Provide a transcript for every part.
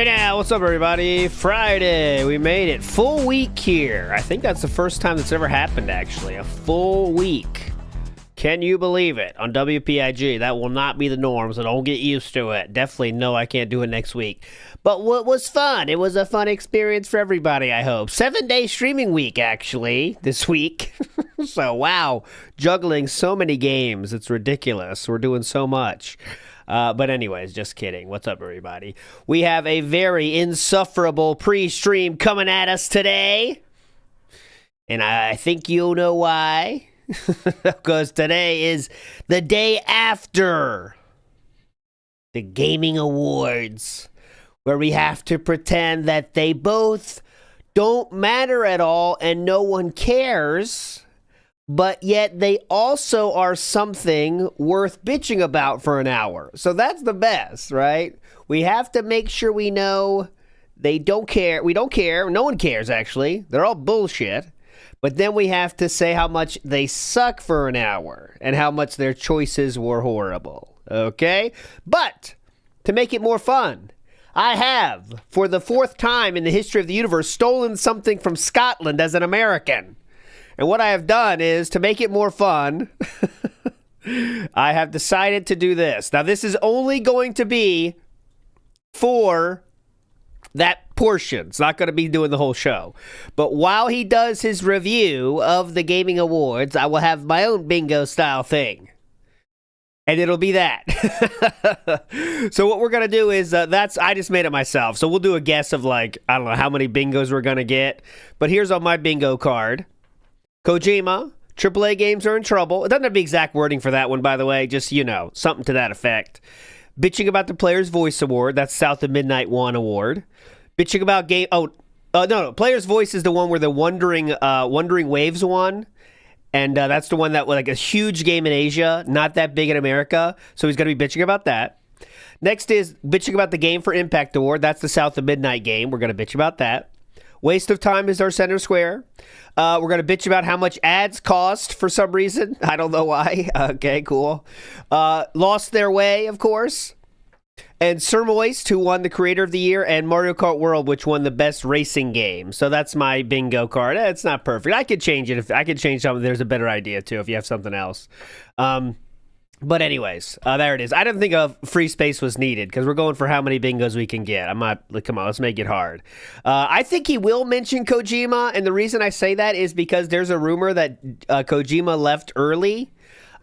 Hey now, what's up everybody? Friday, we made it. Full week here. I think that's the first time that's ever happened actually. A full week. Can you believe it? On WPIG, that will not be the norm, so don't get used to it. Definitely no, I can't do it next week. But what was fun? It was a fun experience for everybody, I hope. 7-day streaming week, actually, this week. So, wow. Juggling so many games. It's ridiculous. We're doing so much. But anyways, just kidding. What's up, everybody? We have a very insufferable pre-stream coming at us today. And I think you'll know why. Because today is the day after the Gaming Awards, where we have to pretend that they both don't matter at all and no one cares, but yet they also are something worth bitching about for an hour. So that's the best, right? We have to make sure we know they don't care. We don't care. No one cares, actually. They're all bullshit. But then we have to say how much they suck for an hour and how much their choices were horrible. Okay? But to make it more fun, I have, for the 4th time in the history of the universe, stolen something from Scotland as an American. And what I have done is, to make it more fun, I have decided to do this. Now, this is only going to be for that portion. It's not going to be doing the whole show. But while he does his review of the Gaming Awards, I will have my own bingo style thing. And it'll be that. So what we're going to do is, I just made it myself. So we'll do a guess of like, I don't know how many bingos we're going to get. But here's on my bingo card. Kojima, AAA games are in trouble. It doesn't have the exact wording for that one, by the way. Just, you know, something to that effect. Bitching about the Player's Voice Award. That's South of Midnight 1 award. Bitching about game... no. Player's Voice is the one where the Wandering Waves won. And that's the one that was like a huge game in Asia, not that big in America. So he's going to be bitching about that. Next is bitching about the Game for Impact Award. That's the South of Midnight game. We're going to bitch about that. Waste of Time is our center square. We're going to bitch about how much ads cost for some reason. I don't know why. Okay, cool. Lost Their Way, of course. And Sir Moist, who won the Creator of the Year, and Mario Kart World, which won the best racing game. So that's my bingo card. It's not perfect. I could change it. If I could change something, there's a better idea, too, if you have something else. But anyways, there it is. I didn't think of free space was needed because we're going for how many bingos we can get. I'm not, like, come on, let's make it hard. I think he will mention Kojima, and the reason I say that is because there's a rumor that Kojima left early,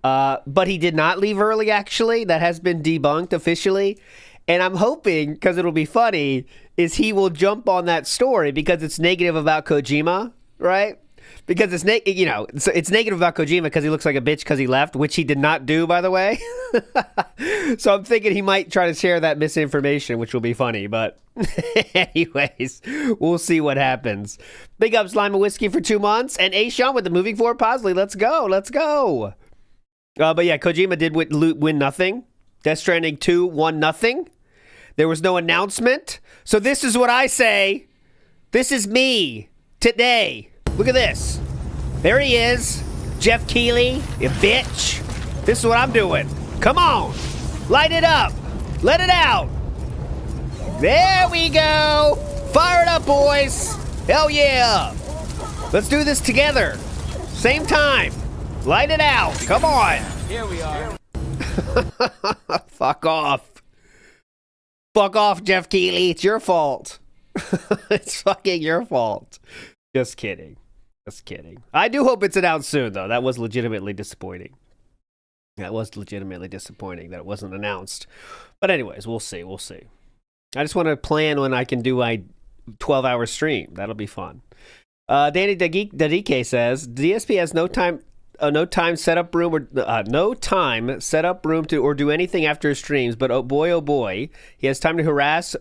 but he did not leave early, actually. That has been debunked officially. And I'm hoping, because it'll be funny, is he will jump on that story because it's negative about Kojima, right? Because it's it's negative about Kojima because he looks like a bitch because he left, which he did not do, by the way. So I'm thinking he might try to share that misinformation, which will be funny. But anyways, we'll see what happens. Big ups, Lima Whiskey for 2 months. And Sean with the Moving Forward Posley. Let's go. Let's go. But yeah, Kojima did win nothing. Death Stranding 2 won nothing. There was no announcement. So this is what I say. This is me today. Look at this. There he is. Jeff Keighley, you bitch. This is what I'm doing. Come on. Light it up. Let it out. There we go. Fire it up, boys. Hell yeah. Let's do this together. Same time. Light it out. Come on. Here we are. Fuck off. Fuck off, Jeff Keighley. It's your fault. It's fucking your fault. Just kidding. Just kidding. I do hope it's announced soon, though. That was legitimately disappointing. That was legitimately disappointing that it wasn't announced. But anyways, we'll see. We'll see. I just want to plan when I can do my 12-hour stream. That'll be fun. Danny Dadike says, DSP has no time setup room to or do anything after his streams, but oh boy, he has time to harass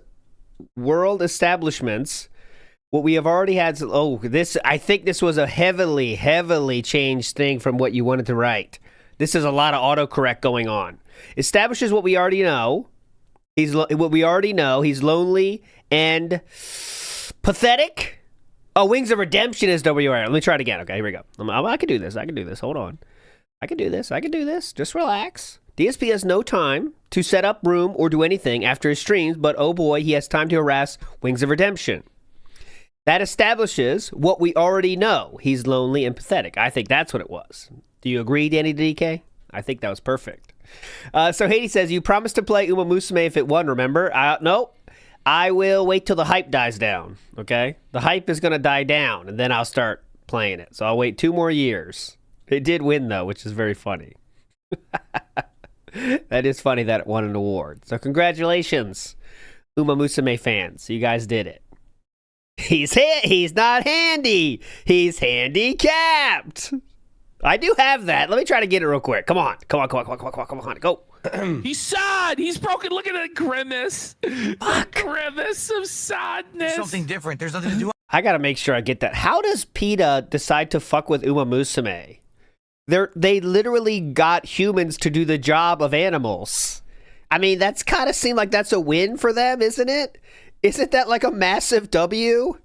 world establishments. What we have already had. I think this was a heavily changed thing from what you wanted to write. This is a lot of autocorrect going on. Establishes what we already know. He's lonely and pathetic. Oh, Wings of Redemption is WR. Let me try it again. Okay, here we go. I can do this. Hold on. I can do this. Just relax. DSP has no time to set up room or do anything after his streams, but oh boy, he has time to harass Wings of Redemption. That establishes what we already know. He's lonely and pathetic. I think that's what it was. Do you agree, Danny DK? I think that was perfect. So Haiti says, you promised to play Uma Musume if it won, remember? No. I will wait till the hype dies down, okay? The hype is going to die down, and then I'll start playing it. So I'll wait 2 more years. It did win, though, which is very funny. That is funny that it won an award. So congratulations, Uma Musume fans. You guys did it. He's not handy. He's handicapped. I do have that. Let me try to get it real quick. Come on. Go. He's sad. He's broken. Look at that grimace. Fuck. The grimace of sadness. Something different. There's nothing to do. I gotta make sure I get that. How does PETA decide to fuck with Uma Musume? They literally got humans to do the job of animals. I mean, that's kind of seemed like that's a win for them, isn't it? Isn't that like a massive W?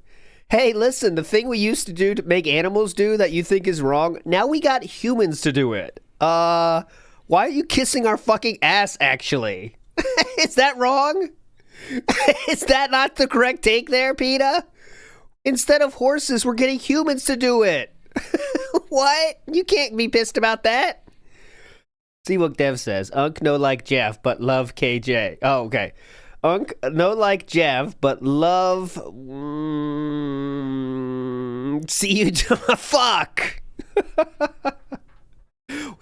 Hey, listen, the thing we used to do to make animals do that you think is wrong, now we got humans to do it. Why are you kissing our fucking ass, actually? Is that wrong? Is that not the correct take there, PETA? Instead of horses, we're getting humans to do it. What? You can't be pissed about that. Seawook Dev says, Unk no like Jeff, but love KJ. Oh, okay. Unk no like Jeff, but love... see you... Fuck!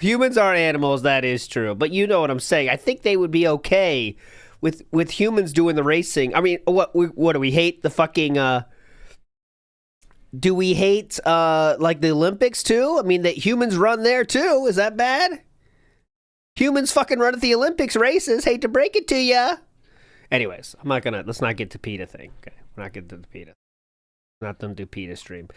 Humans are animals, that is true. But you know what I'm saying. I think they would be okay with humans doing the racing. I mean, what do we hate the fucking... Do we hate, like, the Olympics, too? I mean, that humans run there, too. Is that bad? Humans fucking run at the Olympics races. Hate to break it to ya. Anyways, let's not get to PETA thing. Okay, we're not getting to the PETA. Not them do PETA stream.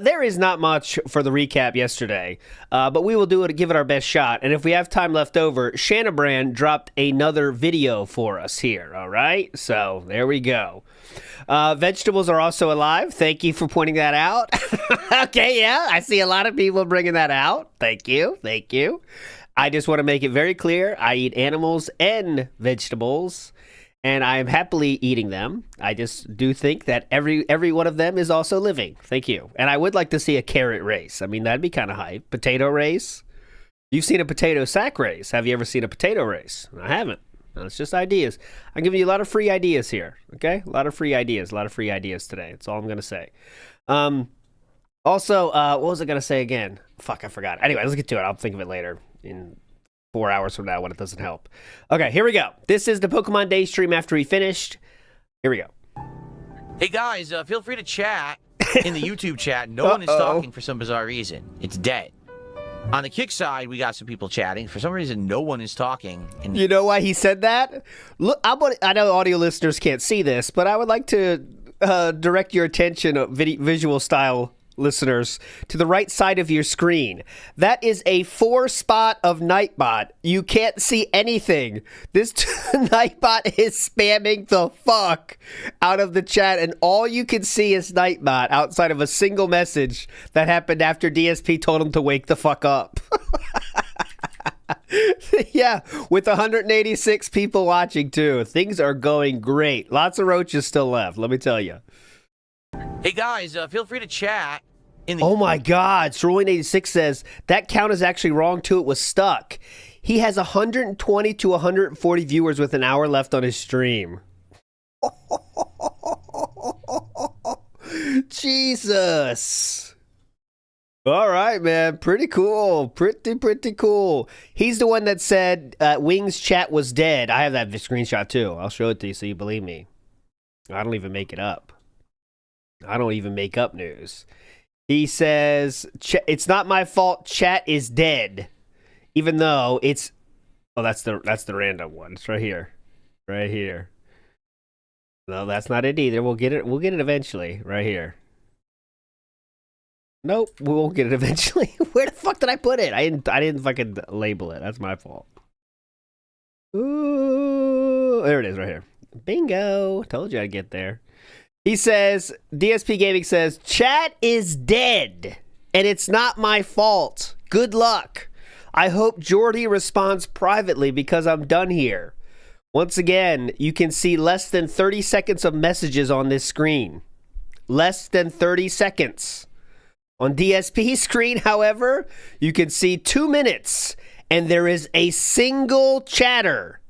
There is not much for the recap yesterday, but we will give it our best shot. And if we have time left over, Shanabran dropped another video for us here, all right? So, there we go. Vegetables are also alive. Thank you for pointing that out. Okay, yeah, I see a lot of people bringing that out. Thank you. I just want to make it very clear. I eat animals and vegetables, and I am happily eating them. I just do think that every one of them is also living. Thank you. And I would like to see a carrot race. I mean, that'd be kind of hype. Potato race. You've seen a potato sack race. Have you ever seen a potato race? I haven't. No, it's just ideas. I'm giving you a lot of free ideas here, okay? A lot of free ideas today. That's all I'm going to say. Also, what was I going to say again? Fuck, I forgot. Anyway, let's get to it. I'll think of it later in 4 hours from now when it doesn't help. Okay, here we go. This is the Pokemon Day stream after he finished. Here we go. Hey, guys, feel free to chat in the YouTube chat. No one is talking for some bizarre reason. It's dead. On the Kick side, we got some people chatting. For some reason, no one is talking. And you know why he said that? Look, I know audio listeners can't see this, but I would like to direct your attention, visual style listeners, to the right side of your screen. That is a 4-spot of Nightbot. You can't see anything. This Nightbot is spamming the fuck out of the chat, and all you can see is Nightbot outside of a single message that happened after DSP told him to wake the fuck up. Yeah, with 186 people watching too. Things are going great. Lots of roaches still left, let me tell you. hey, guys, feel free to chat in the... Oh my God, Cerulean86 says that count is actually wrong too. It was stuck. He has 120 to 140 viewers with an hour left on his stream. Jesus. All right, man. Pretty cool. Pretty cool. He's the one that said Wings chat was dead. I have that screenshot too. I'll show it to you so you believe me. I don't even make it up. I don't even make up news. He says, it's not my fault chat is dead. Even though it's... Oh, that's the random one. It's right here. Right here. No, that's not it either. We'll get it eventually. Right here. Nope, we won't get it eventually. Where the fuck did I put it? I didn't fucking label it. That's my fault. Ooh, there it is right here. Bingo. Told you I'd get there. He says, DSP Gaming says, chat is dead, and it's not my fault. Good luck. I hope Jordy responds privately because I'm done here. Once again, you can see less than 30 seconds of messages on this screen. Less than 30 seconds. On DSP screen, however, you can see 2 minutes, and there is a single chatter.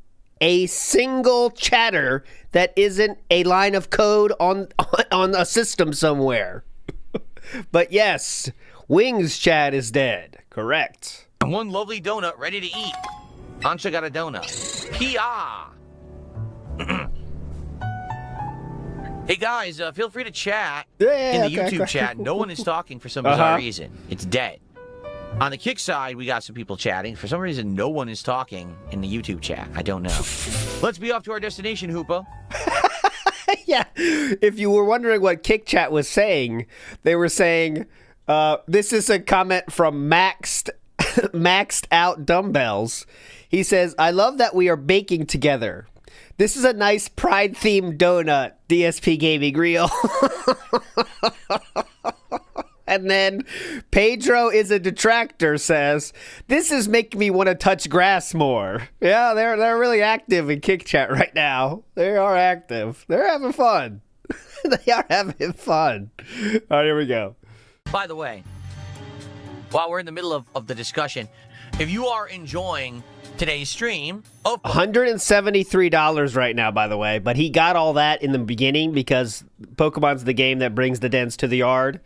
A single chatter that isn't a line of code on a system somewhere. But yes, Wings chat is dead. Correct. One lovely donut ready to eat. Ansha got a donut. Pia. Hey guys, feel free to chat in the YouTube chat. No one is talking for some bizarre reason. It's dead. On the Kick side, we got some people chatting. For some reason, no one is talking in the YouTube chat. I don't know. Let's be off to our destination, Hoopa. Yeah. If you were wondering what Kick chat was saying, they were saying, this is a comment from Maxed Out Dumbbells. He says, I love that we are baking together. This is a nice pride-themed donut, DSP Gaming Reel. And then Pedro is a detractor says, this is making me want to touch grass more. Yeah, they're really active in Kick Chat right now. They are active. They're having fun. They are having fun. All right, here we go. By the way, while we're in the middle of the discussion, if you are enjoying today's stream of $173 right now, by the way, but he got all that in the beginning because Pokemon's the game that brings the dents to the yard.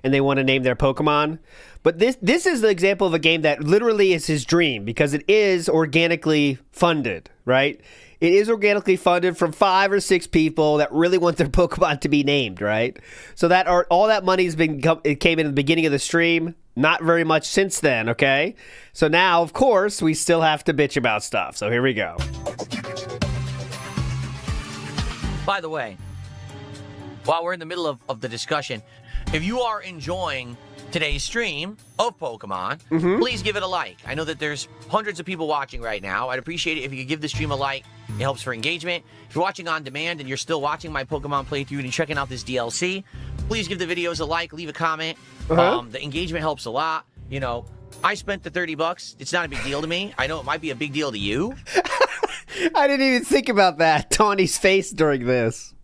And they want to name their Pokemon. But this is the example of a game that literally is his dream because it is organically funded, right? It is organically funded from 5 or 6 people that really want their Pokemon to be named, right? So that all that money's it came in at the beginning of the stream. Not very much since then, okay? So now, of course, we still have to bitch about stuff. So here we go. By the way, while we're in the middle of the discussion, if you are enjoying today's stream of Pokemon, please give it a like. I know that there's hundreds of people watching right now. I'd appreciate it if you could give the stream a like. It helps for engagement. If you're watching on demand and you're still watching my Pokemon playthrough and checking out this DLC, please give the videos a like, leave a comment. The engagement helps a lot. You know, I spent the $30. It's not a big deal to me. I know it might be a big deal to you. I didn't even think about that. Tawny's face during this.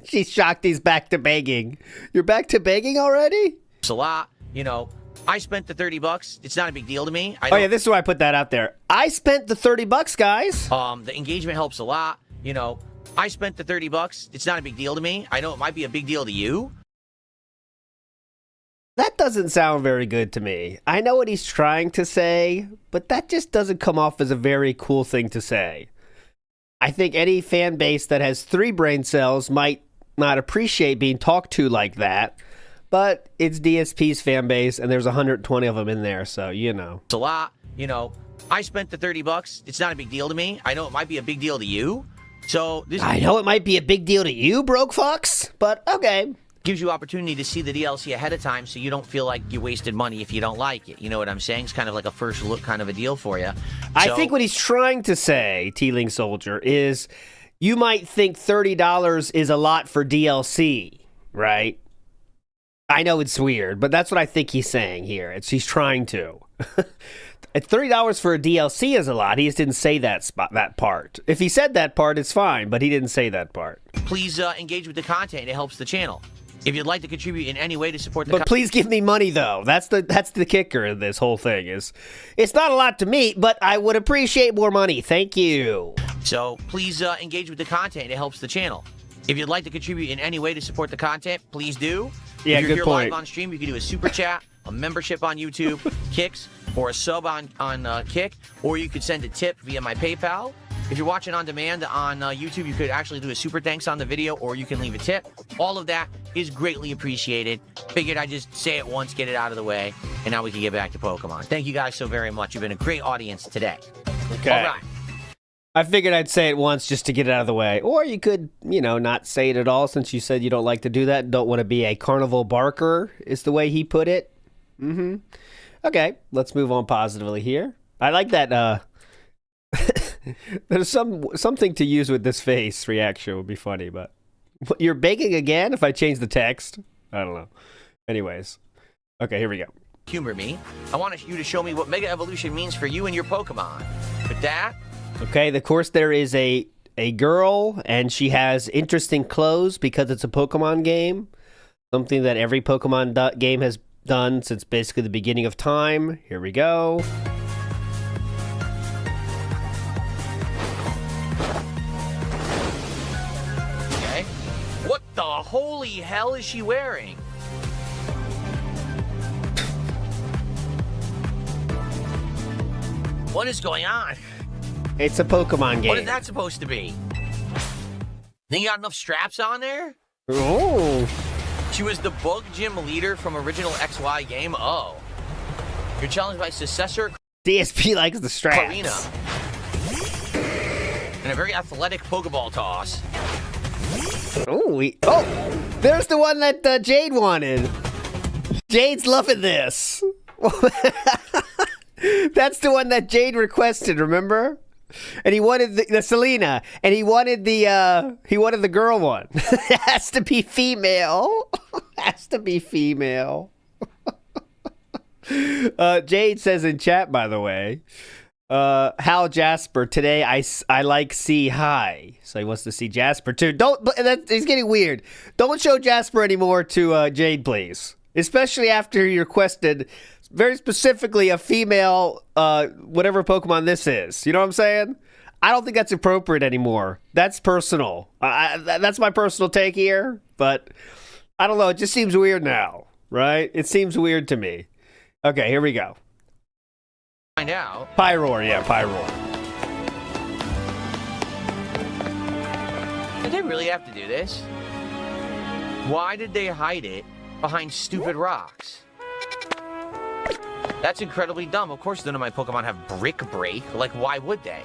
She's shocked he's back to begging. You're back to begging already? It's a lot. You know, I spent the $30. It's not a big deal to me. Oh, yeah, this is why I put that out there. I spent the $30, guys. The engagement helps a lot. You know, I spent the $30. It's not a big deal to me. I know it might be a big deal to you. That doesn't sound very good to me. I know what he's trying to say, but that just doesn't come off as a very cool thing to say. I think any fan base that has 3 brain cells might not appreciate being talked to like that, but it's DSP's fan base, and there's 120 of them in there, so you know. It's a lot. You know, I spent the $30. It's not a big deal to me. I know it might be a big deal to you. So this I know it might be a big deal to you, broke fucks, but okay. Gives you opportunity to see the DLC ahead of time so you don't feel like you wasted money if you don't like it. You know what I'm saying? It's kind of like a first look kind of a deal for you. I think what he's trying to say, Teeling Soldier, is you might think $30 is a lot for DLC, right? I know it's weird, but that's what I think he's saying here. He's trying to. $30 for a DLC is a lot. He just didn't say that part. If he said that part, it's fine, but he didn't say that part. Please engage with the content. It helps the channel. If you'd like to contribute in any way to support the But please give me money, though. That's the kicker of this whole thing. It's not a lot to me, but I would appreciate more money. Thank you. So please engage with the content. It helps the channel. If you'd like to contribute in any way to support the content, please do. Yeah, if you're good here point. live on stream, you can do a super chat, a membership on YouTube, Kicks, or a sub on Kick, or you could send a tip via my PayPal. If you're watching on demand on YouTube, you could actually do a super thanks on the video, or you can leave a tip. All of that is greatly appreciated. Figured I'd just say it once, get it out of the way, and now we can get back to Pokemon. Thank you guys so very much. You've been a great audience today. Okay. All right. I figured I'd say it once just to get it out of the way. Or you could, not say it at all since you said you don't like to do that. Don't want to be a carnival barker is the way he put it. Okay, let's move on positively here. I like that. There's something to use with this face reaction would be funny, but you're baking again if I change the text? I don't know. Anyways. Okay, here we go. humor me. I want you to show me what Mega Evolution means for you and your Pokemon. With that... Okay, of course there is a girl, and she has interesting clothes because it's a Pokemon game. Something that every Pokemon game has done since basically the beginning of time. Here we go. Okay. What the holy hell is she wearing? What is going on? It's a Pokemon game. What is that supposed to be? Think you got enough straps on there? Oh. She was the bug gym leader from original XY game. Oh. You're challenged by successor DSP likes the straps. Karina. And a very athletic Pokeball toss. Oh, there's the one that Jade wanted. Jade's loving this. That's the one that Jade requested, remember? And he wanted the Selena, and he wanted the girl one. It has to be female. Has to be female. Jade says in chat, by the way, Hal Jasper, today I like see hi. So he wants to see Jasper too. He's getting weird. Don't show Jasper anymore to Jade, please. Especially after he requested very specifically a female, whatever Pokemon this is. You know what I'm saying? I don't think that's appropriate anymore. That's personal. That's my personal take here. But I don't know. It just seems weird now, right? It seems weird to me. Okay, here we go. Find out. Pyroar, yeah, Pyroar. Did they really have to do this? Why did they hide it behind stupid rocks? That's incredibly dumb. Of course none of my Pokemon have Brick Break. Like, why would they?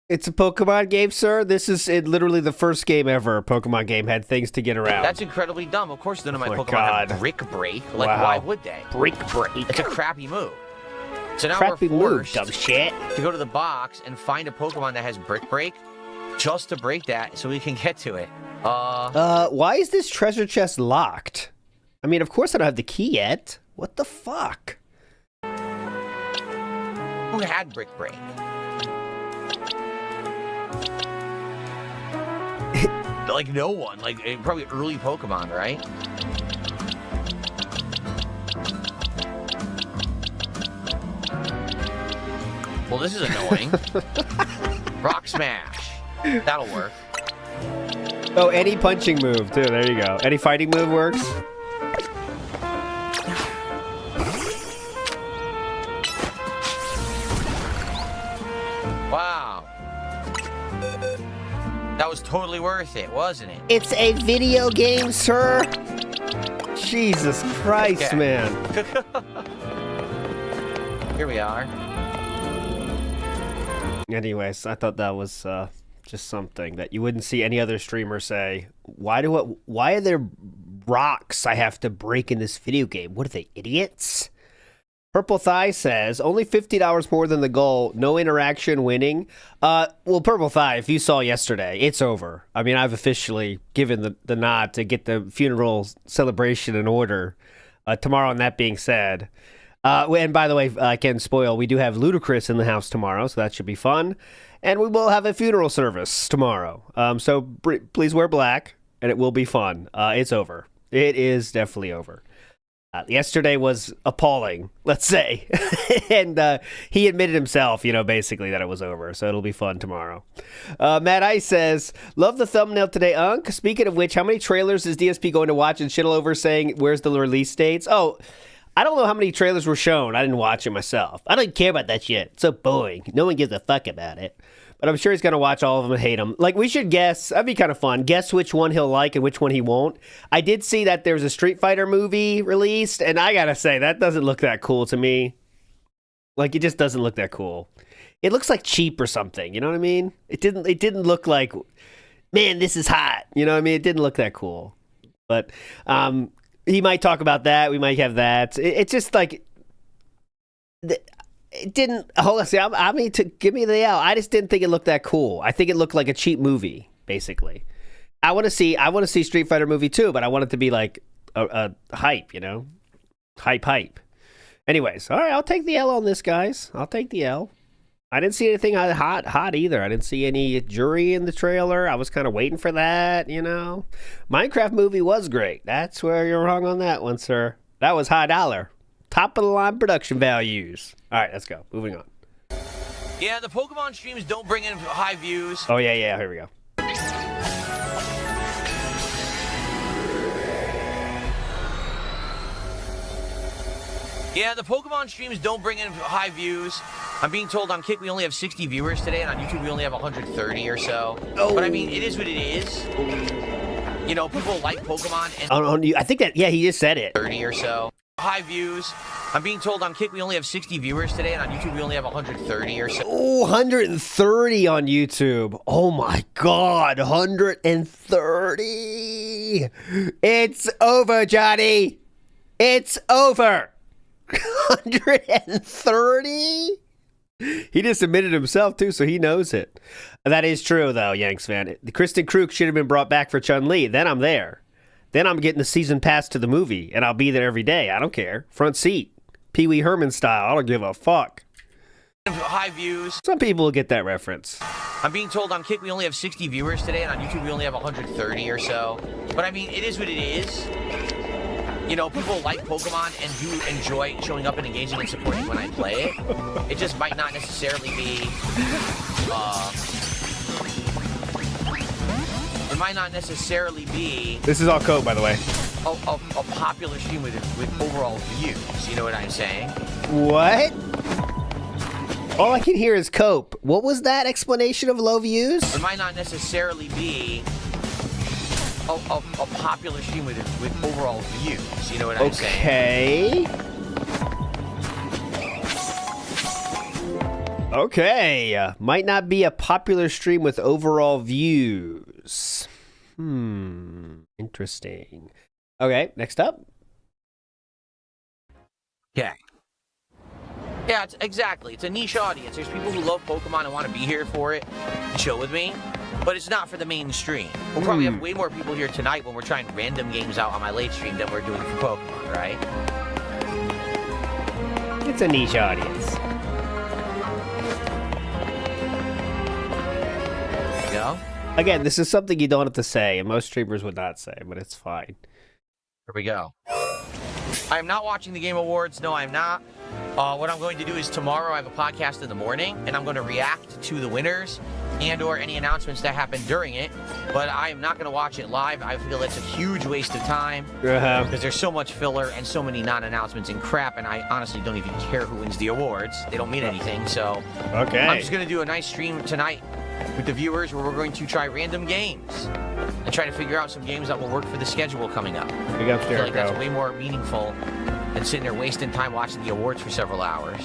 It's a Pokemon game, sir. This is literally the first game ever a Pokemon game had things to get around. That's incredibly dumb. Of course none of my Pokemon God. have Brick Break. Like, Wow. why would they? Brick Break. It's a crappy move. So now Crappy we're move, forced dumb shit. to go to the box and find a Pokemon that has Brick Break just to break that so we can get to it. Why is this treasure chest locked? I mean, of course I don't have the key yet. What the fuck? Who had Brick Break? Like, no one. Like, probably early Pokemon, right? Well, this is annoying. Rock Smash. That'll work. Oh, any punching move, too. There you go. Any fighting move works. Wow. That was totally worth it, wasn't it? It's a video game, sir. Jesus Christ, Okay. man. Here we are. Anyways, I thought that was just something that you wouldn't see any other streamer say. Why are there rocks I have to break in this video game? What are they, idiots? Purple Thigh says, only $50 more than the goal, no interaction winning. Well, Purple Thigh, if you saw yesterday, it's over. I mean, I've officially given the nod to get the funeral celebration in order tomorrow, and that being said. And by the way, I can spoil, we do have Ludacris in the house tomorrow, so that should be fun. And we will have a funeral service tomorrow. So please wear black, and it will be fun. It's over. It is definitely over. Yesterday was appalling, let's say. And he admitted himself, basically that it was over. So it'll be fun tomorrow. Matt Ice says, love the thumbnail today, Unk. Speaking of which, how many trailers is DSP going to watch and shittle over saying, where's the release dates? Oh, I don't know how many trailers were shown. I didn't watch it myself. I don't care about that shit. It's so boring. No one gives a fuck about it. But I'm sure he's going to watch all of them and hate them. Like, we should guess. That'd be kind of fun. Guess which one he'll like and which one he won't. I did see that there's a Street Fighter movie released, and I got to say, that doesn't look that cool to me. Like, it just doesn't look that cool. It looks like cheap or something. You know what I mean? It didn't look like, man, this is hot. You know what I mean? It didn't look that cool. But he might talk about that. We might have that. It's just like... It didn't. Hold on, see, I mean, to give me the out. I just didn't think it looked that cool. I think it looked like a cheap movie, basically. I want to see Street Fighter movie too, but I want it to be like a hype, Hype. Anyways, all right, I'll take the L on this, guys. I'll take the L. I didn't see anything hot either. I didn't see any jury in the trailer. I was kind of waiting for that, you know. Minecraft movie was great. That's where you're wrong on that one, sir. That was high dollar. Top of the line production values. All right, let's go. Moving on. Yeah, the Pokemon streams don't bring in high views. Oh, yeah, here we go. Yeah, the Pokemon streams don't bring in high views. I'm being told on Kick we only have 60 viewers today, and on YouTube we only have 130 or so. Oh. But I mean, it is what it is. You know, people like Pokemon and I think that, yeah, he just said it. 30 or so. High views. I'm being told on Kick we only have 60 viewers today, and on YouTube we only have 130 or so. Oh, 130 on YouTube. Oh my God, 130. It's over, Johnny. It's over. 130? He just admitted himself, too, so he knows it. That is true, though, Yanks fan. Kristen Krug should have been brought back for Chun-Li. Then I'm there. Then I'm getting the season pass to the movie, and I'll be there every day. I don't care. Front seat. Pee Wee Herman style. I don't give a fuck. High views. Some people will get that reference. I'm being told on Kick we only have 60 viewers today, and on YouTube we only have 130 or so. But I mean, it is what it is. You know, people like Pokemon and do enjoy showing up and engaging and supporting when I play it. It just might not necessarily be, This is all code, by the way. a popular stream with overall views. You know what I'm saying? What? All I can hear is cope. What was that explanation of low views? It might not necessarily be a popular stream with overall views. You know what I'm saying? Okay. Might not be a popular stream with overall views. Interesting. Okay, next up. Okay. Yeah, exactly. It's a niche audience. There's people who love Pokemon and want to be here for it and chill with me. But it's not for the mainstream. We'll probably have way more people here tonight when we're trying random games out on my late stream than we're doing for Pokemon, right? It's a niche audience. You know? Again, this is something you don't have to say, and most streamers would not say, but it's fine. Here we go. I am not watching the Game Awards. No, I'm not. What I'm going to do is tomorrow I have a podcast in the morning, and I'm going to react to the winners and or any announcements that happen during it. But I am not going to watch it live. I feel it's a huge waste of time because there's so much filler and so many non-announcements and crap, and I honestly don't even care who wins the awards. They don't mean anything, so okay. I'm just going to do a nice stream tonight with the viewers where we're going to try random games and try to figure out some games that will work for the schedule coming up. Big up, I feel like that's way more meaningful than sitting there wasting time watching the awards for several hours.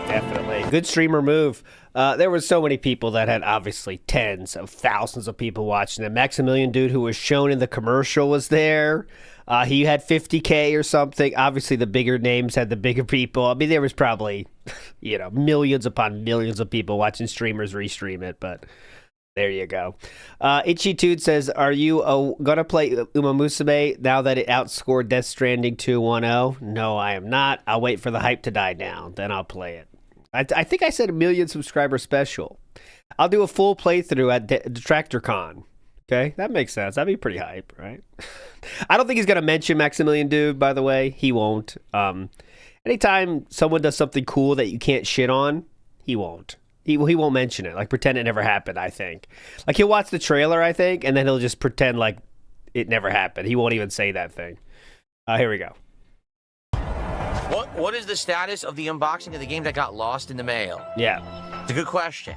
Definitely. Good streamer move. There were so many people that had obviously tens of thousands of people watching it. Maximilian dude who was shown in the commercial was there. He had 50K or something. Obviously, the bigger names had the bigger people. I mean, there was probably, millions upon millions of people watching streamers restream it, but there you go. Itchy Tood says, are you going to play Uma Musume now that it outscored Death Stranding 2-1-0? No, I am not. I'll wait for the hype to die down. Then I'll play it. I think I said 1 million subscriber special. I'll do a full playthrough at DetractorCon. Okay, that makes sense. That'd be pretty hype, right? I don't think he's going to mention Maximilian Dude, by the way. He won't. Anytime someone does something cool that you can't shit on, he won't. He won't mention it, like pretend it never happened, I think. Like he'll watch the trailer, I think, and then he'll just pretend like it never happened. He won't even say that thing. Here we go. What is the status of the unboxing of the game that got lost in the mail? Yeah. It's a good question.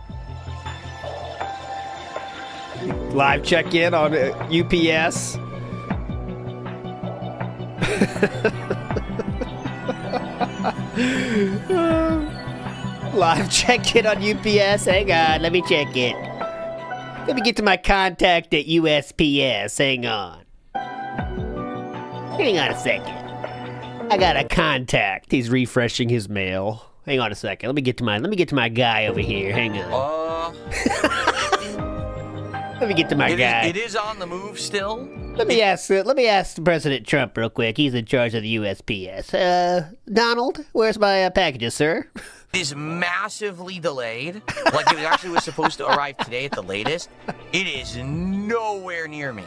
Live check-in on UPS. Live check-in on UPS. Hang on, let me check it. Let me get to my contact at USPS. Hang on. Hang on a second. I got a contact. He's refreshing his mail. Hang on a second. Let me get to my guy over here. Hang on. Let me get to my guy. It is on the move still. Let me ask President Trump real quick. He's in charge of the USPS. Donald, where's my packages, sir? It is massively delayed. Like it actually was supposed to arrive today at the latest. It is nowhere near me.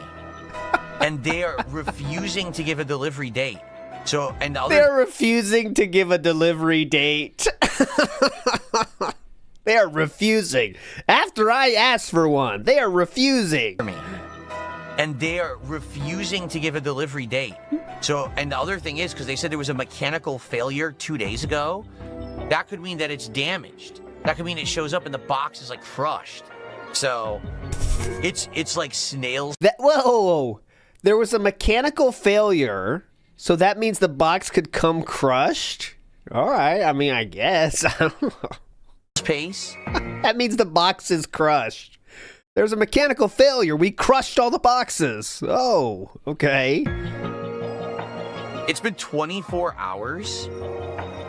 And they are refusing to give a delivery date. So, and the other... They're refusing to give a delivery date. They are refusing. After I asked for one, they are refusing. And they are refusing to give a delivery date. So, and the other thing is, because they said there was a mechanical failure 2 days ago, that could mean that it's damaged. That could mean it shows up and the box is like crushed. So, it's like snails. Whoa. There was a mechanical failure, so that means the box could come crushed? All right, I mean, I guess. I don't know. Pace. That means the box is crushed. There's a mechanical failure. We crushed all the boxes. Oh, okay. It's been 24 hours,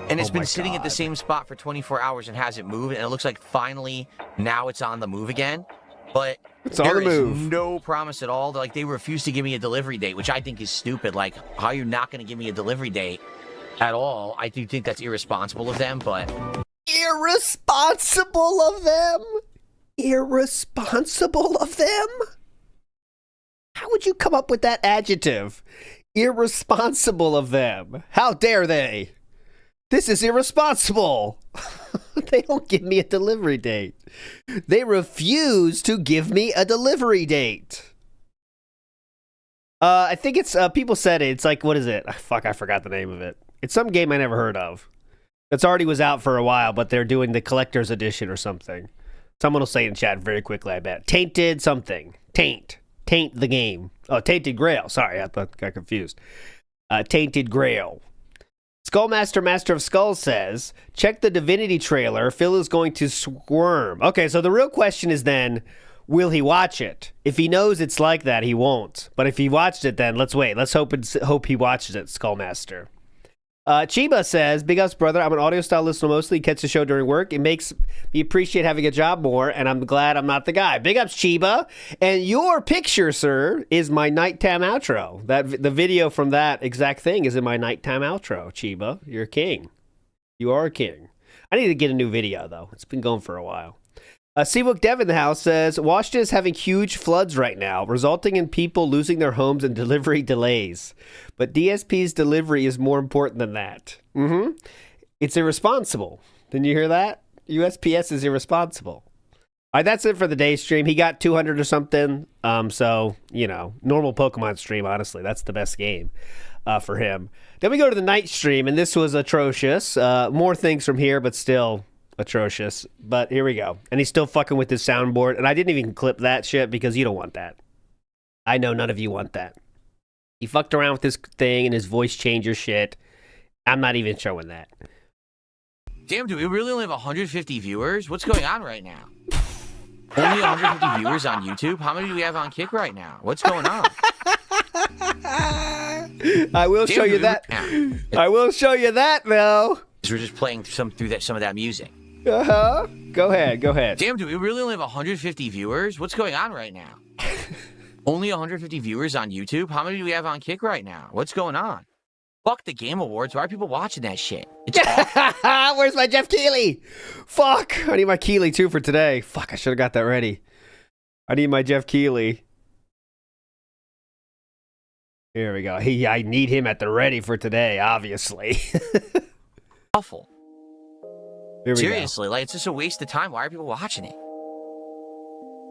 and it's been sitting at the same spot for 24 hours and hasn't moved, and it looks like finally now it's on the move again. But it's on the move. There is no promise at all. Like, they refuse to give me a delivery date, which I think is stupid. Like, how are you not going to give me a delivery date at all? I do think that's irresponsible of them, but... Irresponsible of them? Irresponsible of them? How would you come up with that adjective? Irresponsible of them. How dare they? This is irresponsible. They don't give me a delivery date. They refuse to give me a delivery date. I think it's, people said it. It's like, what is it? Fuck, I forgot the name of it. It's some game I never heard of. That's already was out for a while, but they're doing the collector's edition or something. Someone will say in chat very quickly, I bet. Tainted something. Taint the game. Oh, Tainted Grail. Sorry, I got confused. Tainted Grail. Skullmaster, Master of Skulls says, check the Divinity trailer. Phil is going to squirm. Okay, so the real question is then, will he watch it? If he knows it's like that, he won't. But if he watched it, then let's wait. Let's hope he watches it, Skullmaster. Chiba says, big ups, brother. I'm an audio style listener mostly. Catch the show during work. It makes me appreciate having a job more, and I'm glad I'm not the guy. Big ups, Chiba. And your picture, sir, is my nighttime outro. The video from that exact thing is in my nighttime outro, Chiba. You're a king. You are a king. I need to get a new video, though. It's been going for a while. Seabook Dev in the house says, Washington is having huge floods right now, resulting in people losing their homes and delivery delays. But DSP's delivery is more important than that. It's irresponsible. Didn't you hear that? USPS is irresponsible. All right, that's it for the day stream. He got 200 or something. So, normal Pokemon stream, honestly. That's the best game for him. Then we go to the night stream, and this was atrocious. More things from here, but still... atrocious, but here we go. And he's still fucking with his soundboard, and I didn't even clip that shit because you don't want that. I know none of you want that. He fucked around with his thing and his voice changer shit. I'm not even showing that. Damn, do we really only have 150 viewers? What's going on right now? Only 150 viewers on YouTube? How many do we have on Kick right now? What's going on? I will show you that. I will show you that, though. We're just playing some of that music. Go ahead. Damn, do we really only have 150 viewers? What's going on right now? Only 150 viewers on YouTube? How many do we have on Kick right now? What's going on? Fuck the Game Awards. Why are people watching that shit? Where's my Jeff Keighley? Fuck. I need my Keighley, too, for today. Fuck, I should have got that ready. I need my Jeff Keighley. Here we go. I need him at the ready for today, obviously. Awful. Seriously, go. Like, it's just a waste of time. Why are people watching it?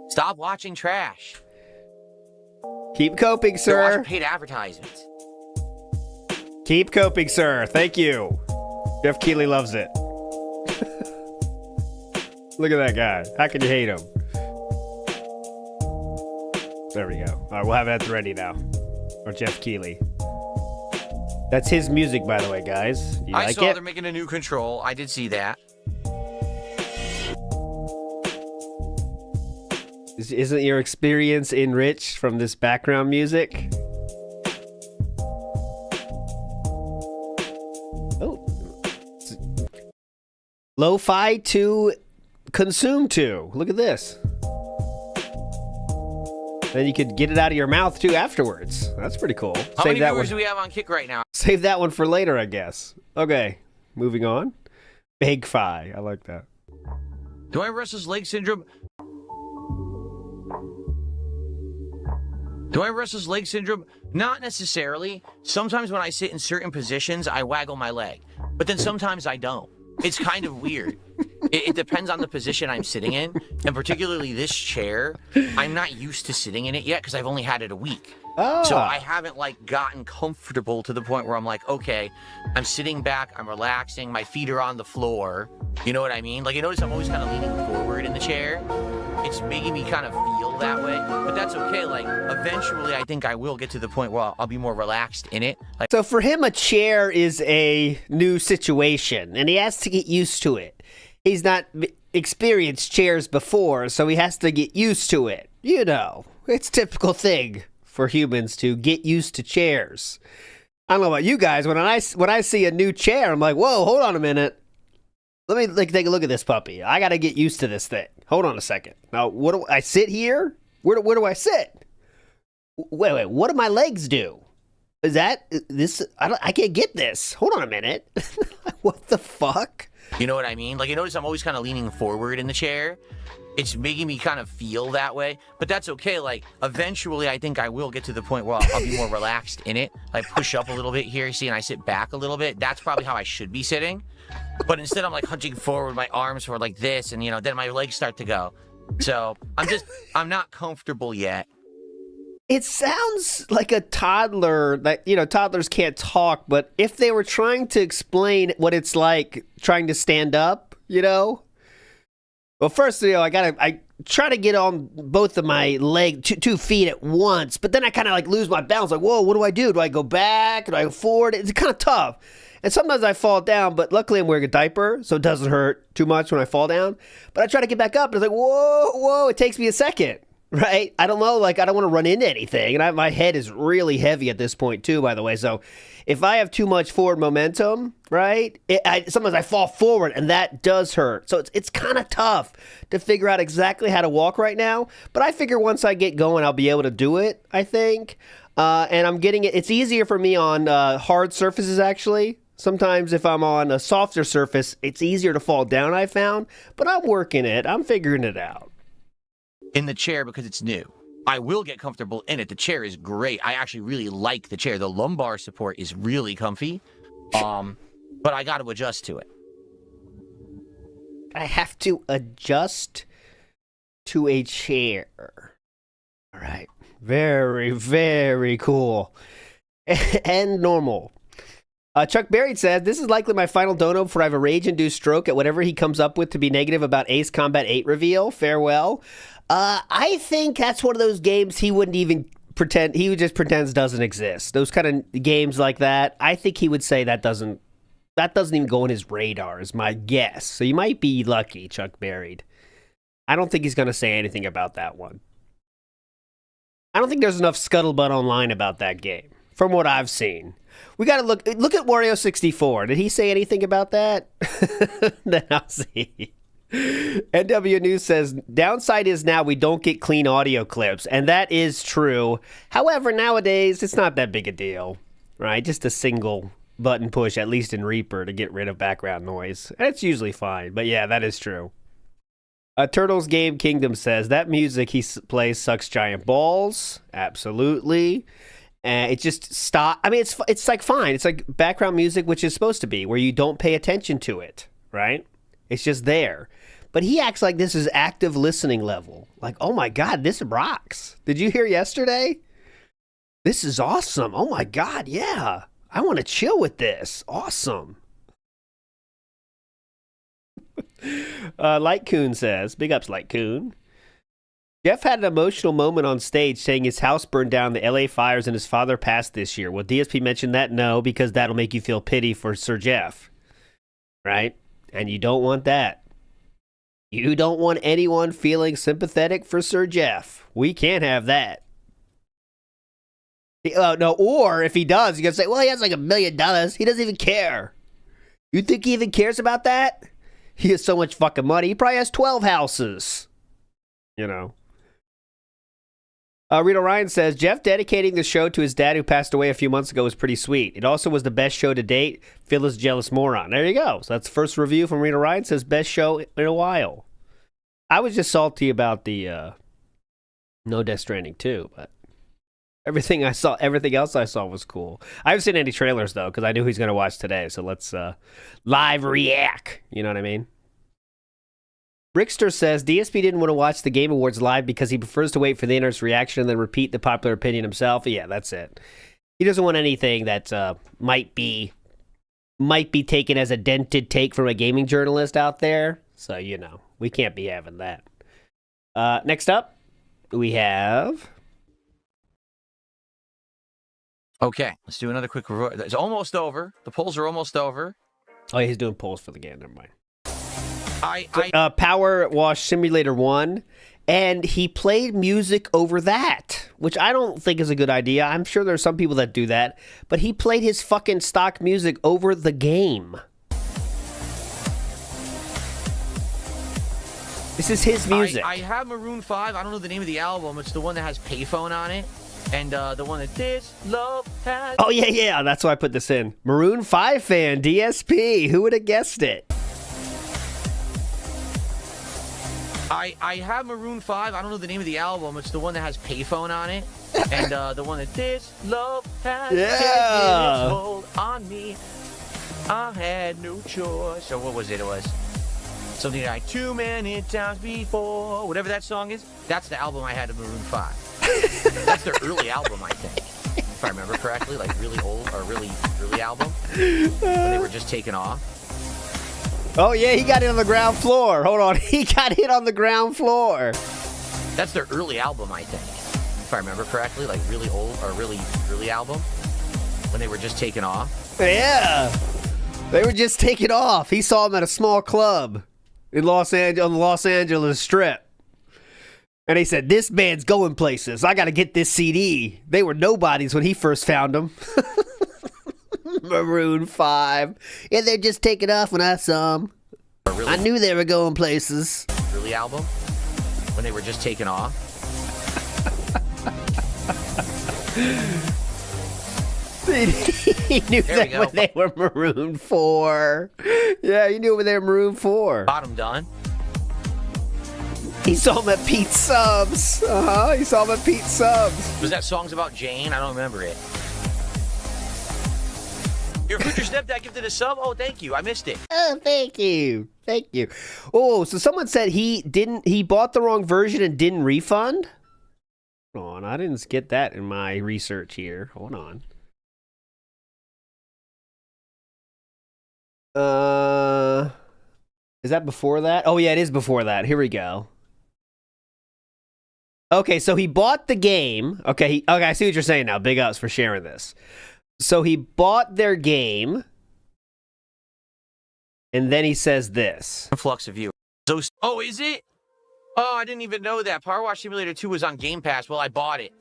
Stop watching trash. Keep coping, sir. They're watching paid advertisements. Keep coping, sir. Thank you. Jeff Keighley loves it. Look at that guy. How can you hate him? There we go. All right, we'll have that ready now. Or Jeff Keighley. That's his music, by the way, guys. You I like saw it? they're making a new control. I did see that. Isn't your experience enriched from this background music? Oh. Lo-fi to consume to. Look at this. Then you could get it out of your mouth too afterwards. That's pretty cool. How many viewers do we have on Kick right now? Save that one for later, I guess. Okay, moving on. Big Fi. I like that. Do I have restless leg syndrome? Do I have restless leg syndrome? Not necessarily. Sometimes when I sit in certain positions, I waggle my leg. But then sometimes I don't. It's kind of weird. It depends on the position I'm sitting in. And particularly this chair, I'm not used to sitting in it yet because I've only had it a week. Oh. So I haven't like gotten comfortable to the point where I'm like, okay, I'm sitting back, I'm relaxing, my feet are on the floor. You know what I mean? Like, you notice I'm always kind of leaning forward in the chair. It's making me kind of feel that way, but that's okay. Like, eventually, I think I will get to the point where I'll be more relaxed in it. Like, so for him, a chair is a new situation, and he has to get used to it. He's not experienced chairs before, so he has to get used to it. You know, it's a typical thing for humans to get used to chairs. I don't know about you guys. When I see a new chair, I'm like, whoa, hold on a minute. Let me take a look at this puppy. I got to get used to this thing. Hold on a second. Now, what do I sit here? Where do I sit? Wait. What do my legs do? Is that this? I can't get this. Hold on a minute. What the fuck? you know what I mean? Like, you notice I'm always kind of leaning forward in the chair. It's making me kind of feel that way, but that's okay. Like, eventually, I think I will get to the point where I'll be more relaxed in it. I push up a little bit here, see, and I sit back a little bit. That's probably how I should be sitting. But instead, I'm like hunching forward, my arms forward like this, and then my legs start to go. So I'm not comfortable yet. It sounds like a toddler that, toddlers can't talk, but if they were trying to explain what it's like trying to stand up, Well, first, I try to get on both of my two feet at once, but then I kind of lose my balance. Like, whoa, what do I do? Do I go back? Do I go forward? It's kind of tough. And sometimes I fall down, but luckily I'm wearing a diaper, so it doesn't hurt too much when I fall down. But I try to get back up, and it's like, whoa, it takes me a second, right? I don't know, I don't want to run into anything. And my head is really heavy at this point, too, by the way. So if I have too much forward momentum, right, sometimes I fall forward, and that does hurt. So it's kind of tough to figure out exactly how to walk right now. But I figure once I get going, I'll be able to do it, I think. And I'm getting it. It's easier for me on hard surfaces, actually. Sometimes if I'm on a softer surface, it's easier to fall down, I found. But I'm working it. I'm figuring it out. In the chair because it's new. I will get comfortable in it. The chair is great. I actually really like the chair. The lumbar support is really comfy. But I got to adjust to it. I have to adjust to a chair. All right. Very, very cool. And normal. Chuck Berry says, this is likely my final dono before I have a rage-induced stroke at whatever he comes up with to be negative about Ace Combat 8 reveal. Farewell. I think that's one of those games he wouldn't even pretend, he just pretends doesn't exist. Those kind of games like that, I think he would say that doesn't even go on his radar, is my guess. So you might be lucky, Chuck Berry. I don't think he's going to say anything about that one. I don't think there's enough scuttlebutt online about that game, from what I've seen. We got to look at Wario 64. Did he say anything about that? Then I'll see. NW News says, downside is now we don't get clean audio clips, and that is true. However, nowadays, it's not that big a deal, right? Just a single button push, at least in Reaper, to get rid of background noise. And it's usually fine, but yeah, that is true. Turtles Game Kingdom says, that music he plays sucks giant balls. Absolutely. It just stop. I mean, it's like fine. It's like background music, which is supposed to be, where you don't pay attention to it, right? It's just there. But he acts like this is active listening level. Like, oh my God, this rocks. Did you hear yesterday? This is awesome. Oh my God, yeah. I want to chill with this. Awesome. Light Coon says, big ups, Light Coon. Jeff had an emotional moment on stage saying his house burned down in the LA fires and his father passed this year. Will DSP mention that? No, because that'll make you feel pity for Sir Jeff. Right? And you don't want that. You don't want anyone feeling sympathetic for Sir Jeff. We can't have that. No, or if he does, you're going to say, well, he has like $1 million. He doesn't even care. You think he even cares about that? He has so much fucking money. He probably has 12 houses. Rita Ryan says, Jeff dedicating the show to his dad who passed away a few months ago was pretty sweet. It also was the best show to date. Phil is jealous moron. There you go. So that's the first review from Rita Ryan. Says, best show in a while. I was just salty about the No Death Stranding too, but everything else I saw was cool. I haven't seen any trailers, though, because I knew he's going to watch today. So let's live react. You know what I mean? Brickster says DSP didn't want to watch the Game Awards live because he prefers to wait for the internet's reaction and then repeat the popular opinion himself. Yeah, that's it. He doesn't want anything that might be taken as a dented take from a gaming journalist out there. So, you know, we can't be having that. Next up, we have... Okay, let's do another quick review. It's almost over. The polls are almost over. Oh, yeah, he's doing polls for the game. Never mind. Power Wash Simulator 1, and he played music over that, which I don't think is a good idea. I'm sure there's some people that do that, but he played his fucking stock music over the game. This is his music. I have Maroon 5. I don't know the name of the album. It's the one that has Payphone on it, and the one that This Love Has... Oh, yeah, that's why I put this in. Maroon 5 fan, DSP. Who would have guessed it? I have Maroon 5. I don't know the name of the album. It's the one that has Payphone on it. And the one that This Love Has taken its hold on me. I had no choice. Or what was it? It was something like too many times before. Whatever that song is. That's the album I had of Maroon 5. That's their early album, I think. If I remember correctly. Like really old or really early album. When they were just taken off. Oh, yeah, he got hit on the ground floor. Hold on. He got hit on the ground floor. That's their early album, I think. If I remember correctly, like really old or really early album. When they were just taken off. Yeah. They were just taken off. He saw him at a small club in on the Los Angeles Strip. And he said, this band's going places. I got to get this CD. They were nobodies when he first found them. Maroon 5. Yeah, they're just taking off when I saw them. Really, I knew they were going places. Early album? When they were just taken off? He knew that when they were Maroon 4. Yeah, he knew when they were Maroon 4. Bottom done. He saw him at Pete Subs. He saw him at Pete Subs. Was that songs about Jane? I don't remember it. Your future stepdad gifted a sub? Oh, thank you. I missed it. Oh, thank you. Thank you. Oh, so someone said he bought the wrong version and didn't refund? Hold on. I didn't get that in my research here. Hold on. Is that before that? Oh, yeah, it is before that. Here we go. Okay, so he bought the game. Okay, I see what you're saying now. Big ups for sharing this. So he bought their game, and then he says this. Influx of viewers. So, oh, is it? Oh, I didn't even know that. Power Wash Simulator 2 was on Game Pass. Well, I bought it.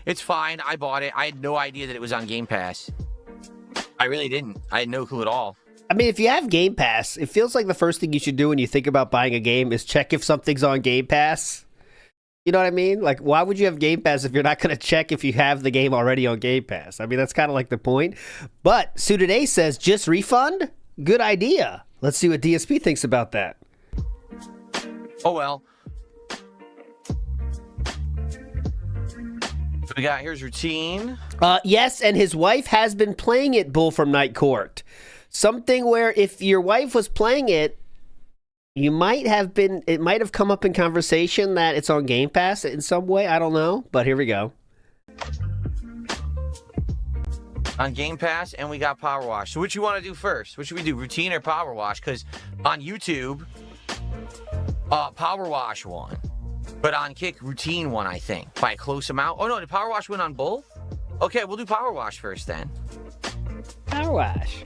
It's fine. I bought it. I had no idea that it was on Game Pass. I really didn't. I had no clue at all. I mean, if you have Game Pass, it feels like the first thing you should do when you think about buying a game is check if something's on Game Pass. You know what I mean? Like, why would you have Game Pass if you're not going to check if you have the game already on Game Pass? I mean, that's kind of like the point. But Sue Today says, just refund? Good idea. Let's see what DSP thinks about that. Oh, well. We got, here's routine. Yes, and his wife has been playing it, Bull from Night Court. Something where if your wife was playing it, it might have come up in conversation that it's on Game Pass in some way. I don't know, but here we go. On Game Pass, and we got Power Wash. So what you want to do first? What should we do, routine or Power Wash? Because on YouTube, Power Wash won. But on Kick, routine won, I think, by a close amount. Oh, no, did Power Wash win on both? Okay, we'll do Power Wash first, then. Power Wash.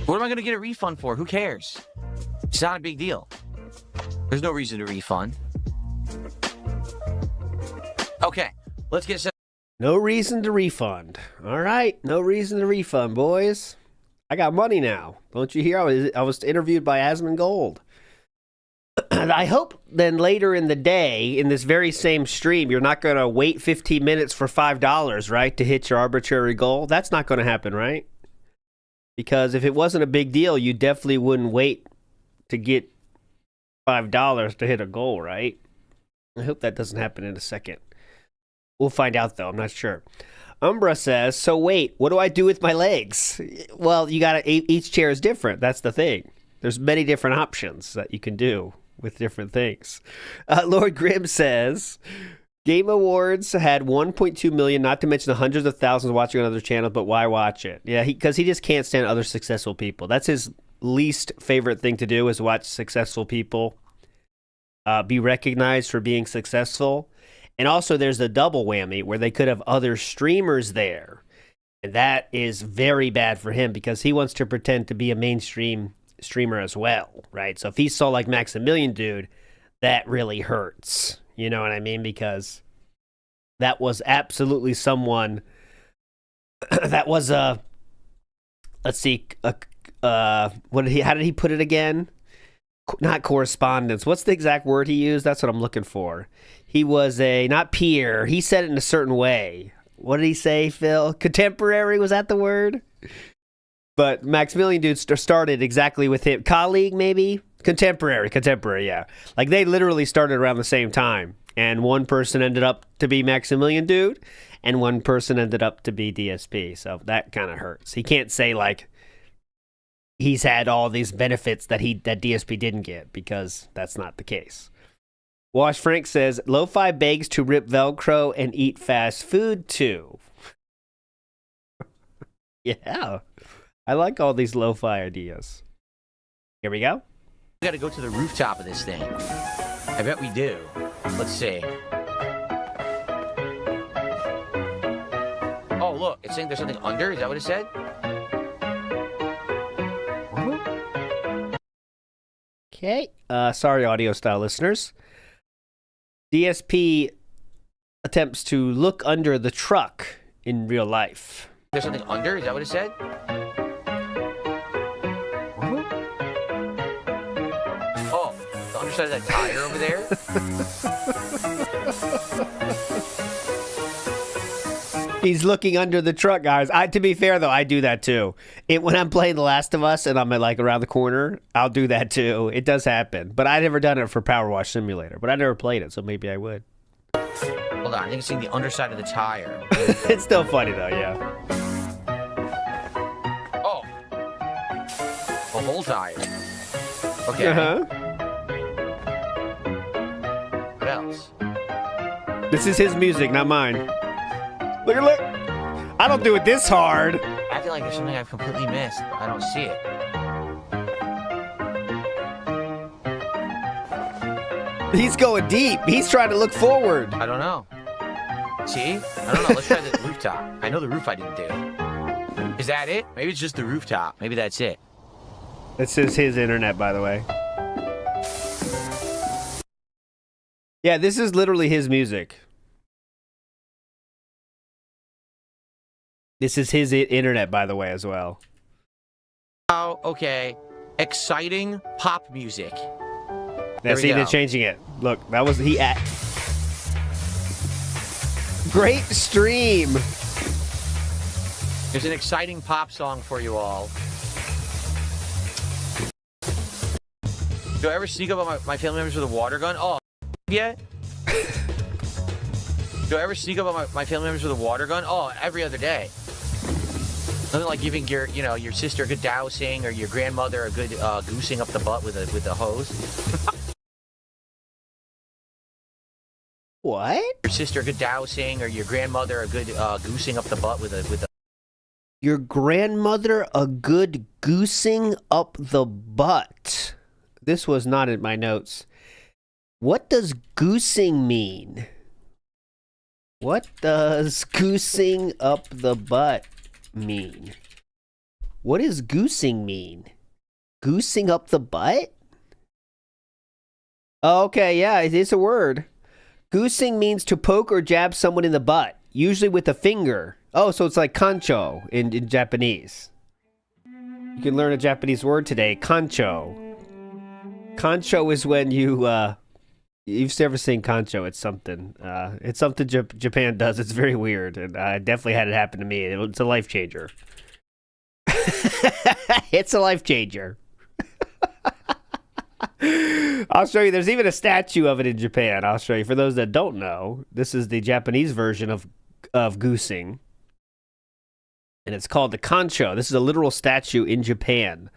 What am I going to get a refund for? Who cares? It's not a big deal. There's no reason to refund. Okay, let's get set. No reason to refund. All right, no reason to refund, boys. I got money now. Don't you hear? I was interviewed by Asmongold. I hope then later in the day, in this very same stream, you're not going to wait 15 minutes for $5, right, to hit your arbitrary goal. That's not going to happen, right? Because if it wasn't a big deal, you definitely wouldn't wait to get $5 to hit a goal, right? I hope that doesn't happen in a second. We'll find out, though. I'm not sure. Umbra says, so wait, what do I do with my legs? Well, you got to, each chair is different. That's the thing. There's many different options that you can do with different things. Lord Grimm says, Game Awards had 1.2 million, not to mention the hundreds of thousands watching on other channels, but why watch it? Yeah, because he just can't stand other successful people. That's his least favorite thing to do, is watch successful people be recognized for being successful. And also there's the double whammy where they could have other streamers there. And that is very bad for him because he wants to pretend to be a mainstream streamer as well, right? So if he saw like Maximilian Dude, that really hurts. You know what I mean? Because that was absolutely someone that was let's see, how did he put it again? Not correspondence. What's the exact word he used? That's what I'm looking for. He was not peer. He said it in a certain way. What did he say, Phil? Contemporary, was that the word? But Maximilian Dude started exactly with him. Colleague, maybe? Contemporary, yeah. Like, they literally started around the same time. And one person ended up to be Maximilian Dude, and one person ended up to be DSP. So that kind of hurts. He can't say, like, he's had all these benefits that DSP didn't get, because that's not the case. Wash Frank says, Lo-Fi begs to rip Velcro and eat fast food too. Yeah. I like all these lo-fi ideas. Here we go. We got to go to the rooftop of this thing. I bet we do. Let's see. Oh, look. It's saying there's something under. Is that what it said? Okay. Sorry, audio style listeners. DSP attempts to look under the truck in real life. There's something under? Is that what it said? Oh, the underside of that tire over there? He's looking under the truck, guys. To be fair, though, I do that too. When I'm playing The Last of Us and I'm like around the corner, I'll do that too. It does happen. But I never done it for Power Wash Simulator. But I never played it, so maybe I would. Hold on, I think it's seeing the underside of the tire. It's still funny, though, yeah. Oh. A whole tire. Okay. Uh-huh. What else? This is his music, not mine. Look. I don't do it this hard. I feel like there's something I've completely missed, but I don't see it. He's going deep. He's trying to look forward. I don't know. See? I don't know. Let's try the rooftop. I know the roof I didn't do. Is that it? Maybe it's just the rooftop. Maybe that's it. This is his internet, by the way. Yeah, this is literally his music. This is his internet, by the way, as well. Oh, okay. Exciting pop music. Now, see, they're changing it. Look, that was great stream. There's an exciting pop song for you all. Do I ever sneak up on my family members with a water gun? Oh, yet? Do I ever sneak up on my family members with a water gun? Oh, every other day. Nothing like giving your sister a good dousing or your grandmother a good goosing up the butt with a hose. What? Your sister a good dousing or your grandmother a good goosing up the butt with a. Your grandmother a good goosing up the butt. This was not in my notes. What does goosing mean? What does goosing up the butt mean? What does goosing mean? Goosing up the butt? Oh, okay, yeah, it is a word. Goosing means to poke or jab someone in the butt, usually with a finger. Oh, so it's like kancho in Japanese. You can learn a Japanese word today, kancho. Concho is when you've never seen concho. It's something Japan does. It's very weird, and I definitely had it happen to me. It's a life changer. It's a life changer. I'll show you. There's even a statue of it in Japan. I'll show you. For those that don't know, this is the Japanese version of goosing, and it's called the concho. This is a literal statue in Japan.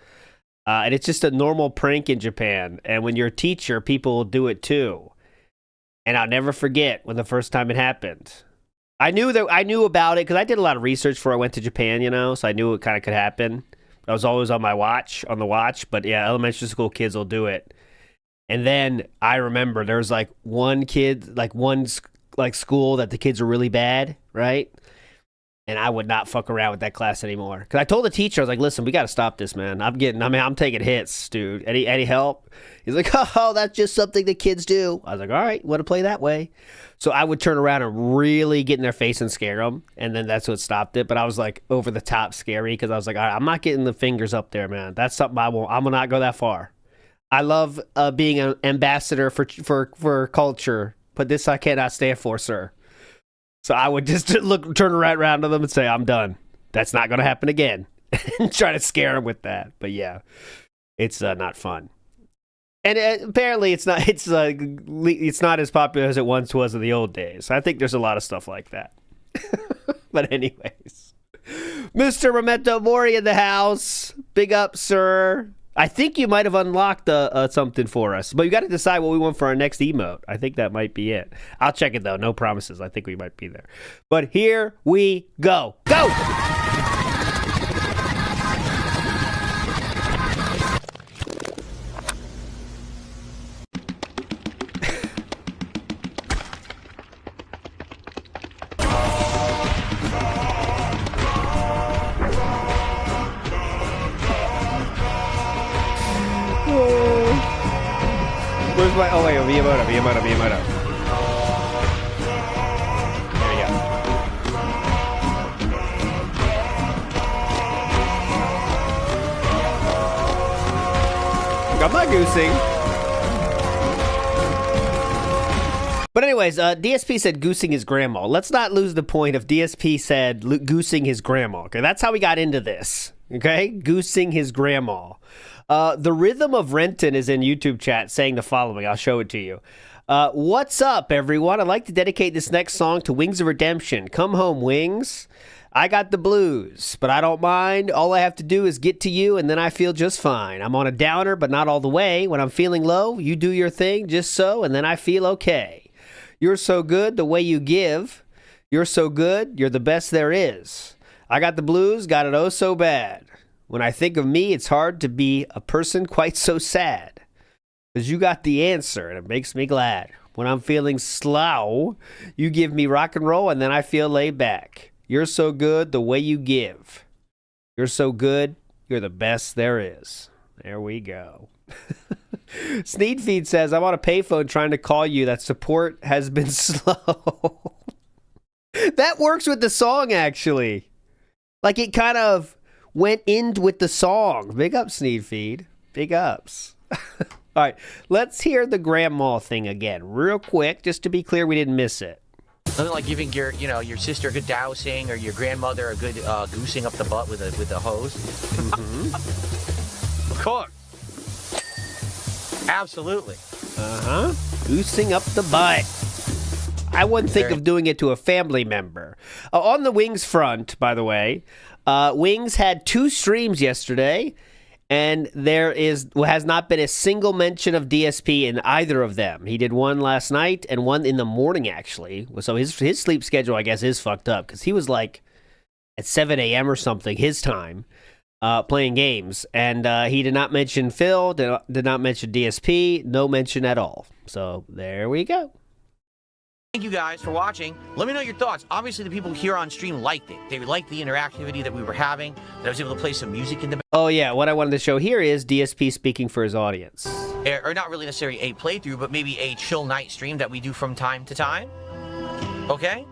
And it's just a normal prank in Japan. And when you're a teacher, people will do it too. And I'll never forget when the first time it happened. I knew about it because I did a lot of research before I went to Japan, so I knew it kind of could happen. I was always on the watch. But yeah, elementary school kids will do it. And then I remember there was like one kid, like one school that the kids were really bad, right? And I would not fuck around with that class anymore. Because I told the teacher, I was like, listen, we got to stop this, man. I'm taking hits, dude. Any help? He's like, oh, that's just something the kids do. I was like, all right, want to play that way? So I would turn around and really get in their face and scare them. And then that's what stopped it. But I was like over the top scary because I was like, all right, I'm not getting the fingers up there, man. That's something I won't. I'm going to not go that far. I love being an ambassador for culture. But this I cannot stand for, sir. So I would just turn right around to them and say, I'm done. That's not going to happen again. And try to scare them with that. But yeah, it's not fun. And apparently it's not as popular as it once was in the old days. I think there's a lot of stuff like that. But anyways, Mr. Memento Mori in the house. Big up, sir. I think you might have unlocked something for us, but you got to decide what we want for our next emote. I think that might be it. I'll check it though. No promises. I think we might be there. But here we go. Go! Oh wait, Miyamoto. There we go. I'm not goosing. But anyways, DSP said goosing his grandma. Let's not lose the point of DSP said goosing his grandma. Okay, that's how we got into this. Okay, goosing his grandma. The Rhythm of Renton is in YouTube chat saying the following. I'll show it to you. What's up, everyone? I'd like to dedicate this next song to Wings of Redemption. Come home, Wings. I got the blues, but I don't mind. All I have to do is get to you, and then I feel just fine. I'm on a downer, but not all the way. When I'm feeling low, you do your thing just so, and then I feel okay. You're so good the way you give. You're so good. You're the best there is. I got the blues, got it oh so bad. When I think of me, it's hard to be a person quite so sad. Because you got the answer, and it makes me glad. When I'm feeling slow, you give me rock and roll, and then I feel laid back. You're so good the way you give. You're so good, you're the best there is. There we go. Sneedfeed says, I'm on a payphone trying to call you. That support has been slow. That works with the song, actually. Like, it kind of went in with the song. Big ups, Sneedfeed. Big ups. All right, let's hear the grandma thing again real quick, just to be clear we didn't miss it. Nothing like giving your sister a good dousing or your grandmother a good goosing up the butt with a hose. Mm-hmm. Of course. Absolutely. Uh-huh. Goosing up the butt. I wouldn't think of doing it to a family member. On the Wings front, by the way, Wings had 2 streams yesterday, and there has not been a single mention of DSP in either of them. He did one last night and one in the morning, actually. So his sleep schedule, I guess, is fucked up, because he was like at 7 a.m. or something, his time, playing games. And he did not mention Phil, did not mention DSP, no mention at all. So there we go. Thank you guys for watching. Let me know your thoughts. Obviously, the people here on stream liked it. They liked the interactivity that we were having, that I was able to play some music in the back. Oh, yeah. What I wanted to show here is DSP speaking for his audience. Or not really necessarily a playthrough, but maybe a chill night stream that we do from time to time. Okay?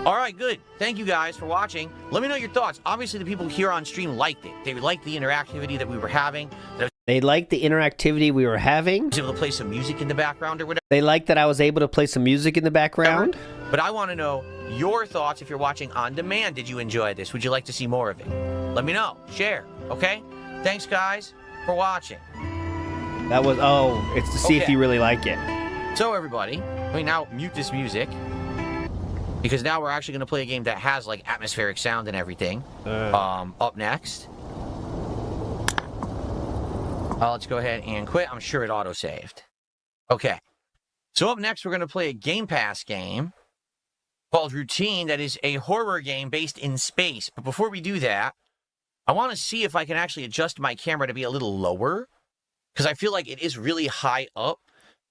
All right, good. Thank you guys for watching. Let me know your thoughts. Obviously, the people here on stream liked it. They liked the interactivity that we were having. That They liked the interactivity we were having. I was able to play some music in the background or whatever. They liked that I was able to play some music in the background. But I want to know your thoughts if you're watching on demand. Did you enjoy this? Would you like to see more of it? Let me know. Share, okay? Thanks, guys, for watching. That was, it's to see if you really like it. So, everybody, let me now mute this music. Because now we're actually going to play a game that has, like, atmospheric sound and everything. Up next. Let's go ahead and quit. I'm sure it auto-saved. Okay. So up next, we're going to play a Game Pass game called Routine that is a horror game based in space. But before we do that, I want to see if I can actually adjust my camera to be a little lower. Because I feel like it is really high up.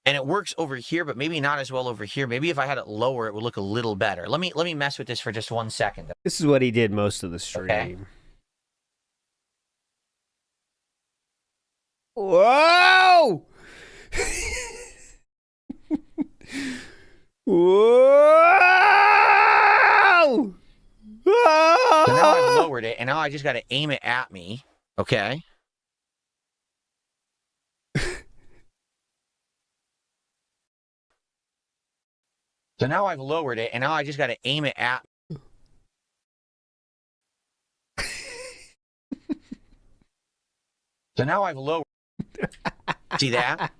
And it works over here, but maybe not as well over here. Maybe if I had it lower, it would look a little better. Let me mess with this for just 1 second. This is what he did most of the stream. Okay. Whoa! Whoa! So now I've lowered it, and now I just got to aim it at me. Okay. So now I've lowered it, and now I just got to aim it at me. So now I've lowered. See that?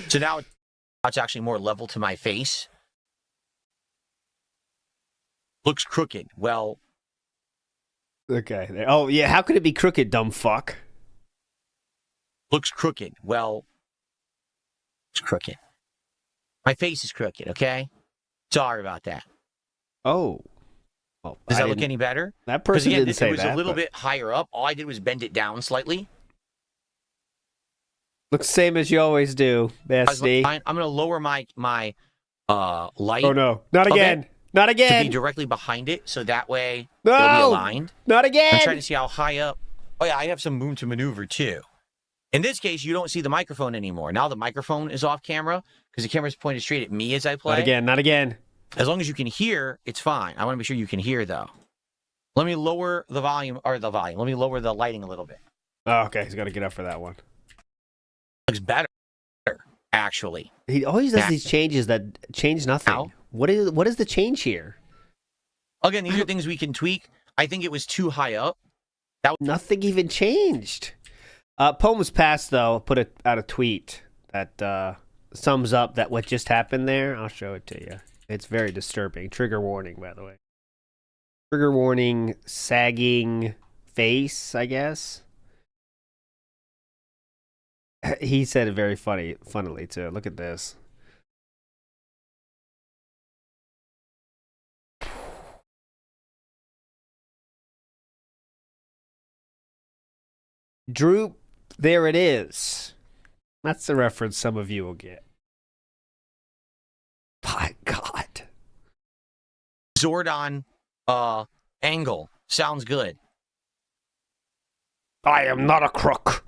So now it's actually more level to my face. Looks crooked. Well. Okay. Oh, yeah. How could it be crooked, dumb fuck? Looks crooked. Well. It's crooked. My face is crooked, okay? Sorry about that. Oh. Well, does that look any better? That person didn't say that. It was a little bit higher up. All I did was bend it down slightly. Looks the same as you always do, Bestie. I'm going to lower my light. Oh, no. Not again. Not again. To be directly behind it, so that way no! it'll be aligned. Not again. I'm trying to see how high up. Oh, yeah, I have some room to maneuver, too. In this case, you don't see the microphone anymore. Now the microphone is off camera because the camera's pointed straight at me as I play. Not again. Not again. As long as you can hear, it's fine. I want to be sure you can hear, though. Let me lower the volume, Let me lower the lighting a little bit. Oh, okay. He's got to get up for that one. Looks better, actually. He always does these changes that change nothing. Ow. What is the change here? Again, these are things we can tweak. I think it was too high up. Nothing even changed. Poems Past, though, put out a tweet that sums up that what just happened there. I'll show it to you. It's very disturbing. Trigger warning, by the way. Trigger warning, sagging face, I guess. He said it very funnily, too. Look at this. Droop, there it is. That's the reference some of you will get. My God. Zordon angle. Sounds good. I am not a crook.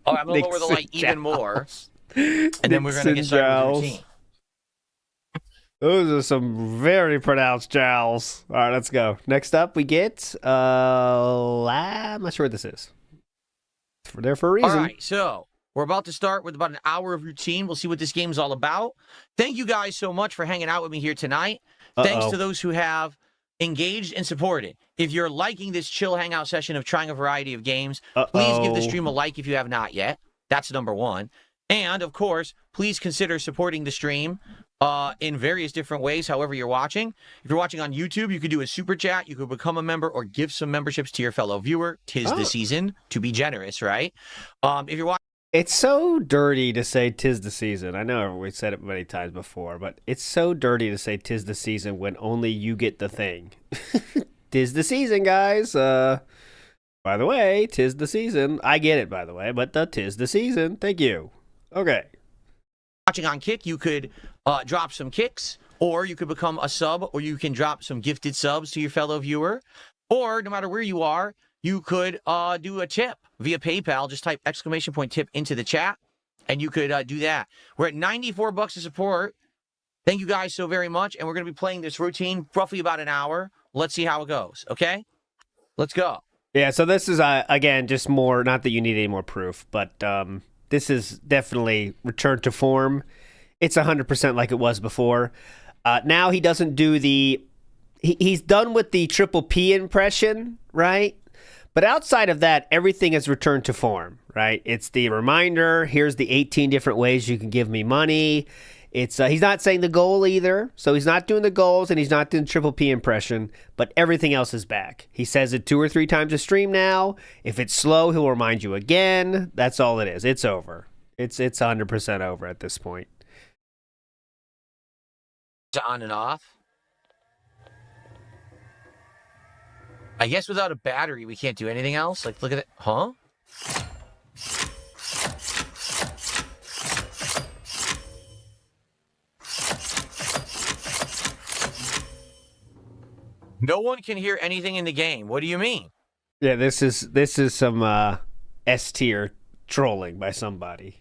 Oh, I'm going to lower the light even more. And then we're going to get started with the routine. Those are some very pronounced jowls. All right, let's go. Next up, we get, I'm not sure what this is. It's there for a reason. All right, so we're about to start with about an hour of routine. We'll see what this game's all about. Thank you guys so much for hanging out with me here tonight. Thanks to those who have engaged and supported. If you're liking this chill hangout session of trying a variety of games, please give the stream a like if you have not yet. That's number one. And, of course, please consider supporting the stream in various different ways, however you're watching. If you're watching on YouTube, you could do a super chat, you could become a member, or give some memberships to your fellow viewer. 'Tis the season to be generous, right? If you're watching... It's so dirty to say 'tis the season. I know we said it many times before, but it's so dirty to say 'tis the season when only you get the thing. 'Tis the season, guys. By the way, 'tis the season. I get it, by the way, but 'tis the season. Thank you. Okay. Watching on Kick, you could drop some kicks, or you could become a sub, or you can drop some gifted subs to your fellow viewer, or no matter where you are, you could do a tip via PayPal. Just type !tip into the chat, and you could do that. We're at $94 to support. Thank you guys so very much, and we're going to be playing this routine roughly about an hour. Let's see how it goes, okay? Let's go. Yeah, so this is, again, just more, not that you need any more proof, but this is definitely return to form. It's 100% like it was before. Now he doesn't do he's done with the triple P impression, right? But outside of that, everything has returned to form, right? It's the reminder, here's the 18 different ways you can give me money. It's he's not saying the goal either, so he's not doing the goals and he's not doing triple P impression, but everything else is back. He says it 2 or 3 times a stream now. If it's slow, he'll remind you again. That's all it is. It's over. It's 100% over at this point. It's on and off. I guess without a battery, we can't do anything else. Like, look at it. Huh? No one can hear anything in the game. What do you mean? Yeah, this is some S tier trolling by somebody.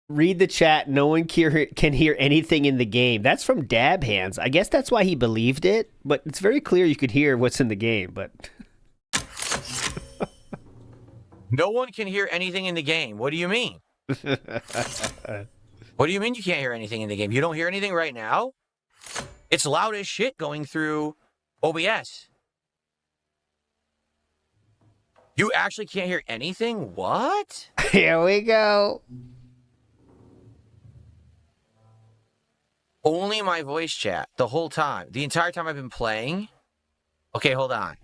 Read the chat. No one can hear anything in the game. That's from Dab Hands. I guess that's why he believed it, but it's very clear you could hear what's in the game. But no one can hear anything in the game. What do you mean? What do you mean you can't hear anything in the game? You don't hear anything right now? It's loud as shit going through OBS. You actually can't hear anything? What? Here we go. Only my voice chat the whole time. The entire time I've been playing. Okay, hold on.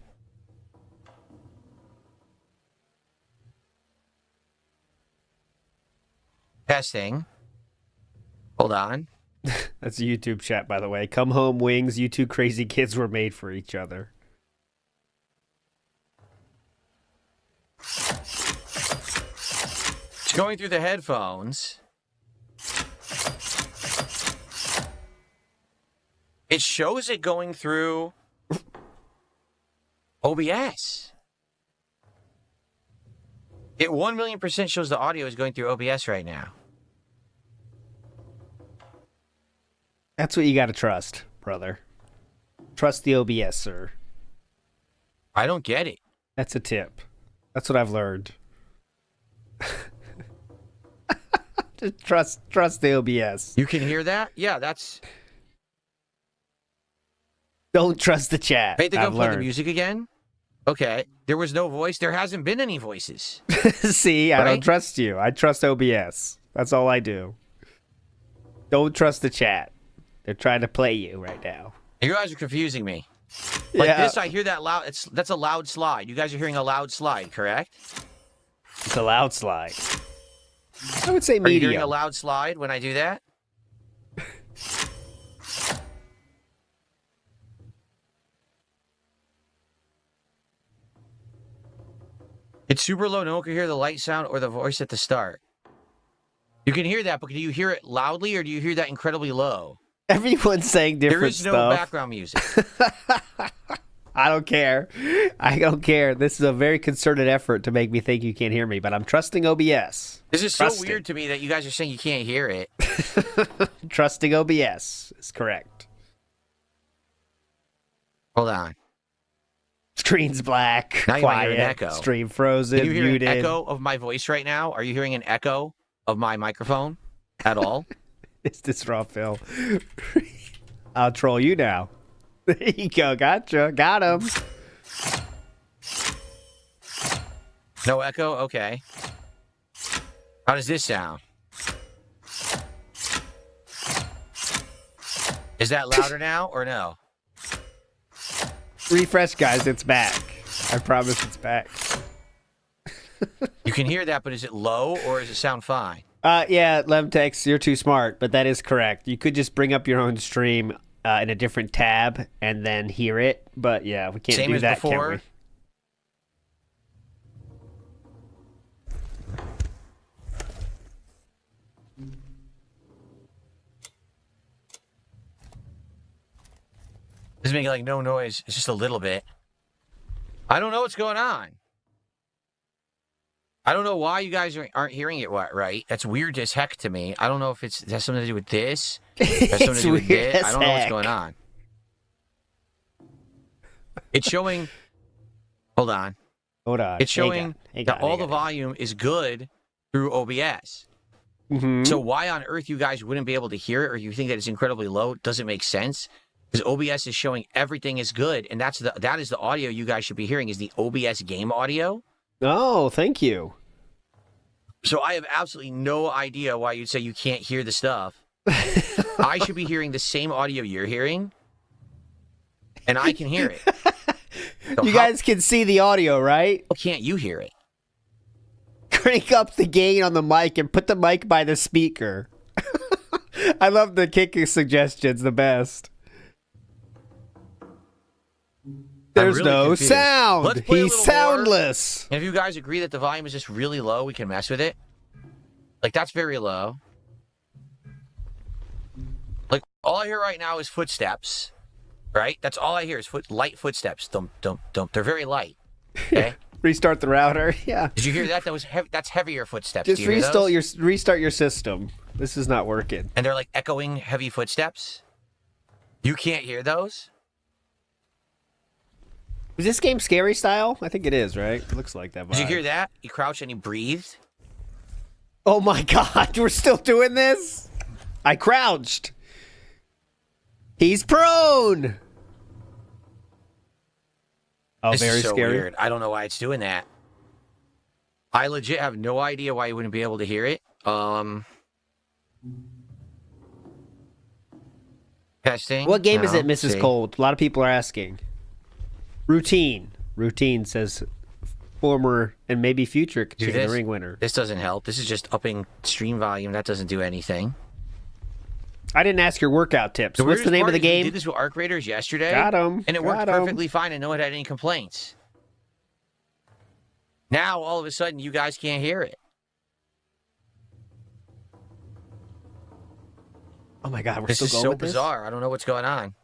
Testing. Hold on. That's a YouTube chat, by the way. Come home, wings. You two crazy kids were made for each other. It's going through the headphones. It shows it going through OBS. It 1,000,000% shows the audio is going through OBS right now. That's what you got to trust, brother. Trust the OBS, sir. I don't get it. That's a tip. That's what I've learned. Just trust the OBS. You can hear that? Yeah, that's... Don't trust the chat. Hey, they go play the music again? Okay. There was no voice. There hasn't been any voices. See, I don't trust you. I trust OBS. That's all I do. Don't trust the chat. They're trying to play you right now. You guys are confusing me. Like this, I hear that loud. That's a loud slide. You guys are hearing a loud slide, correct? It's a loud slide. I would say medium. Are you hearing a loud slide when I do that? It's super low. No one can hear the light sound or the voice at the start. You can hear that, but do you hear it loudly or do you hear that incredibly low? Everyone's saying different stuff. There is no background music. I don't care. I don't care. This is a very concerted effort to make me think you can't hear me, but I'm trusting OBS. This is so weird to me that you guys are saying you can't hear it. Trusting OBS is correct. Hold on. Screen's black, now quiet, you hear an echo. Stream frozen, Are you hearing muted. an echo of my voice right now? Are you hearing an echo of my microphone at all? It's this raw Phil. I'll troll you now. There you go. Gotcha. Got him. No echo? Okay. How does this sound? Is that louder now or no? Refresh, guys. It's back. I promise it's back. You can hear that, but is it low or does it sound fine? Yeah, Lemtex, you're too smart, but that is correct. You could just bring up your own stream in a different tab and then hear it. But yeah, we can't Same do as that, before. can we? It's making like no noise. It's just a little bit. I don't know what's going on. I don't know why you guys aren't hearing it right. That's weird as heck to me. I don't know if it has something to do with this. It has something to do with this. I don't know what's going on. It's showing Hold on. Hold on. It's showing that all the volume is good through OBS. Mm-hmm. So why on earth you guys wouldn't be able to hear it, or you think that it's incredibly low? Doesn't make sense. Because OBS is showing everything is good, and that is the audio you guys should be hearing, is the OBS game audio. Oh, thank you. So I have absolutely no idea why you'd say you can't hear the stuff. I should be hearing the same audio you're hearing, and I can hear it. So you guys can see the audio, right? How can't you hear it? Crank up the gain on the mic and put the mic by the speaker. I love the kicking suggestions, the best. There's really no confused. sound. Let's play a He's little soundless. And if you guys agree that the volume is just really low, we can mess with it. Like, that's very low. Like, all I hear right now is footsteps. Right? That's all I hear is light footsteps. Thump, thump, thump. They're very light. Okay? Restart the router. Yeah. Did you hear that? That's heavier footsteps. Just Do you hear those? restart your system. This is not working. And they're like echoing heavy footsteps. You can't hear those? Is this game scary style? I think it is, right? It looks like that vibe. Did you hear that? He crouched and he breathed. Oh my god, we're still doing this? I crouched. He's prone. Oh, This very is so scary. weird. I don't know why it's doing that. I legit have no idea why you wouldn't be able to hear it. Testing. What game is No, it, Mrs. see. Cold? A lot of people are asking. Routine. Routine says former and maybe future King of the Ring winner. This doesn't help. This is just upping stream volume. That doesn't do anything. I didn't ask your workout tips. What's the name of the game? We did this with Arc Raiders yesterday. Got him. And it worked Got him. perfectly fine, and no one had any complaints. Now, all of a sudden, you guys can't hear it. Oh my god, we're This still is going so with this? bizarre. I don't know what's going on.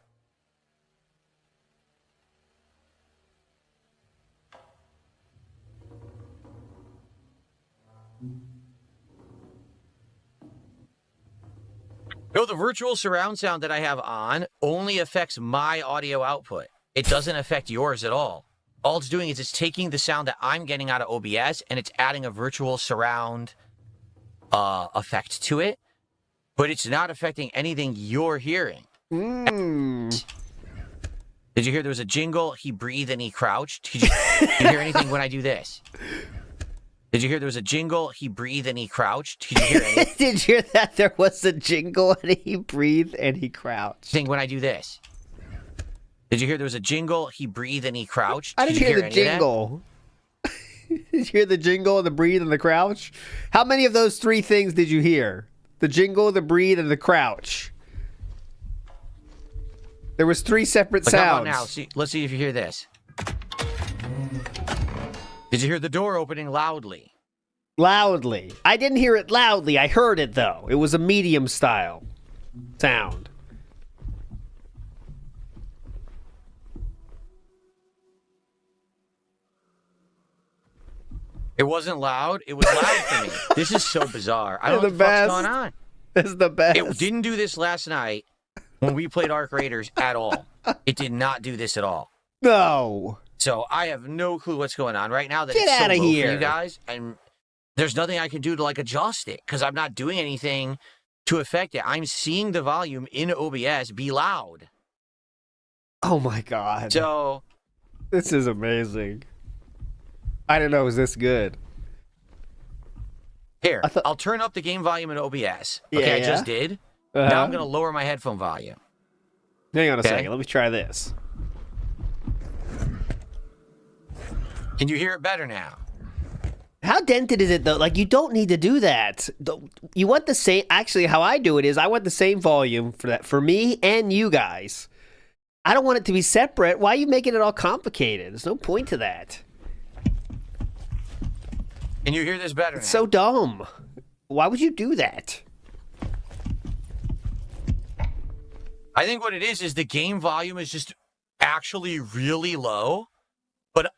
No, the virtual surround sound that I have on only affects my audio output. It doesn't affect yours at all. All it's doing is it's taking the sound that I'm getting out of OBS and it's adding a virtual surround effect to it, but it's not affecting anything you're hearing. Mm. Did you hear there was a jingle? He breathed and he crouched. Did you hear anything when I do this? Did you hear there was a jingle? He breathed and he crouched. Did you hear anything Did you hear that? There was a jingle and he breathed and he crouched. when I do this? Did you hear there was a jingle? He breathed and he crouched. I didn't you hear the any of that? jingle. Did you hear the jingle, the breathe, and the crouch? How many of those three things did you hear? The jingle, the breathe, and the crouch. There was three separate Like, how sounds. about now? Let's see if you hear this. Did you hear the door opening loudly? Loudly. I didn't hear it loudly. I heard it, though. It was a medium style sound. It wasn't loud. It was loud for me. This is so bizarre. I don't know The what the fuck's best. going on. This is the best. It didn't do this last night when we played Arc Raiders at all. It did not do this at all. No. So I have no clue what's going on right now. That Get it's so outta low for here. you guys, and there's nothing I can do to like adjust it because I'm not doing anything to affect it. I'm seeing the volume in OBS be loud. Oh my god. So This is amazing. I didn't know it was this good. here, I thought- I'll turn up the game volume in OBS. Yeah, Okay, I yeah. just did. Uh-huh. Now I'm gonna lower my headphone volume. Hang on a Okay. second. Let me try this. Can you hear it better now? How dented is it though? Like, you don't need to do that. You want the same. Actually, how I do it is I want the same volume for that for me and you guys. I don't want it to be separate. Why are you making it all complicated? There's no point to that. Can you hear this better It's now? so dumb. Why would you do that? I think what it is the game volume is just actually really low, but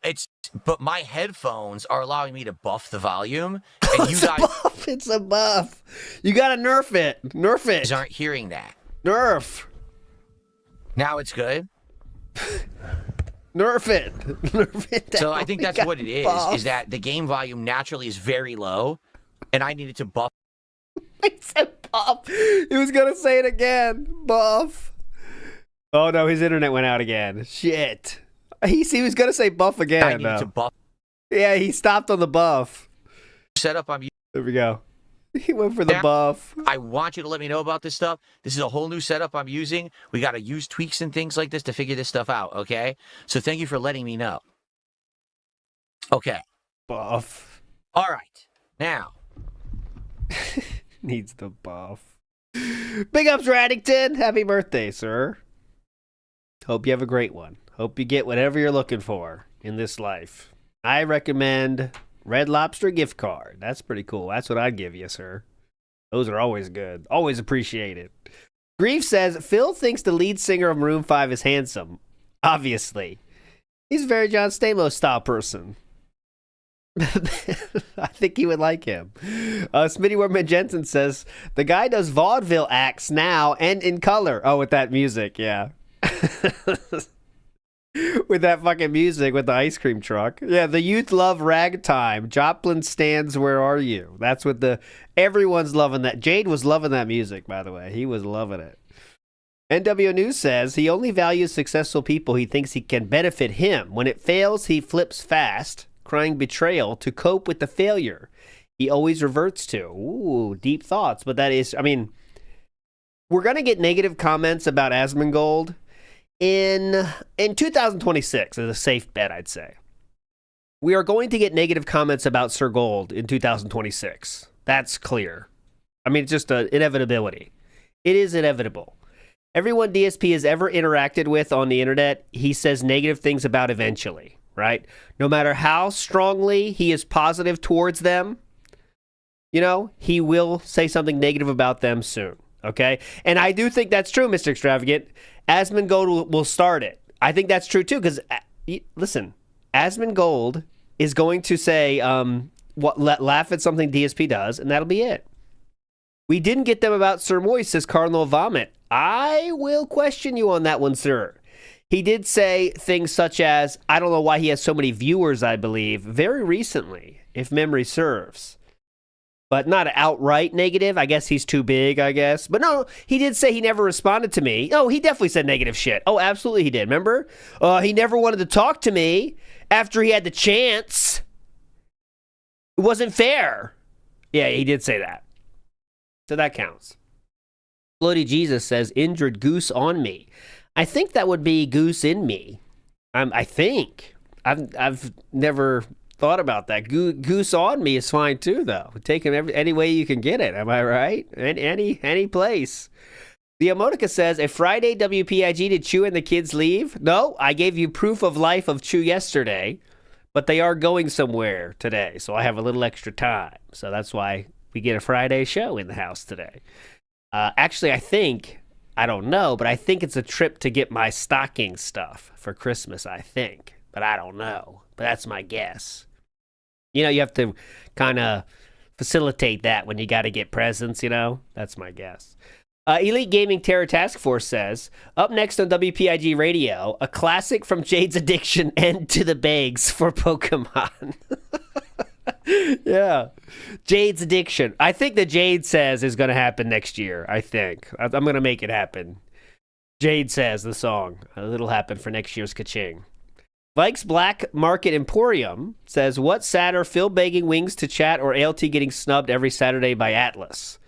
my headphones are allowing me to buff the volume, and you It's a guys buff. It's a buff. You gotta nerf it. Nerf it. aren't hearing that. Nerf. Now it's good. Nerf it. Nerf it down. So I think We that's got what it buff. is that the game volume naturally is very low, and I needed to buff. He said buff. He was going to say it again. Buff. Oh, no, his internet went out again. Shit. He was going to say buff again. I needed to buff. Yeah, he stopped on the buff. Setup I'm using. There we go. He went for the Yeah. buff. I want you to let me know about this stuff. This is a whole new setup I'm using. We got to use tweaks and things like this to figure this stuff out, okay? So thank you for letting me know. Okay. Buff. All right. Now, Needs the buff. Big ups, Raddington. Happy birthday, sir. Hope you have a great one. Hope you get whatever you're looking for in this life. I recommend Red Lobster gift card. That's pretty cool. That's what I'd give you, sir. Those are always good. Always appreciated. Grief says, Phil thinks the lead singer of Maroon 5 is handsome. Obviously. He's a very John Stamos style person. I think he would like him. Smitty Worman Jensen says, the guy does vaudeville acts now and in color. Oh, with that music, yeah. With that fucking music with the ice cream truck. Yeah, the youth love ragtime. Joplin stands, where are you? That's what everyone's loving that. Jade was loving that music, by the way. He was loving it. NW News says he only values successful people he thinks he can benefit him. When it fails, he flips fast, crying betrayal to cope with the failure. He always reverts to. Ooh, deep thoughts. But that is, I mean, we're going to get negative comments about Asmongold in 2026 is a safe bet, I'd say. We are going to get negative comments about Sir Gold in 2026. That's clear. I mean, it's just an inevitability. It is inevitable. Everyone DSP has ever interacted with on the internet, he says negative things about eventually, right? No matter how strongly he is positive towards them, you know, he will say something negative about them soon, okay? And I do think that's true, Mr. Extravagant. Asmongold will start it. I think that's true too, because listen, Asmongold is going to say, laugh at something DSP does, and that'll be it. We didn't get them about Sir Moist, says Cardinal Vomit. I will question you on that one, sir. He did say things such as, I don't know why he has so many viewers, I believe, very recently, if memory serves. But not outright negative. I guess he's too big, I guess. But no, he did say he never responded to me. Oh, he definitely said negative shit. Oh, absolutely he did. Remember? He never wanted to talk to me after he had the chance. It wasn't fair. Yeah, he did say that. So that counts. Bloody Jesus says, injured goose on me. I think that would be goose in me. I think. I've never thought about that. Goose on me is fine too, though. Take him any way you can get it. Am I right? Any place. The Emotica says, a Friday WPIG did Chew and the kids leave? No, I gave you proof of life of Chew yesterday, but they are going somewhere today, so I have a little extra time. So that's why we get a Friday show in the house today. Actually, I don't know, but I think it's a trip to get my stocking stuff for Christmas, I think. But I don't know. But that's my guess. You know, you have to kind of facilitate that when you got to get presents, you know? That's my guess. Elite Gaming Terror Task Force says, up next on WPIG Radio, a classic from Jade's Addiction, End to the Bags for Pokemon. Yeah. Jade's Addiction. I think that Jade says is going to happen next year, I think. I'm going to make it happen. Jade says, the song. It'll happen for next year's Kaching. Vikes Black Market Emporium says, what's sadder, Phil begging wings to chat or ALT getting snubbed every Saturday by Atlas?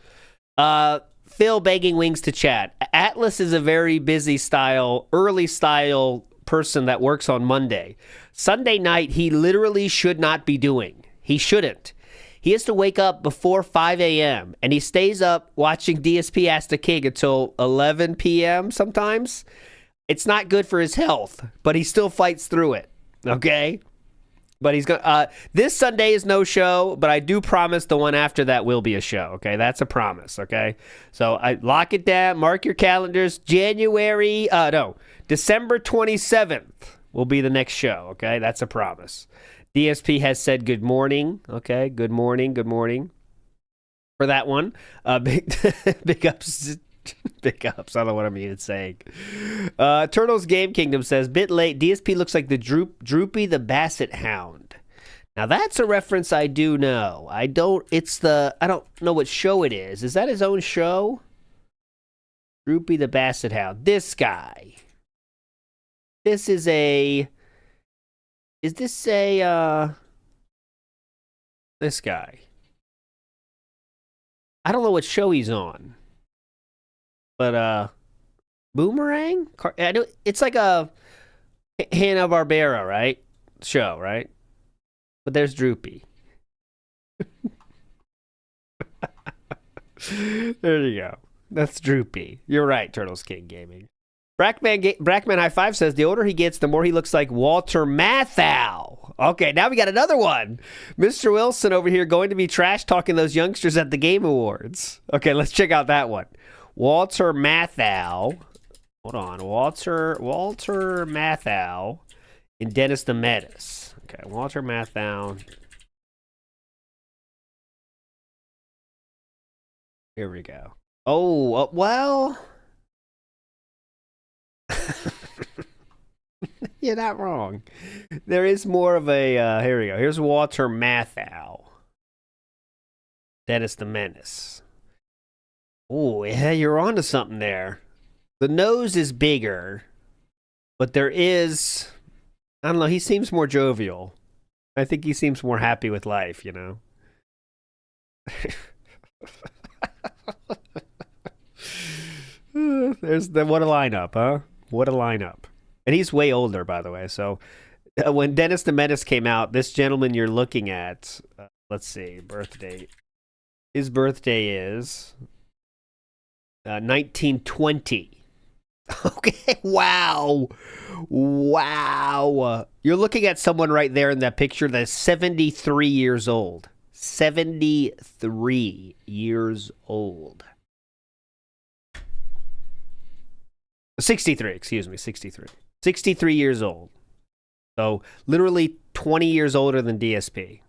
Phil begging wings to chat. Atlas is a very busy style, early style person that works on Monday. Sunday night, he literally should not be doing. He shouldn't. He has to wake up before 5 a.m. and he stays up watching DSP Ask the King until 11 p.m. sometimes. It's not good for his health, but he still fights through it, okay? But he's going to, this Sunday is no show, but I do promise the one after that will be a show, okay? That's a promise, okay? So I lock it down, mark your calendars. December 27th will be the next show, okay? That's a promise. DSP has said good morning, okay? Good morning for that one. Big ups Big ups. I don't know what I'm even saying. Turtles Game Kingdom says, bit late. DSP looks like the Droopy the Basset Hound. Now that's a reference I do know. I don't know what show it is. Is that his own show? Droopy the Basset Hound. This guy. Is this guy? I don't know what show he's on. But, Boomerang? I know it's like a Hanna-Barbera, right? Show, right? But there's Droopy. There you go. That's Droopy. You're right, Turtles King Gaming. Brackman High Five says, the older he gets, the more he looks like Walter Matthau. Okay, now we got another one. Mr. Wilson over here going to be trash talking those youngsters at the Game Awards. Okay, let's check out that one. Walter Matthau. Hold on. Walter Matthau and Dennis the Menace. Okay, Walter Matthau. Here we go. Oh, well. You're not wrong. There is more of a, here we go. Here's Walter Matthau. Dennis the Menace. Oh, yeah, you're onto something there. The nose is bigger, but there is, I don't know, he seems more jovial. I think he seems more happy with life, you know? There's the, what a lineup, huh? What a lineup. And he's way older, by the way. So when Dennis the Menace came out, this gentleman you're looking at, let's see, birth date. His birthday is 1920. Okay, wow. Wow. You're looking at someone right there in that picture that's 73 years old. 73 years old. 63, excuse me, 63. 63 years old. So literally 20 years older than DSP.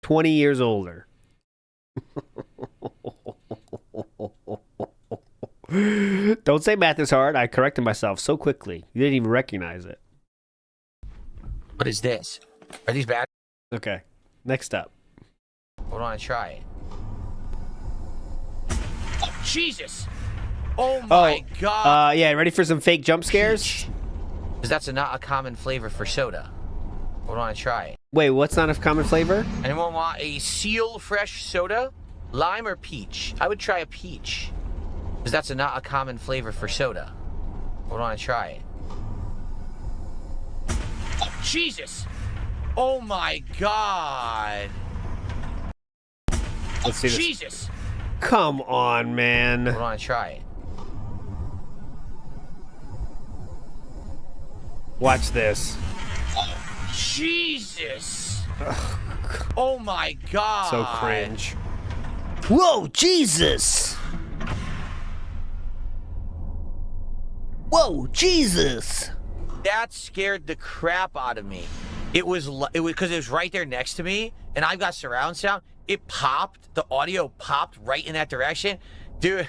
20 years older. Don't say math is hard. I corrected myself so quickly. You didn't even recognize it. What is this? Are these bad? Okay. Next up. Hold on, try it. Oh, Jesus! Oh my God! Yeah, ready for some fake jump scares? Because that's not a common flavor for soda. Hold on, try it. Wait, what's not a common flavor? Anyone want a Seal Fresh soda? Lime or peach? I would try a peach. Because that's not a common flavor for soda. Hold on, try it. Oh, Jesus! Oh my God! Let's see this. Jesus! Come on, man. Hold on, try it. Watch this. Jesus! Oh my God! So cringe. Whoa, Jesus! Whoa, Jesus! That scared the crap out of me. It was because it was right there next to me, and I've got surround sound. It popped. The audio popped right in that direction, dude.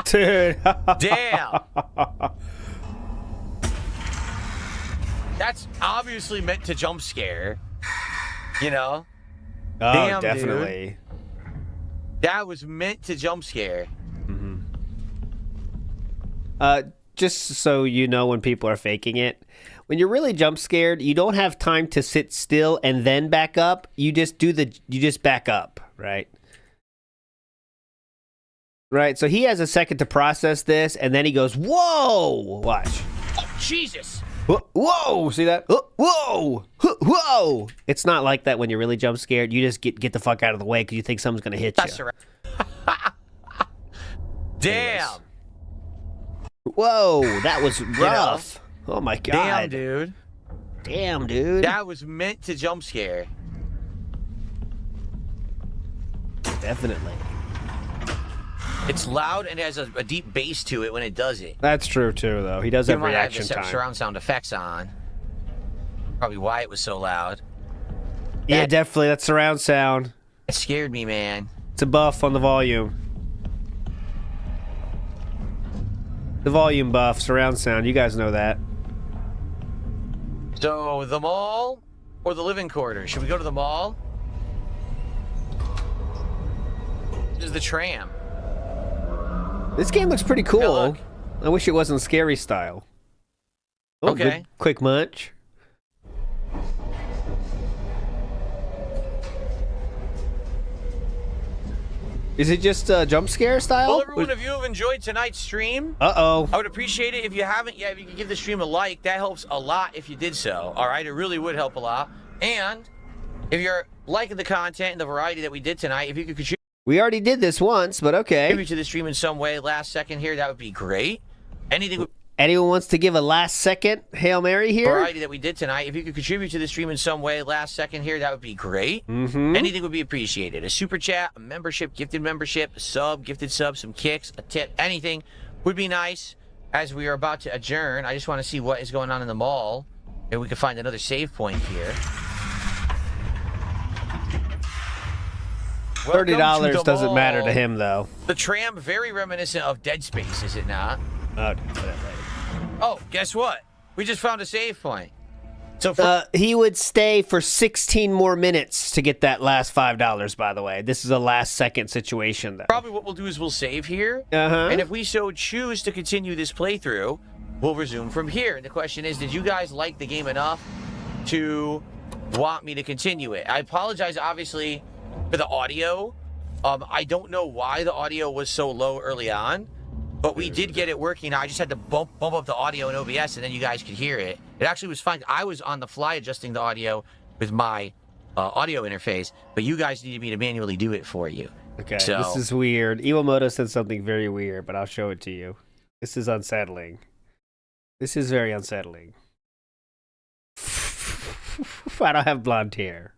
Dude. Damn. That's obviously meant to jump scare. You know? Oh, damn, definitely. Dude. That was meant to jump scare. Mm-hmm. Just so you know, when people are faking it, when you're really jump scared, you don't have time to sit still and then back up. You just back up, right? Right. So he has a second to process this, and then he goes, "Whoa!" Watch. Oh, Jesus. Whoa! See that? Whoa! Whoa! It's not like that when you're really jump scared. You just get the fuck out of the way because you think someone's gonna hit you. That's right. Damn. Anyways. Whoa! That was rough. You know? Oh my God. Damn, dude. Damn, dude. That was meant to jump scare. Definitely. It's loud and has a deep bass to it when it does it. That's true too, though. He does have reaction time. Surround sound effects on. Probably why it was so loud. Yeah, definitely. That's surround sound. It scared me, man. It's a buff on the volume. The volume buff, surround sound. You guys know that. So, the mall or the living quarters? Should we go to the mall? This is the tram. This game looks pretty cool. Yeah, look. I wish it wasn't scary style. Oh, Okay. good quick munch. Is it just jump scare style? Well, everyone, if you have enjoyed tonight's stream, Uh-oh. I would appreciate it if you haven't yet. If you could give the stream a like, that helps a lot if you did so. All right, it really would help a lot. And if you're liking the content and the variety that we did tonight, if you could contribute We already did this once, but okay. to the stream in some way, last second here, that would be great. Anything would Anyone wants to give a last second Hail Mary here? variety that we did tonight. If you could contribute to the stream in some way, last second here, that would be great. Mm-hmm. Anything would be appreciated. A super chat, a membership, gifted membership, a sub, gifted sub, some kicks, a tip, anything would be nice. As we are about to adjourn, I just want to see what is going on in the mall. Maybe we can find another save point here. $30 doesn't matter to him, though. The tram, very reminiscent of Dead Space, is it not? Oh, do that later. Oh, guess what? We just found a save point. So for He would stay for 16 more minutes to get that last $5, by the way. This is a last second situation, though. probably what we'll do is we'll save here. Uh-huh. And if we so choose to continue this playthrough, we'll resume from here. And the question is, did you guys like the game enough to want me to continue it? I apologize, obviously, for the audio. I don't know why the audio was so low early on, but we did get it working. I just had to bump up the audio in OBS, and then you guys could hear it. It actually was fine. I was on the fly adjusting the audio with my audio interface, but you guys needed me to manually do it for you. Okay, So- this is weird. Iwamoto said something very weird, but I'll show it to you. This is unsettling. This is very unsettling. I don't have blonde hair.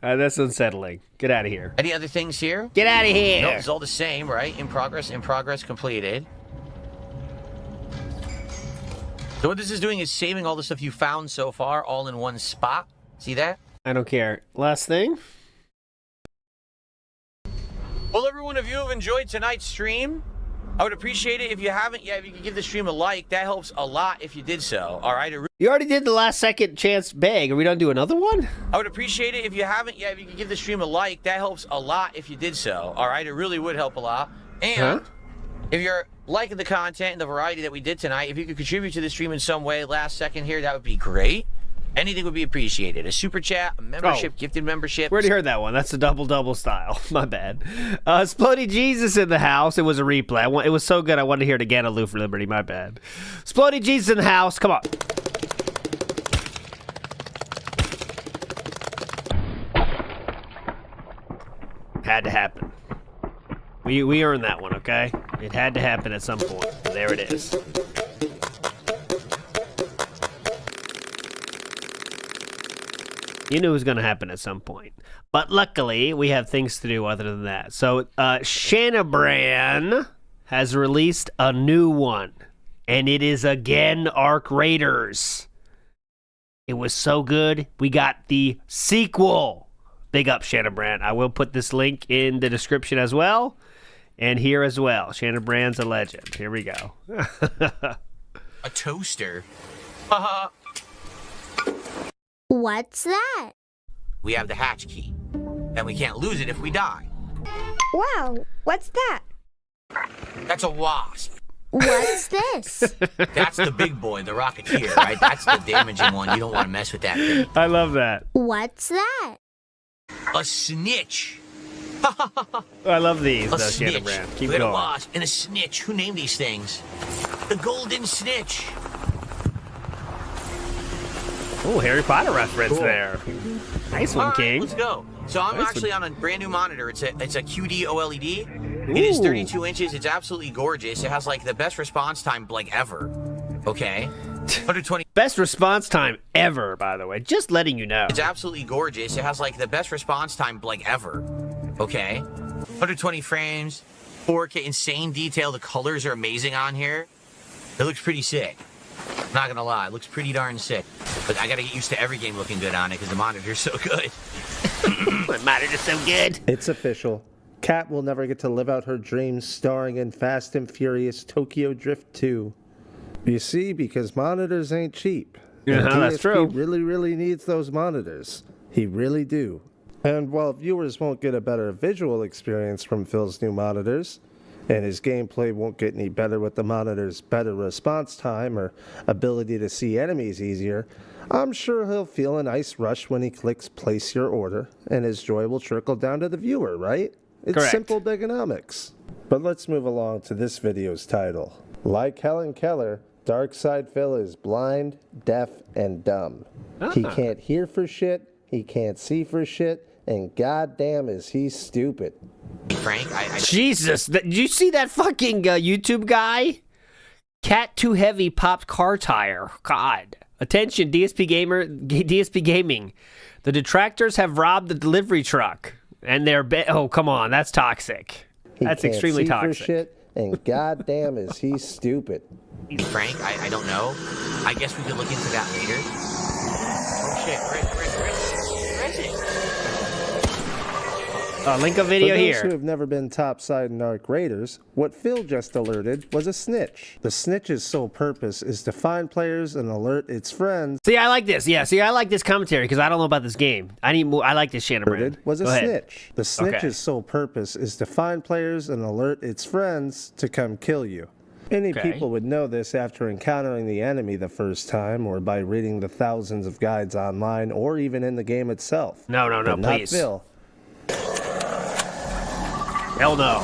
That's unsettling. Get out of here. Any other things here? Get out of here. No, it's all the same, right? In progress, completed. So what this is doing is saving all the stuff you found so far all in one spot. See that? I don't care. Last thing. Well, everyone, if you have enjoyed tonight's stream, I would appreciate it if you haven't yet. If you could give the stream a like, that helps a lot if you did so. All right? You already did the last second chance bag. Are we done do another one? I would appreciate it if you haven't yet. If you could give the stream a like, that helps a lot if you did so. All right? It really would help a lot. And if you're liking the content and the variety that we did tonight, if you could contribute to the stream in some way, last second here, that would be great. Anything would be appreciated. A super chat, a membership, gifted membership. We already heard that one. That's the double style. My bad. Splody Jesus in the house. It was a replay. It was so good I wanted to hear it again. Aloof for Liberty. My bad. Splody Jesus in the house. Come on. Had to happen. We earned that one, okay? It had to happen at some point. There it is. You knew it was going to happen at some point. But luckily, we have things to do other than that. So, Shanabran has released a new one. And it is again Arc Raiders. It was so good, we got the sequel. Big up, Shanabran. I will put this link in the description as well. And here as well. Shanabran's a legend. Here we go. A toaster. What's that? We have the hatch key. And we can't lose it if we die. Wow, what's that? That's a wasp. What's this? That's the big boy, the Rocketeer, right? That's the damaging one. You don't want to mess with that thing. I love that. What's that? A snitch. I love these, A though, snitch. Shanabran. Keep We had a going. wasp and a snitch. Who named these things? The golden snitch. Oh, Harry Potter reference Cool. there. Nice one, All right, King. let's go. So I'm Nice actually one. on a brand new monitor. It's a QD OLED. It is 32 inches. It's absolutely gorgeous. It has like the best response time like ever. Okay. 120. Best response time ever, by the way. Just letting you know. It's absolutely gorgeous. It has like the best response time like ever. Okay. 120 frames, 4K, insane detail. The colors are amazing on here. It looks pretty sick. Not gonna lie, it looks pretty darn sick. But I gotta get used to every game looking good on it because the monitor's so good. My monitor's so good. It's official. Kat will never get to live out her dreams starring in Fast and Furious Tokyo Drift 2. You see, because monitors ain't cheap. Yeah, And that's true. DSP really needs those monitors. He really do. And while viewers won't get a better visual experience from Phil's new monitors, and his gameplay won't get any better with the monitor's better response time or ability to see enemies easier, I'm sure he'll feel a nice rush when he clicks place your order, and his joy will trickle down to the viewer, right? It's Correct. simple bigonomics. But let's move along to this video's title. Like Helen Keller, Darkside Phil is blind, deaf, and dumb. He can't hear for shit, he can't see for shit, and goddamn is he stupid. Frank, Jesus, did you see that fucking YouTube guy? Cat too heavy popped car tire. God. Attention, DSP Gaming. The detractors have robbed the delivery truck. And they're oh, come on, that's toxic. He That's can't extremely see toxic. for shit, and goddamn is he stupid. Frank, I don't know. I guess we could look into that later. Oh shit, where is it? Link a video For those here. who have never been topside narc raiders, what Phil just alerted was a snitch. The snitch's sole purpose is to find players and alert its friends. See, I like this. Yeah, see, I like this commentary because I don't know about this game. I need more. I like this Shanabran. Was a Go ahead. snitch. The snitch's sole purpose is to find players and alert its friends to come kill you. Many Okay. people would know this after encountering the enemy the first time, or by reading the thousands of guides online, or even in the game itself. No, But not please. Phil. Hell no.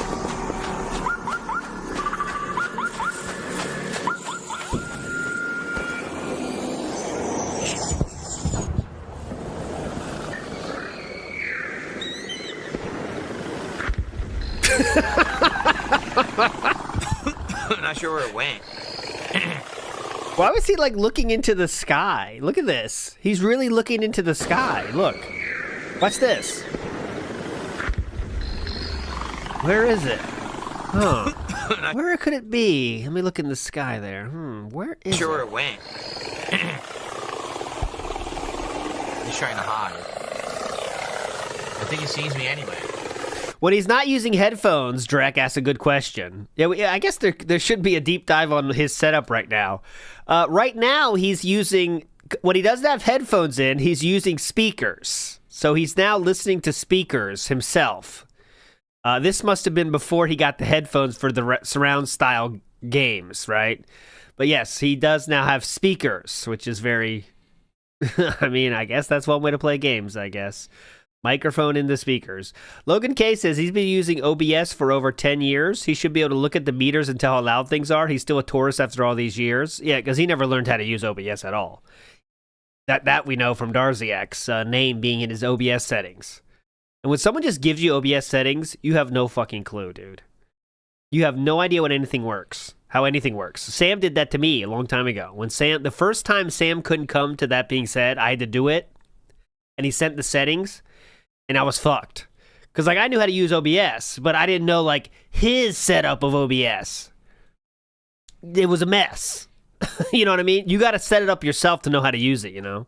I'm not sure where it went. Why was he like looking into the sky? Look at this. He's really looking into the sky. Look. Watch this. Where is it? Huh. Where could it be? Let me look in the sky there. Where is Sure where it? it went. He's trying to hide. I think he sees me anyway. When he's not using headphones, Drek asks a good question. Yeah, I guess there should be a deep dive on his setup right now. Right now, he's using, when he doesn't have headphones in, he's using speakers. So he's now listening to speakers himself. This must have been before he got the headphones for the surround style games, right? But yes, he does now have speakers, which is very, I mean, I guess that's one way to play games, I guess. Microphone in the speakers. Logan K says he's been using OBS for over 10 years. He should be able to look at the meters and tell how loud things are. He's still a tourist after all these years. Yeah, because he never learned how to use OBS at all. That we know from Darziak's name being in his OBS settings. And when someone just gives you OBS settings, you have no fucking clue, dude. You have no idea what anything works, how anything works. Sam did that to me a long time ago. When the first time Sam couldn't come to that being said, I had to do it. And he sent the settings, and I was fucked. Because, like, I knew how to use OBS, but I didn't know, like, his setup of OBS. It was a mess. You know what I mean? You got to set it up yourself to know how to use it, you know?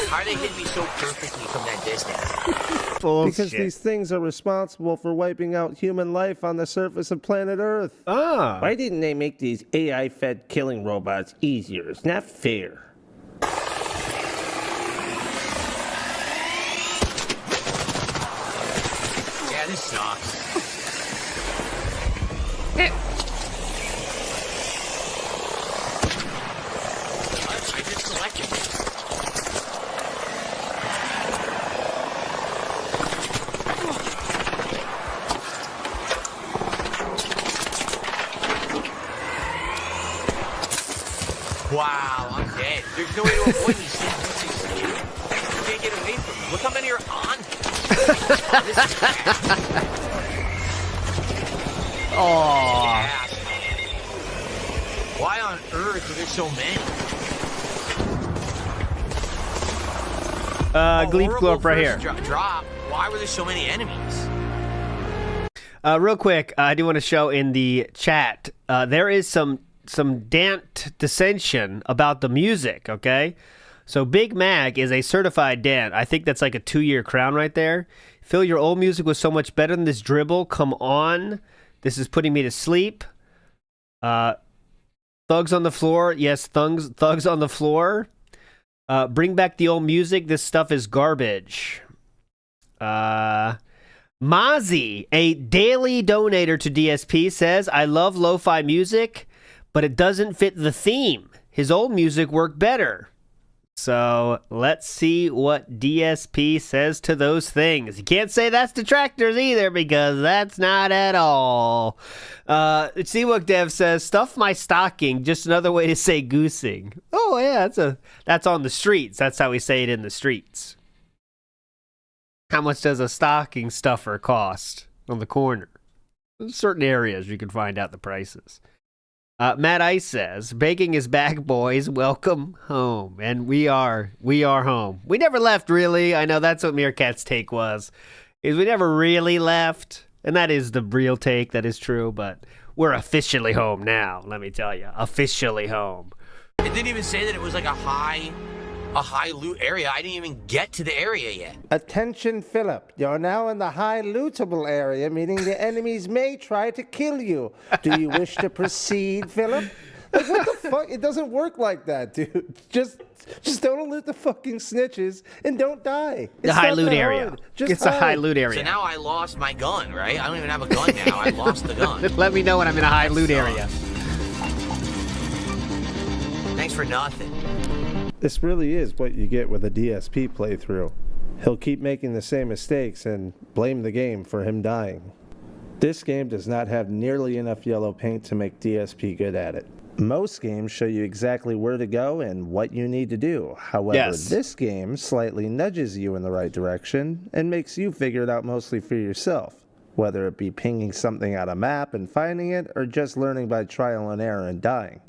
How they hit me so perfectly from that distance? Because these things are responsible for wiping out human life on the surface of planet Earth. Ah. Why didn't they make these AI-fed killing robots easier? It's not fair. Yeah, this sucks. I just selected it. avoid these things. You can't get away from them. Look how many are on. This is bad. Oh. Why on earth are there so many? Gleep Horrible Glorp right here. first drop. Why were there so many enemies? Real quick, I do want to show in the chat, there is some dant dissension about the music, okay? So Big Mac is a certified dant. I think that's like a 2-year crown right there. Phil, your old music was so much better than this dribble. Come on. This is putting me to sleep. Thugs on the floor. Yes, thugs on the floor. Bring back the old music. This stuff is garbage. Mozzie, a daily donator to DSP, says, I love lo-fi music, but it doesn't fit the theme. His old music worked better. So let's see what DSP says to those things. You can't say that's detractors either, because that's not at all. Seawook Dev says, stuff my stocking, just another way to say goosing. Oh yeah, that's on the streets. That's how we say it in the streets. How much does a stocking stuffer cost on the corner? In certain areas you can find out the prices. Matt Ice says, baking is back, boys. Welcome home. And we are home. We never left, really. I know that's what Meerkat's take was, is we never really left. And that is the real take. That is true. But we're officially home now, let me tell you. Officially home. It didn't even say that it was like a high loot area. I didn't even get to the area yet. Attention, Philip. You're now in the high lootable area, meaning the enemies may try to kill you. Do you wish to proceed, Philip? Like, what the fuck? It doesn't work like that, dude. Just don't loot the fucking snitches and don't die. The high loot area. It's a high loot area. So now I lost my gun, right? I don't even have a gun now. I lost the gun. Let me know when I'm in a high loot area. Thanks for nothing. This really is what you get with a DSP playthrough. He'll keep making the same mistakes and blame the game for him dying. This game does not have nearly enough yellow paint to make DSP good at it. Most games show you exactly where to go and what you need to do. However, This game slightly nudges you in the right direction and makes you figure it out mostly for yourself, whether it be pinging something on a map and finding it or just learning by trial and error and dying.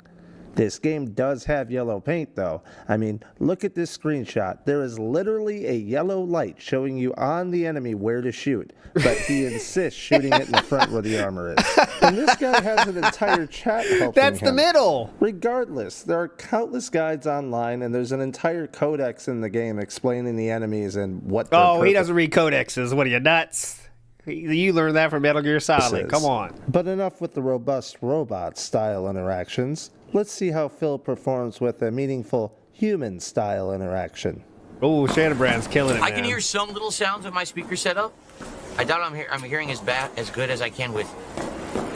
This game does have yellow paint, though. I mean, look at this screenshot. There is literally a yellow light showing you on the enemy where to shoot, but he insists shooting it in the front where the armor is. And this guy has an entire chat helping That's him. the middle. Regardless, there are countless guides online, and there's an entire codex in the game explaining the enemies and what their Oh, he purpose doesn't read codexes. What are you, nuts? You learned that from Metal Gear Solid. is. Come on. But enough with the robust robot-style interactions. Let's see how Phil performs with a meaningful human-style interaction. Oh, Shanabran's killing it, I man. can hear some little sounds with my speaker setup. I doubt I'm hearing as good as I can with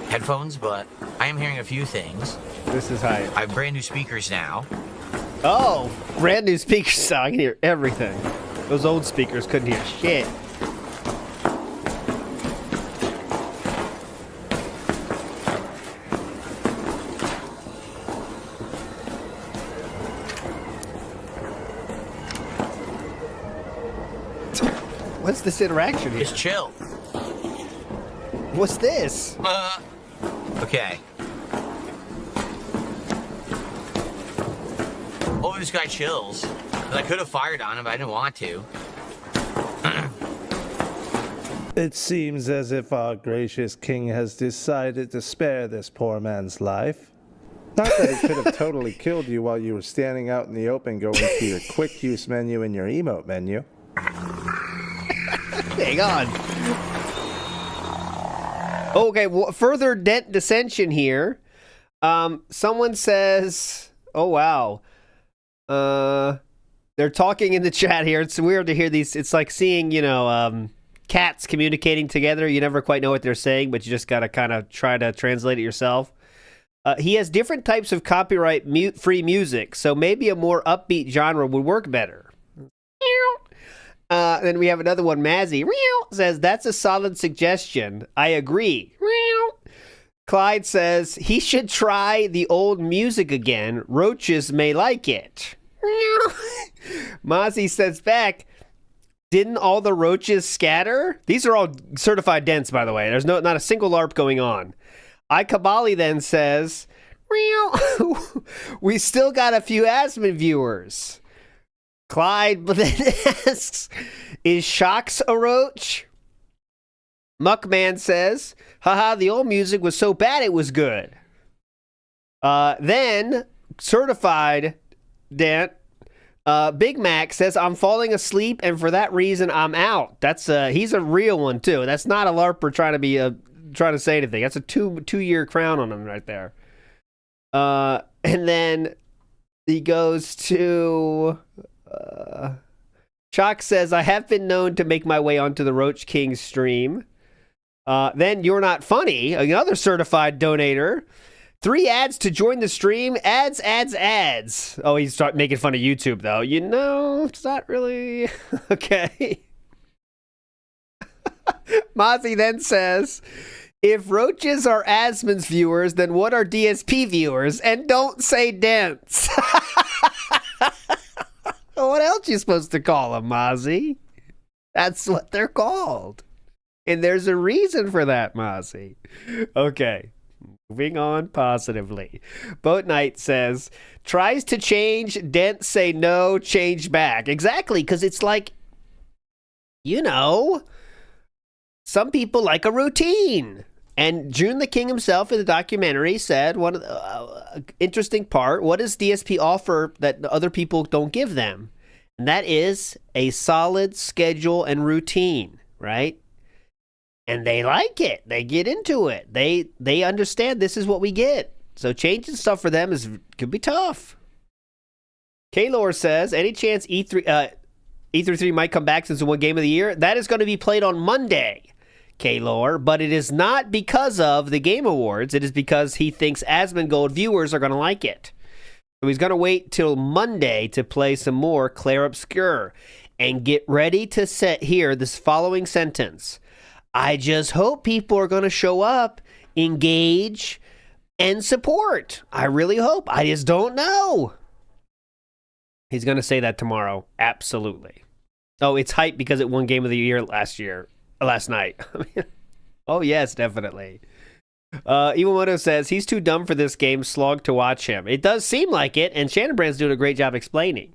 headphones, but I am hearing a few things. This is high. I have brand new speakers now. Oh, brand new speakers. So I can hear everything. Those old speakers couldn't hear shit. What's this interaction here? Just chill. What's this? Okay. Hopefully this guy chills. 'Cause I could have fired on him, but I didn't want to. It seems as if our gracious king has decided to spare this poor man's life. Not that it could have totally killed you while you were standing out in the open going to your quick use menu and your emote menu. Hang on. Okay, well, further dissension here. Someone says, oh, wow. They're talking in the chat here. It's weird to hear these. It's like seeing, cats communicating together. You never quite know what they're saying, but you just got to kind of try to translate it yourself. He has different types of copyright-free music, so maybe a more upbeat genre would work better. Then we have another one. Mazzy says, that's a solid suggestion. I agree. Clyde says, he should try the old music again. Roaches may like it. Mozzie says back, didn't all the roaches scatter? These are all certified dents, by the way. There's not a single LARP going on. iKabali then says, we still got a few Asmon viewers. Clyde then asks, is Shocks a roach? Muckman says, haha, the old music was so bad it was good. Then, certified dent, Big Mac says, I'm falling asleep, and for that reason, I'm out. That's he's a real one, too. That's not a LARPer trying to say anything. That's a two-year crown on him right there. And then he goes to... Shock says, I have been known to make my way onto the Roach King stream. Then You're Not Funny, another certified donator. 3 ads to join the stream. Ads. Oh, he's making fun of YouTube, though. You know, it's not really... Okay. Mozzie then says, if roaches are Asmon's viewers, then what are DSP viewers? And don't say dents. What else you supposed to call them, Mozzie? That's what they're called. And there's a reason for that, Mozzie. Okay. Moving on positively. Boat Knight says, tries to change, dent say no, change back. Exactly, because it's like, you know, some people like a routine. And June the King himself in the documentary said one of the interesting part, what does DSP offer that other people don't give them? And that is a solid schedule and routine, right? And they like it. They get into it. They understand this is what we get. So changing stuff for them could be tough. Kaylor says, any chance E3 might come back since it won Game of the Year? That is going to be played on Monday, Kaylor, but it is not because of the Game Awards. It is because he thinks Asmongold viewers are going to like it. So he's going to wait till Monday to play some more Clair Obscur. And get ready to hear this following sentence. I just hope people are going to show up, engage, and support. I really hope. I just don't know. He's going to say that tomorrow. Absolutely. Oh, it's hype because it won Game of the Year last night. Oh, yes, definitely. Iwamoto says, he's too dumb for this game, slog to watch him. It does seem like it, and Shanabran's doing a great job explaining.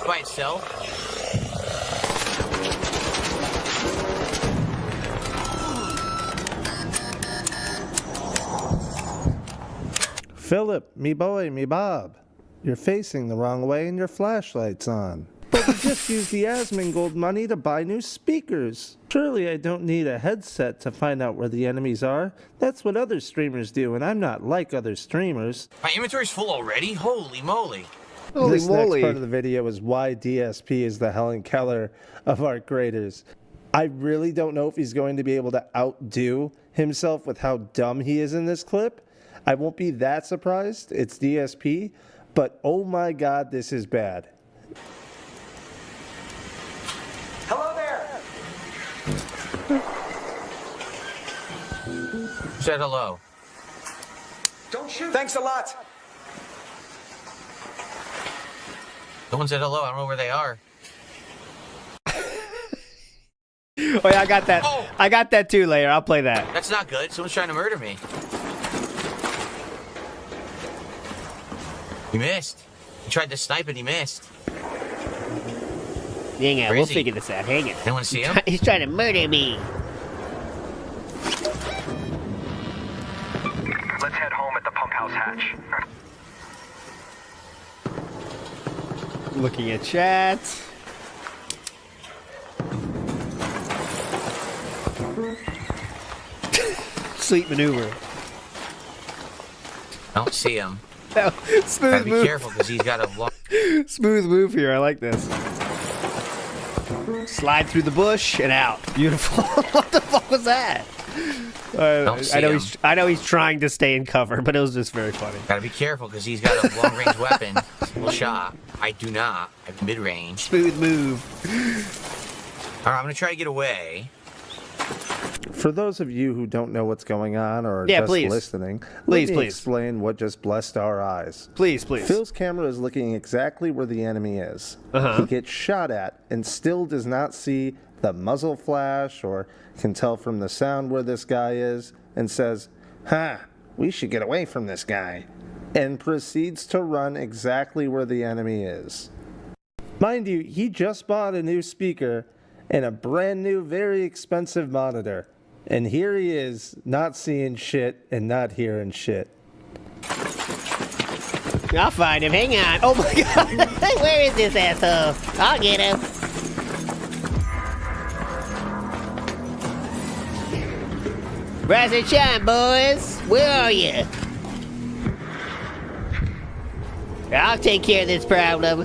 By itself. Philip, me boy, me Bob. You're facing the wrong way and your flashlight's on. But we just used the Asmongold money to buy new speakers. Surely I don't need a headset to find out where the enemies are. That's what other streamers do, and I'm not like other streamers. My inventory's full already? Holy moly. This next part of the video is why DSP is the Helen Keller of art creators. I really don't know if he's going to be able to outdo himself with how dumb he is in this clip. I won't be that surprised. It's DSP, but oh my god, this is bad. Hello there! Said hello. Don't shoot. Thanks a lot. No one said hello. I don't know where they are. Oh yeah, I got that. Oh. I got that too, Layer. I'll play that. That's not good. Someone's trying to murder me. He missed. He tried to snipe and he missed. Hang on, we'll figure this out. Hang on. Anyone see him? He's trying to murder me. Let's head home at the pump house hatch. Looking at chat. Sweet maneuver. I don't see him. No, smooth Gotta be move. careful because he's got a long... Smooth move here. I like this. Slide through the bush and out. Beautiful. What the fuck was that? I know he's trying to stay in cover, but it was just very funny. Gotta be careful because he's got a long-range weapon. Single shot. I do not. I have mid-range. Smooth move. All right, I'm gonna try to get away. For those of you who don't know what's going on or are Yeah, just please. listening, Please, let me please. explain what just blessed our eyes. Please, please. Phil's camera is looking exactly where the enemy is. He gets shot at and still does not see the muzzle flash or can tell from the sound where this guy is and says, we should get away from this guy, and proceeds to run exactly where the enemy is. Mind you, he just bought a new speaker and a brand new, very expensive monitor. And here he is, not seeing shit and not hearing shit. I'll find him. Hang on. Oh my god. Where is this asshole? I'll get him. Rise and shine, boys. Where are you? I'll take care of this problem.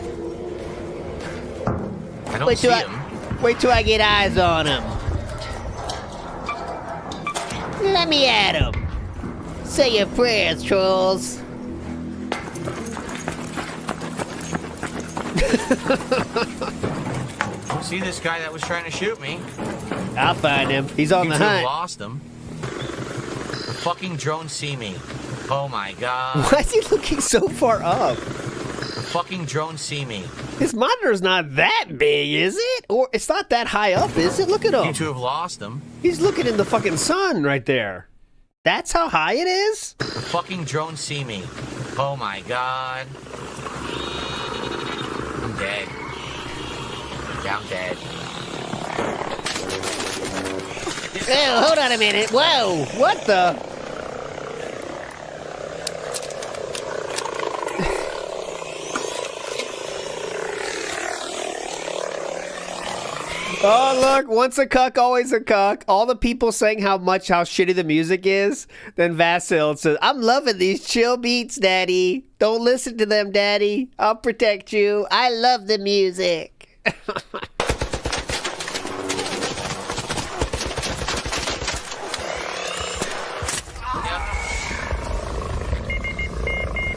I don't see him. Wait till I get eyes on him. Let me at him. Say your prayers, trolls. Don't see this guy that was trying to shoot me. I'll find him. He's on You the two have hunt. lost him. The fucking drones see me. Oh my god. Why is he looking so far up? The fucking drones see me. His monitor's not that big, is it? Or it's not that high up, is it? Look at You him. two have lost him. He's looking in the fucking sun right there. That's how high it is? The fucking drones see me. Oh my god. I'm dead. Yeah, I'm dead. Oh, hold on a minute. Whoa, what the? Oh, look, once a cuck, always a cuck. All the people saying how shitty the music is. Then Vasil says, I'm loving these chill beats, Daddy. Don't listen to them, Daddy. I'll protect you. I love the music.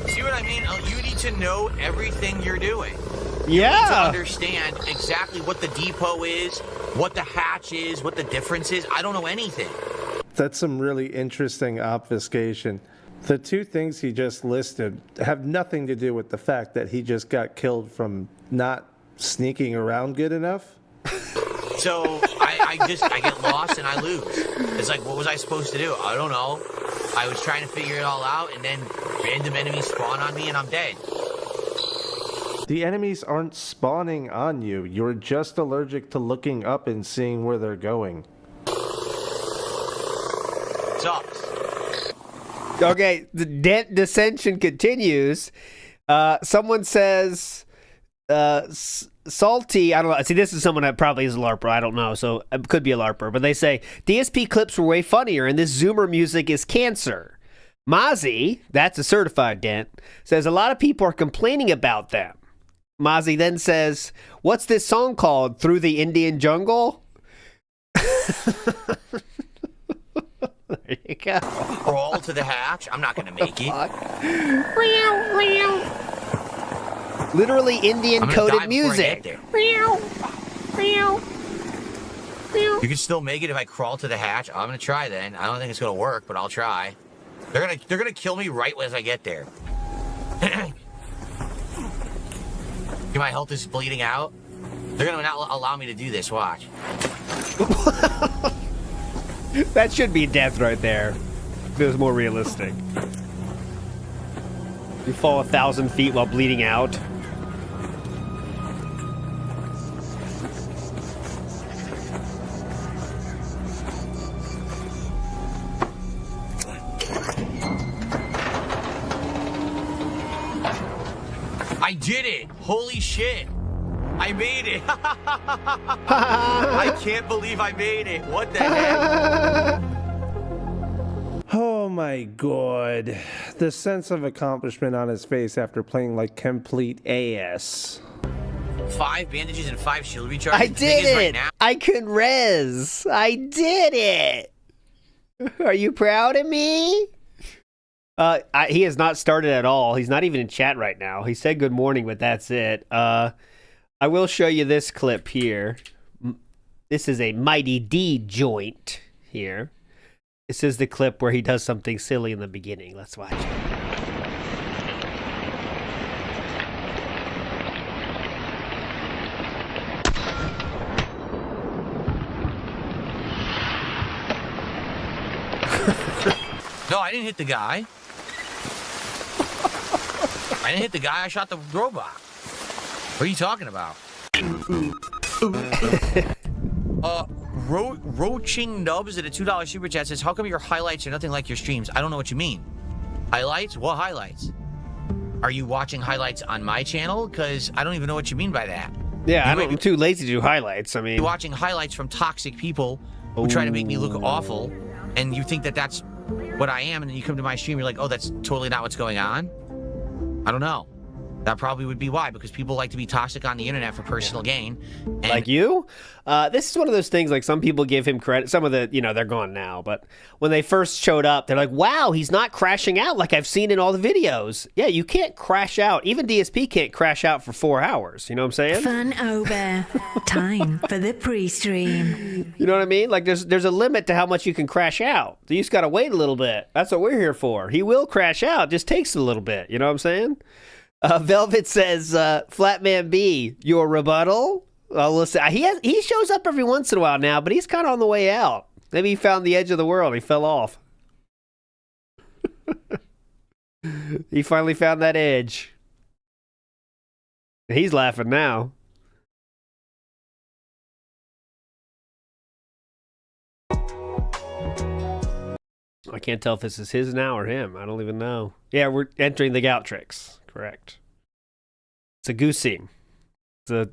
See what I mean? You need to know everything you're doing. To Yeah. understand exactly what the depot is, what the hatch is, what the difference is. I don't know anything. That's some really interesting obfuscation. The two things he just listed have nothing to do with the fact that he just got killed from not sneaking around good enough. So I get lost and I lose. It's like, what was I supposed to do? I don't know. I was trying to figure it all out, and then random enemies spawn on me and I'm dead. The enemies aren't spawning on you. You're just allergic to looking up and seeing where they're going. Sucks. Okay, the dissension continues. Someone says, Salty, I don't know. See, this is someone that probably is a LARPer. I don't know, so it could be a LARPer. But they say, DSP clips were way funnier, and this Zoomer music is cancer. Mozzie, that's a certified dent, says a lot of people are complaining about them. Mozzie then says, what's this song called? Through the Indian Jungle? There you go. Crawl to the hatch. I'm not going to make it. Literally Indian I'm gonna die coded before I music. get there. You can still make it if I crawl to the hatch. I'm going to try then. I don't think it's going to work, but I'll try. They're gonna kill me right as I get there. My health is bleeding out. They're gonna not allow me to do this. Watch. That should be death right there. If it was more realistic. You fall 1,000 feet while bleeding out. I did it! Holy shit! I made it! I can't believe I made it! What the heck? Oh my god. The sense of accomplishment on his face after playing like complete ass. 5 bandages and 5 shield recharges. I The thing did is, it! right now, I can res! I did it! Are you proud of me? He has not started at all. He's not even in chat right now. He said good morning, but that's it. I will show you this clip here. This is a Mighty D joint. here. This is the clip where he does something silly in the beginning. Let's watch it. No, I didn't hit the guy. I didn't hit the guy. I shot the robot. What are you talking about? Roaching Nubs at a $2 super chat says, how come your highlights are nothing like your streams? I don't know what you mean. Highlights? What highlights? Are you watching highlights on my channel? Because I don't even know what you mean by that. Yeah, I'm too lazy to do highlights. I mean, you're watching highlights from toxic people who try to make me look awful, and you think that that's what I am, and then you come to my stream, you're like, oh, that's totally not what's going on? I don't know. That probably would be why, because people like to be toxic on the internet for personal gain. And like you? This is one of those things, like, some people give him credit. Some of the, they're gone now. But when they first showed up, they're like, wow, he's not crashing out like I've seen in all the videos. Yeah, you can't crash out. Even DSP can't crash out for 4 hours. You know what I'm saying? Fun over. Time for the pre-stream. You know what I mean? Like, there's a limit to how much you can crash out. So you just got to wait a little bit. That's what we're here for. He will crash out. Just takes a little bit. You know what I'm saying? Velvet says, Flatman B, your rebuttal? Listen, he shows up every once in a while now, but he's kind of on the way out. Maybe he found the edge of the world. He fell off. He finally found that edge. He's laughing now. I can't tell if this is his now or him. I don't even know. Yeah, we're entering the gout tricks. Correct. It's a goosing. It's a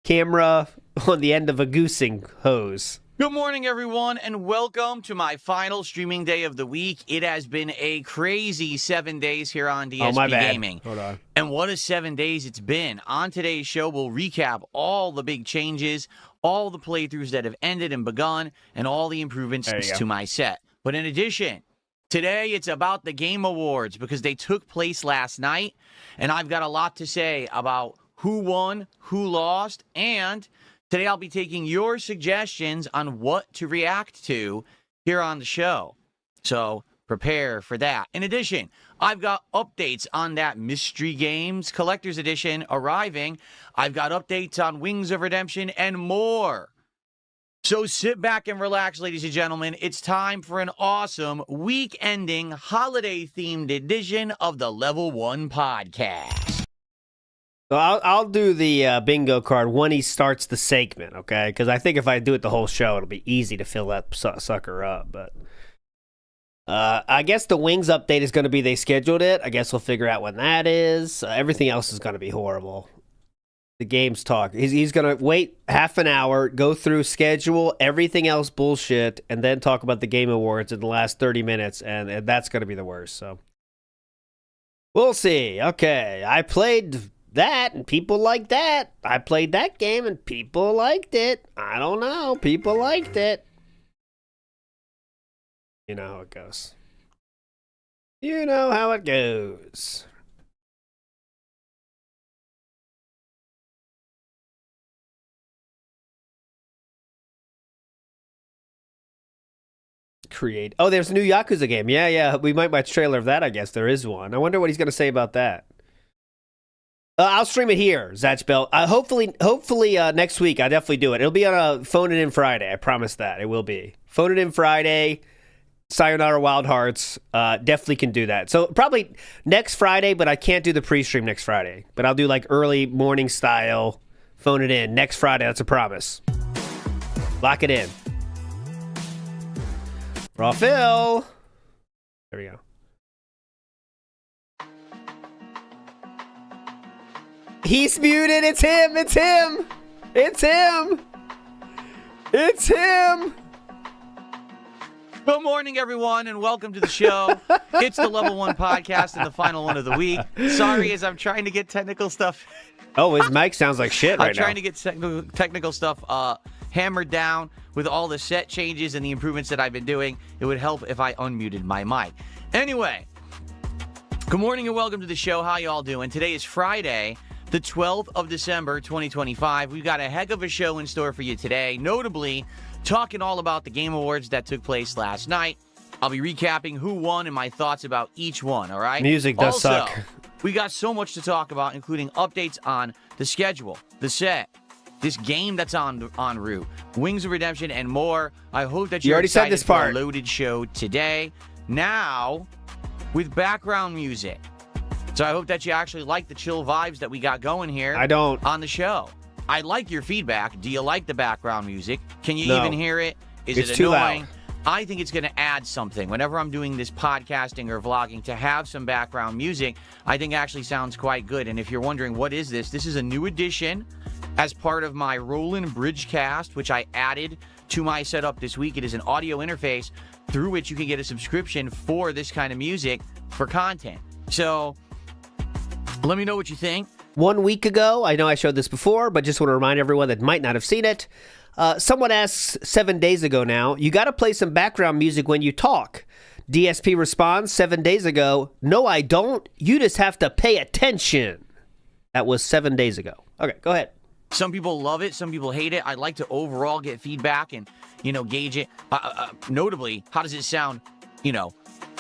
camera on the end of a goosing hose. Good morning, everyone, and welcome to my final streaming day of the week. It has been a crazy 7 days here on DSP Gaming. Hold on. And what a 7 days it's been. On today's show, we'll recap all the big changes, all the playthroughs that have ended and begun, and all the improvements to my set. But in addition, today, it's about the Game Awards because they took place last night, and I've got a lot to say about who won, who lost, and today I'll be taking your suggestions on what to react to here on the show. So prepare for that. In addition, I've got updates on that Mystery Games Collector's Edition arriving. I've got updates on Wings of Redemption and more. So sit back and relax, ladies and gentlemen. It's time for an awesome week-ending, holiday-themed edition of the Level 1 Podcast. So I'll do the bingo card when he starts the segment, okay? Because I think if I do it the whole show, it'll be easy to fill that sucker up. But I guess the Wings update is going to be they scheduled it. I guess we'll figure out when that is. Everything else is going to be horrible. The game's talk. He's going to wait half an hour, go through schedule, everything else bullshit, and then talk about the Game Awards in the last 30 minutes, and that's going to be the worst. So we'll see. Okay, I played that, and people liked that. I played that game, and people liked it. I don't know. People liked it. You know how it goes. You know how it goes. Create. Oh, there's a new Yakuza game. Yeah. We might watch a trailer of that, I guess. There is one. I wonder what he's going to say about that. I'll stream it here, Zatchbell. Hopefully next week, I'll definitely do it. It'll be on a Phone It In Friday. I promise that. It will be. Phone It In Friday, Sayonara Wild Hearts. Definitely can do that. So probably next Friday, but I can't do the pre-stream next Friday. But I'll do like early morning style, Phone It In next Friday. That's a promise. Lock it in. Raw Phil. There we go. He's muted. It's him. It's him. It's him. It's him. Good morning, everyone, and welcome to the show. It's the Level 1 Podcast and the final one of the week. Sorry, as I'm trying to get technical stuff. Oh, his mic sounds like shit right now. I'm trying to get technical stuff hammered down with all the set changes and the improvements that I've been doing. It would help if I unmuted my mic. Anyway, good morning and welcome to the show. How y'all doing? Today is Friday, the 12th of December, 2025. We've got a heck of a show in store for you today. Notably, talking all about the Game Awards that took place last night. I'll be recapping who won and my thoughts about each one, all right? Music does also, suck. We got so much to talk about, including updates on the schedule, the set, this game that's en route, Wings of Redemption, and more. I hope that You you're already said excited this for part. a loaded show today. Now, with background music. So I hope that you actually like the chill vibes that we got going here. I don't. On the show. I like your feedback. Do you like the background music? Can you No. even hear it? Is It's it too annoying? loud. I think it's going to add something. Whenever I'm doing this podcasting or vlogging, to have some background music, I think actually sounds quite good. And if you're wondering, what is this? This is a new addition as part of my Roland Bridgecast, which I added to my setup this week. It is an audio interface through which you can get a subscription for this kind of music for content. So let me know what you think. 1 week ago, I know I showed this before, but just want to remind everyone that might not have seen it. Someone asks 7 days ago now, you got to play some background music when you talk. DSP responds 7 days ago, no, I don't. You just have to pay attention. That was 7 days ago. Okay, go ahead. Some people love it. Some people hate it. I'd like to overall get feedback and, gauge it. Notably, how does it sound,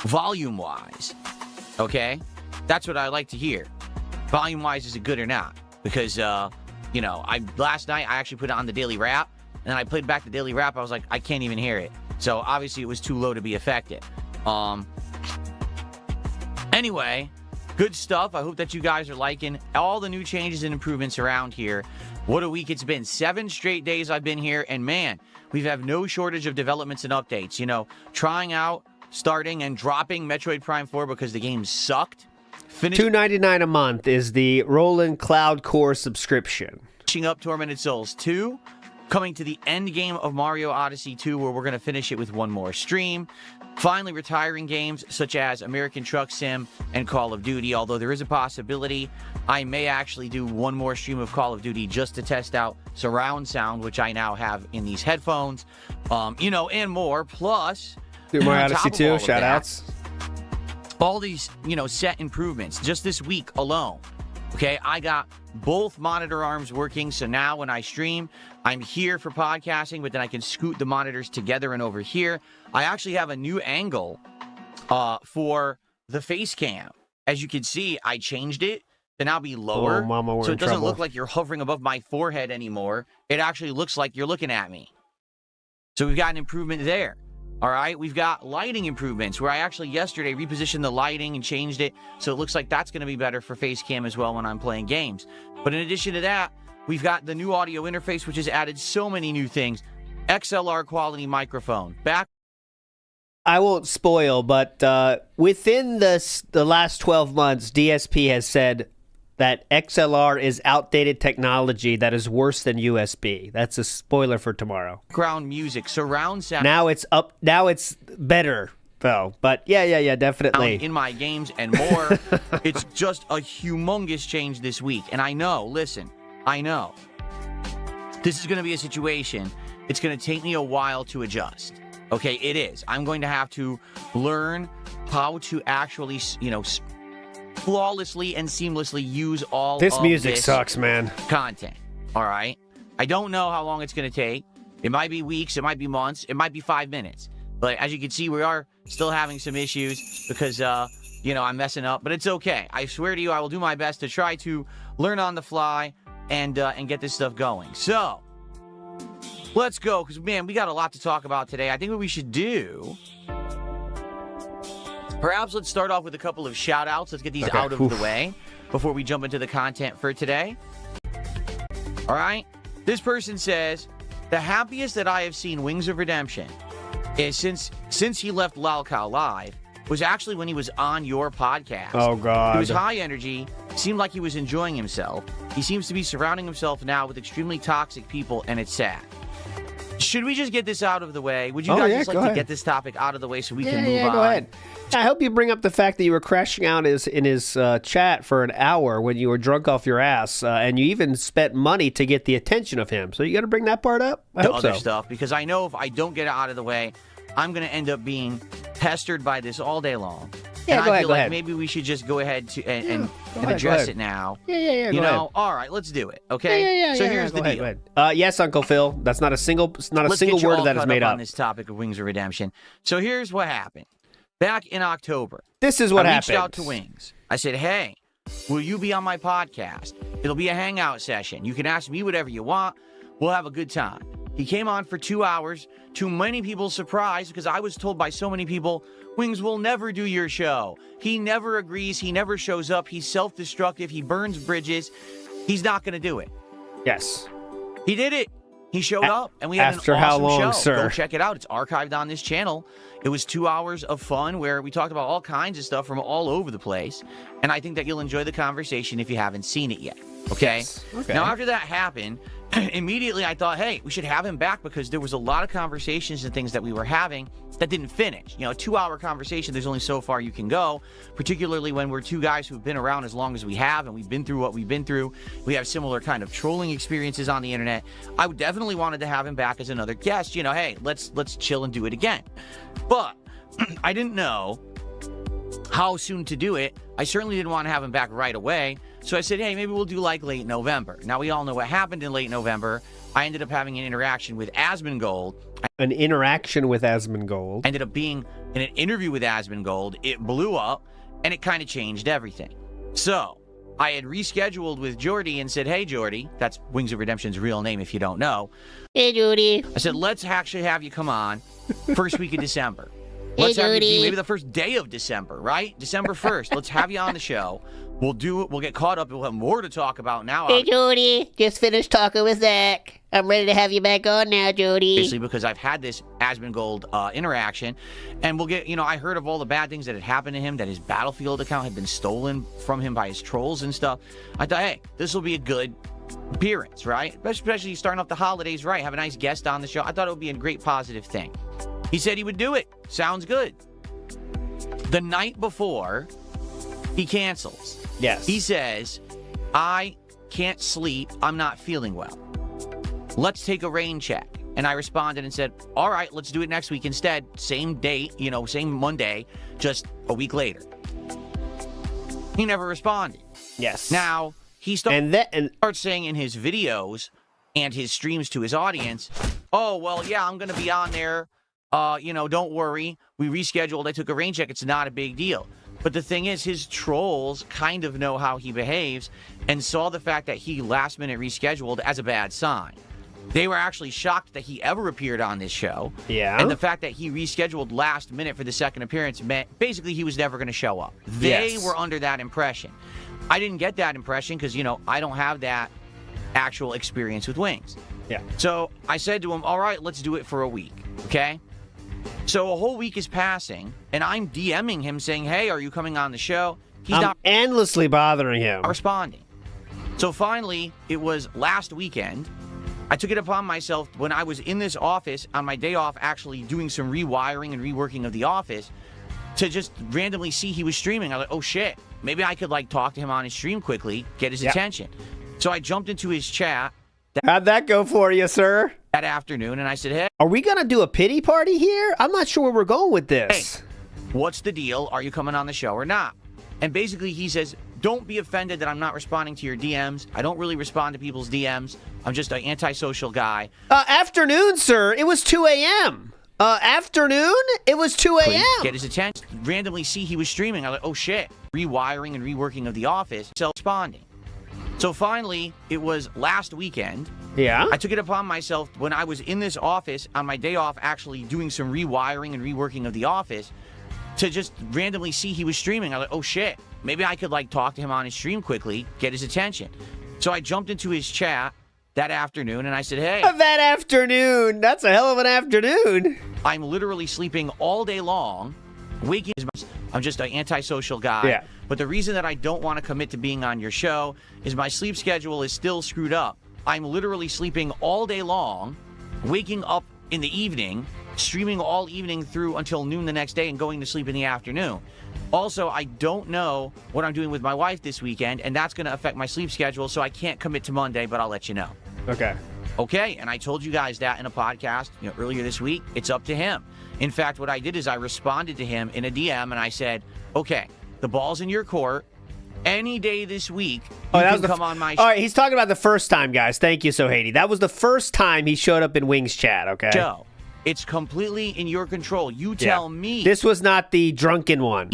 volume-wise? Okay? That's what I like to hear. Volume-wise, is it good or not? Because, last night I actually put it on the daily wrap, and then I played back the daily wrap. I was like, I can't even hear it. So obviously it was too low to be effective. Anyway, good stuff. I hope that you guys are liking all the new changes and improvements around here. What a week it's been. 7 straight days I've been here, and man, we have no shortage of developments and updates. Trying out, starting, and dropping Metroid Prime 4 because the game sucked. $2.99 a month is the Roland Cloud Core subscription. Finishing up Tormented Souls 2, coming to the end game of Mario Odyssey 2, where we're going to finish it with one more stream. Finally retiring games such as American Truck Sim and Call of Duty, although there is a possibility I may actually do one more stream of Call of Duty just to test out surround sound, which I now have in these headphones, and more. Plus, Super Mario on top Odyssey of 2, all of shout that, outs. all these, set improvements just this week alone. Okay, I got both monitor arms working, so now when I stream, I'm here for podcasting, but then I can scoot the monitors together and over here. I actually have a new angle for the face cam. As you can see, I changed it to now be lower, Oh, mama, we're so in it doesn't trouble. look like you're hovering above my forehead anymore. It actually looks like you're looking at me. So we've got an improvement there. All right, we've got lighting improvements where I actually yesterday repositioned the lighting and changed it, so it looks like that's going to be better for face cam as well when I'm playing games. But in addition to that, we've got the new audio interface, which has added so many new things. XLR quality microphone. I won't spoil, but within the last 12 months, DSP has said that XLR is outdated technology that is worse than USB. That's a spoiler for tomorrow. Background music, surround sound. Now it's up. Now it's better, though. But yeah, definitely. In my games and more. It's just a humongous change this week. And I know, listen, I know this is going to be a situation. It's going to take me a while to adjust. Okay, it is. I'm going to have to learn how to actually, flawlessly and seamlessly use all This of music this sucks, man. content. All right? I don't know how long it's going to take. It might be weeks, it might be months, it might be 5 minutes. But as you can see, we are still having some issues because, I'm messing up. But it's okay. I swear to you, I will do my best to try to learn on the fly and get this stuff going. So, let's go, because, man, we got a lot to talk about today. I think what we should do, perhaps let's start off with a couple of shout-outs. Let's get these out of the way before we jump into the content for today. All right? This person says, the happiest that I have seen Wings of Redemption is since he left Lalcow Live was actually when he was on your podcast. Oh, God. He was high energy, seemed like he was enjoying himself. He seems to be surrounding himself now with extremely toxic people, and it's sad. Should we just get this out of the way? Would you guys just like to get this topic out of the way so we can move on? Go ahead. I hope you bring up the fact that you were crashing out in his chat for an hour when you were drunk off your ass, and you even spent money to get the attention of him. So you got to bring that part up? I hope other so. stuff, because I know if I don't get it out of the way, I'm going to end up being pestered by this all day long. Yeah, and go I ahead, feel go like ahead. maybe we should just go ahead and ahead, address go ahead. it now. Yeah, You go know, ahead. all right, let's do it. Okay. Yeah, So here's the go ahead, deal. go ahead. Yes, Uncle Phil. That's not a single Let's single get you word all that is caught made up up. on this topic of Wings of Redemption. So here's what happened. Back in October, This is what I happened. reached out to Wings. I said, hey, will you be on my podcast? It'll be a hangout session. You can ask me whatever you want. We'll have a good time. He came on for 2 hours, to many people's surprise, because I was told by so many people, Wings will never do your show. He never agrees. He never shows up. He's self-destructive. He burns bridges. He's not going to do it. Yes. He did it. He showed up, and we had After an how awesome long, show. sir? Go check it out. It's archived on this channel. It was 2 hours of fun where we talked about all kinds of stuff from all over the place, and I think that you'll enjoy the conversation if you haven't seen it yet. Okay? Okay. Now, after that happened, immediately I thought, hey, we should have him back because there was a lot of conversations and things that we were having that didn't finish. You know, a 2-hour conversation, there's only so far you can go, particularly when we're two guys who've been around as long as we have and we've been through what we've been through. We have similar kind of trolling experiences on the internet. I would definitely wanted to have him back as another guest. You know, hey, let's chill and do it again. But I didn't know how soon to do it. I certainly didn't want to have him back right away. So I said, hey, maybe we'll do like late November. Now, we all know what happened in late November. I ended up having an interaction with Asmongold. An interaction with Asmongold. Ended up being in an interview with Asmongold. It blew up, and it kind of changed everything. So I had rescheduled with Jordy and said, hey, Jordy, that's Wings of Redemption's real name if you don't know. Hey, Judy. I said, let's actually have you come on first week of December. Let's have you be maybe the first day of December, right? December 1st. Let's have you on the show. We'll do it. We'll get caught up. We'll have more to talk about now. Hey, Jody. Just finished talking with Zach. I'm ready to have you back on now, Jody. Basically, because I've had this Asmongold interaction, and we'll get, you know, I heard of all the bad things that had happened to him, that his Battlefield account had been stolen from him by his trolls and stuff. I thought, hey, this will be a good appearance, right? Especially starting off the holidays, right? Have a nice guest on the show. I thought it would be a great positive thing. He said he would do it. Sounds good. The night before, he cancels. Yes. He says, I can't sleep. I'm not feeling well. Let's take a rain check. And I responded and said, all right, let's do it next week instead. Same date, you know, same Monday, just a week later. He never responded. Yes. Now, he starts saying in his videos and his streams to his audience, oh, well, yeah, I'm going to be on there. You know, don't worry. We rescheduled. I took a rain check. It's not a big deal. But the thing is, his trolls kind of know how he behaves and saw the fact that he last minute rescheduled as a bad sign. They were actually shocked that he ever appeared on this show. Yeah. And the fact that he rescheduled last minute for the second appearance meant basically he was never going to show up. They were under that impression. I didn't get that impression because, you know, I don't have that actual experience with Wings. Yeah. So I said to him, all right, let's do it for a week. Okay. So a whole week is passing, and I'm DMing him saying, hey, are you coming on the show? He's not endlessly bothering him. responding. So finally, it was last weekend. I took it upon myself when I was in this office on my day off actually doing some rewiring and reworking of the office to just randomly see he was streaming. I was like, oh, shit. Maybe I could, like, talk to him on his stream quickly, get his attention. So I jumped into his chat. How'd that go for you, sir? That afternoon, and I said, hey, are we going to do a pity party here? I'm not sure where we're going with this. hey, what's the deal? Are you coming on the show or not? And basically he says, don't be offended that I'm not responding to your DMs. I don't really respond to people's DMs. I'm just an antisocial guy. Afternoon, sir. It was 2 a.m. Afternoon? It was 2 Couldn't a.m. get his attention. Randomly see he was streaming. I was like, oh shit. Rewiring and reworking of the office. Self-responding. So finally, it was last weekend. Yeah. I took it upon myself when I was in this office on my day off actually doing some rewiring and reworking of the office to just randomly see he was streaming. I was like, oh shit. Maybe I could, like, talk to him on his stream quickly, get his attention. So I jumped into his chat that afternoon and I said, hey. That afternoon. That's a hell of an afternoon. I'm literally sleeping all day long, waking. I'm just an antisocial guy. Yeah. But the reason that I don't want to commit to being on your show is my sleep schedule is still screwed up. I'm literally sleeping all day long, waking up in the evening, streaming all evening through until noon the next day and going to sleep in the afternoon. Also, I don't know what I'm doing with my wife this weekend, and that's going to affect my sleep schedule, so I can't commit to Monday, but I'll let you know. Okay. Okay, and I told you guys that in a podcast, you know, earlier this week. It's up to him. In fact, what I did is I responded to him in a DM and I said, okay, the ball's in your court. Any day this week, you can come on my show. All right, he's talking about the first time, guys. Thank you, Sohady. That was the first time he showed up in Wings chat, okay? Show. It's completely in your control. You tell me. This was not the drunken one.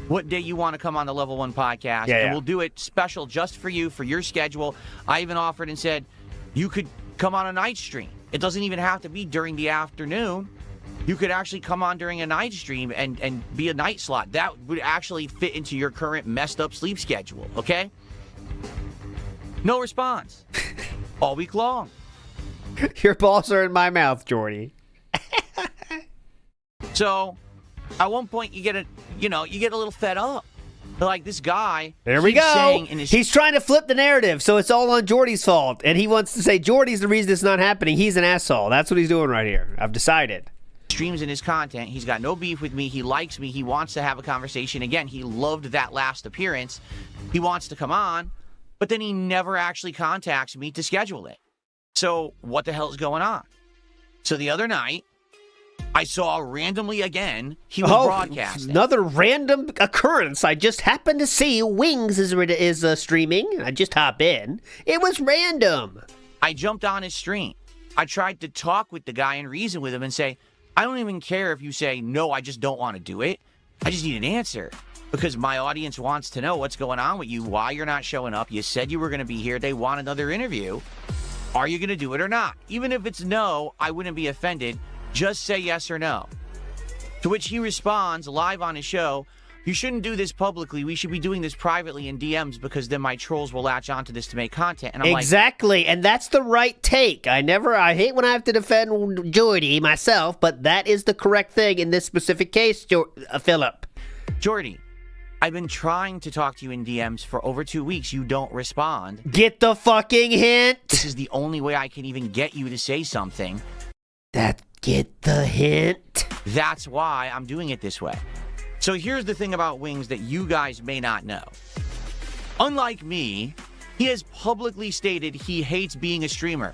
What day you want to come on the Level 1 podcast, and we'll do it special just for you, for your schedule. I even offered and said, you could come on a night stream. It doesn't even have to be during the afternoon. You could actually come on during a night stream and be a night slot. That would actually fit into your current messed up sleep schedule, okay? No response. All week long. Your balls are in my mouth, Jordy. So, at one point you get a little fed up. Like this guy. There we go. He's trying to flip the narrative, so it's all on Jordy's fault. And he wants to say Jordy's the reason it's not happening. He's an asshole. That's what he's doing right here. I've decided. Streams in his content. He's got no beef with me. He likes me. He wants to have a conversation. Again, he loved that last appearance. He wants to come on, but then he never actually contacts me to schedule it. So what the hell is going on? So the other night, I saw randomly again, he was broadcasting. Another random occurrence. I just happened to see Wings is streaming. I just hop in. It was random. I jumped on his stream. I tried to talk with the guy and reason with him and say, I don't even care if you say, no, I just don't want to do it. I just need an answer because my audience wants to know what's going on with you, why you're not showing up. You said you were going to be here. They want another interview. Are you going to do it or not? Even if it's no, I wouldn't be offended. Just say yes or no. To which he responds live on his show, you shouldn't do this publicly. We should be doing this privately in DMs because then my trolls will latch onto this to make content. And I'm exactly, and that's the right take. I hate when I have to defend Jordy myself, but that is the correct thing in this specific case, Philip. Jordy, I've been trying to talk to you in DMs for over 2 weeks. You don't respond. Get the fucking hint. This is the only way I can even get you to say something. Get the hint. That's why I'm doing it this way. So here's the thing about Wings that you guys may not know. Unlike me, he has publicly stated he hates being a streamer.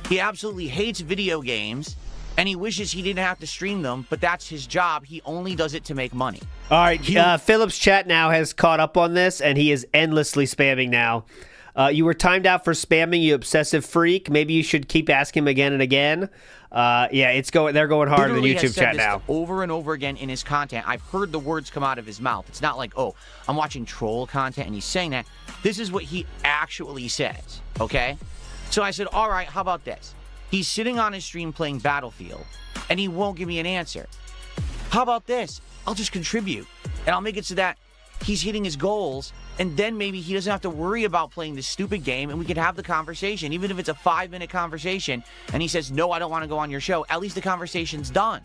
He absolutely hates video games, and he wishes he didn't have to stream them, but that's his job. He only does it to make money. All right, Philip's chat now has caught up on this, and he is endlessly spamming now. You were timed out for spamming, you obsessive freak. Maybe you should keep asking him again and again. They're going hard on the YouTube chat now. Over and over again in his content. I've heard the words come out of his mouth. It's not like, oh, I'm watching troll content and he's saying that. This is what he actually says, okay? So I said, all right, how about this? He's sitting on his stream playing Battlefield, and he won't give me an answer. How about this? I'll just contribute, and I'll make it so that he's hitting his goals, and then maybe he doesn't have to worry about playing this stupid game, and we can have the conversation, even if it's a 5-minute conversation, and he says, no, I don't want to go on your show. At least the conversation's done.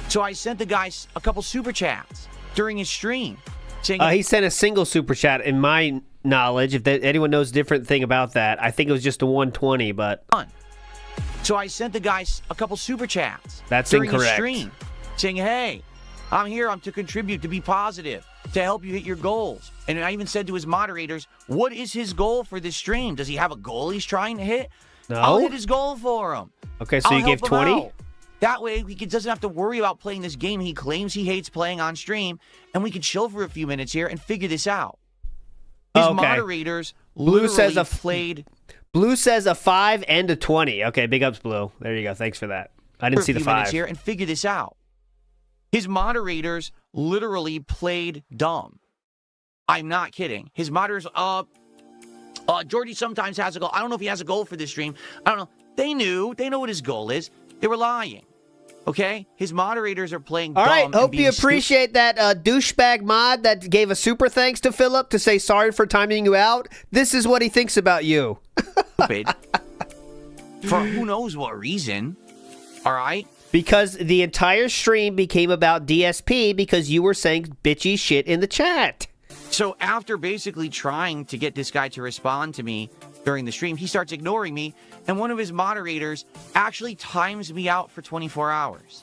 So I sent the guy a couple super chats during his stream. Saying, he sent a single super chat, in my knowledge. If anyone knows a different thing about that, I think it was just a 120, but... So I sent the guy a couple super chats. That's during incorrect. His stream, saying, hey, I'm here. I'm to contribute, to be positive, to help you hit your goals. And I even said to his moderators, what is his goal for this stream? Does he have a goal he's trying to hit? No. I'll hit his goal for him. Okay, so you gave 20? That way, he doesn't have to worry about playing this game he claims he hates playing on stream, and we can chill for a few minutes here and figure this out. His moderators literally played... Blue says a 5 and a 20. Okay, big ups, Blue. There you go. Thanks for that. I didn't see the 5. Here and figure this out. His moderators literally played dumb. I'm not kidding. His moderators, Jordy sometimes has a goal. I don't know if he has a goal for this stream. I don't know. They knew. They know what his goal is. They were lying. Okay? His moderators are playing dumb. All right, hope you appreciate that douchebag mod that gave a super thanks to Philip to say sorry for timing you out. This is what he thinks about you. Stupid. For who knows what reason. All right? Because the entire stream became about DSP because you were saying bitchy shit in the chat. So after basically trying to get this guy to respond to me during the stream, he starts ignoring me, and one of his moderators actually times me out for 24 hours.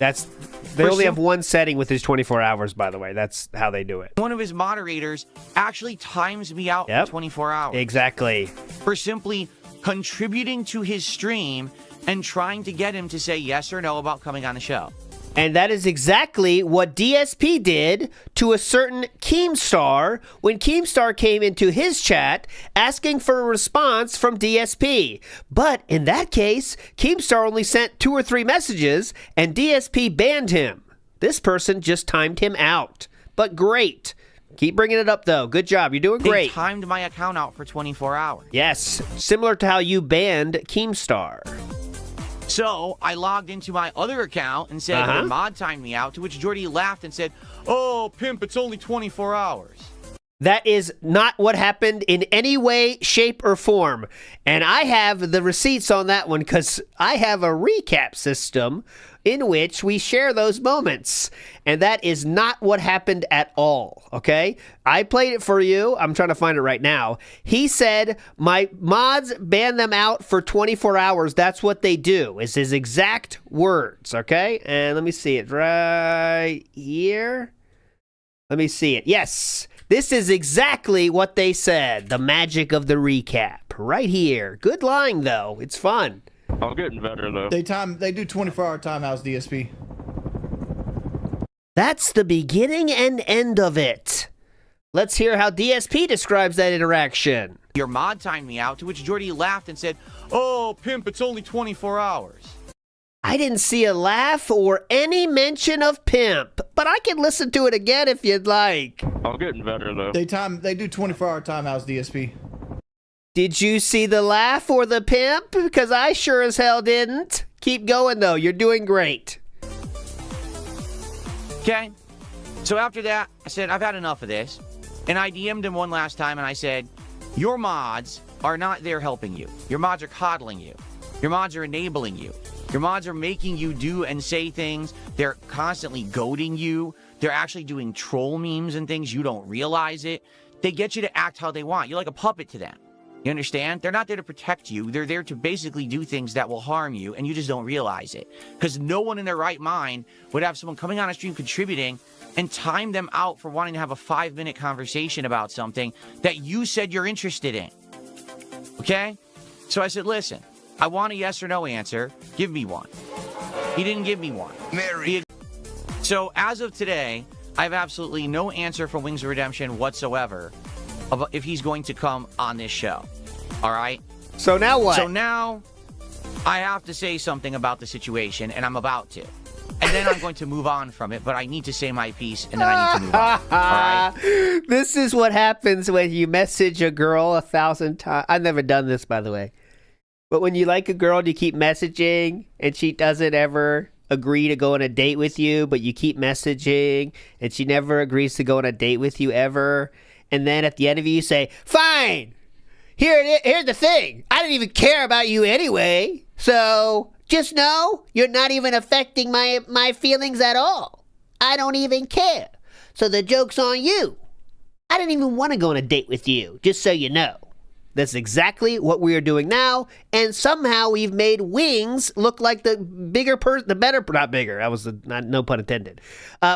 They only have one setting with his 24 hours, by the way. That's how they do it. One of his moderators actually times me out for 24 hours. Exactly. For simply contributing to his stream and trying to get him to say yes or no about coming on the show. And that is exactly what DSP did to a certain Keemstar when Keemstar came into his chat asking for a response from DSP. But in that case, Keemstar only sent 2 or 3 messages and DSP banned him. This person just timed him out. But great. Keep bringing it up, though. Good job. You're doing great. They timed my account out for 24 hours. Yes. Similar to how you banned Keemstar. So I logged into my other account and said, your mod timed me out, to which Jordy laughed and said, oh, pimp, it's only 24 hours. That is not what happened in any way, shape, or form. And I have the receipts on that one because I have a recap system in which we share those moments. And that is not what happened at all, okay? I played it for you. I'm trying to find it right now. He said, my mods ban them out for 24 hours. That's what they do, is his exact words, okay? And let me see it right here. Let me see it. Yes. This is exactly what they said. The magic of the recap. Right here. Good line, though. It's fun. I'm getting better, though. They do 24-hour timeouts, DSP. That's the beginning and end of it. Let's hear how DSP describes that interaction. Your mod timed me out, to which Jordy laughed and said, oh, pimp, it's only 24 hours. I didn't see a laugh or any mention of pimp, but I can listen to it again if you'd like. I'm getting better, though. They do 24-hour timeouts, DSP. Did you see the laugh or the pimp? Because I sure as hell didn't. Keep going, though. You're doing great. Okay. So after that, I said, I've had enough of this. And I DM'd him one last time, and I said, your mods are not there helping you. Your mods are coddling you. Your mods are enabling you. Your mods are making you do and say things. They're constantly goading you. They're actually doing troll memes and things. You don't realize it. They get you to act how they want. You're like a puppet to them. You understand? They're not there to protect you. They're there to basically do things that will harm you, and you just don't realize it. Because no one in their right mind would have someone coming on a stream contributing and time them out for wanting to have a 5-minute conversation about something that you said you're interested in. Okay? So I said, listen, I want a yes or no answer. Give me one. He didn't give me one. So as of today, I have absolutely no answer from Wings of Redemption whatsoever about if he's going to come on this show. All right? So now what? So now I have to say something about the situation, and I'm about to. And then I'm going to move on from it, but I need to say my piece, and then I need to move on. All right? This is what happens when you message a girl 1,000 times. I've never done this, by the way. But when you like a girl and you keep messaging, and she doesn't ever agree to go on a date with you, but you keep messaging, and she never agrees to go on a date with you ever, and then at the end of it, you say, fine, here's the thing. I didn't even care about you anyway, so just know you're not even affecting my feelings at all. I don't even care. So the joke's on you. I didn't even want to go on a date with you, just so you know. That's exactly what we are doing now, and somehow we've made Wings look like the bigger person, the better, not bigger, that was no pun intended,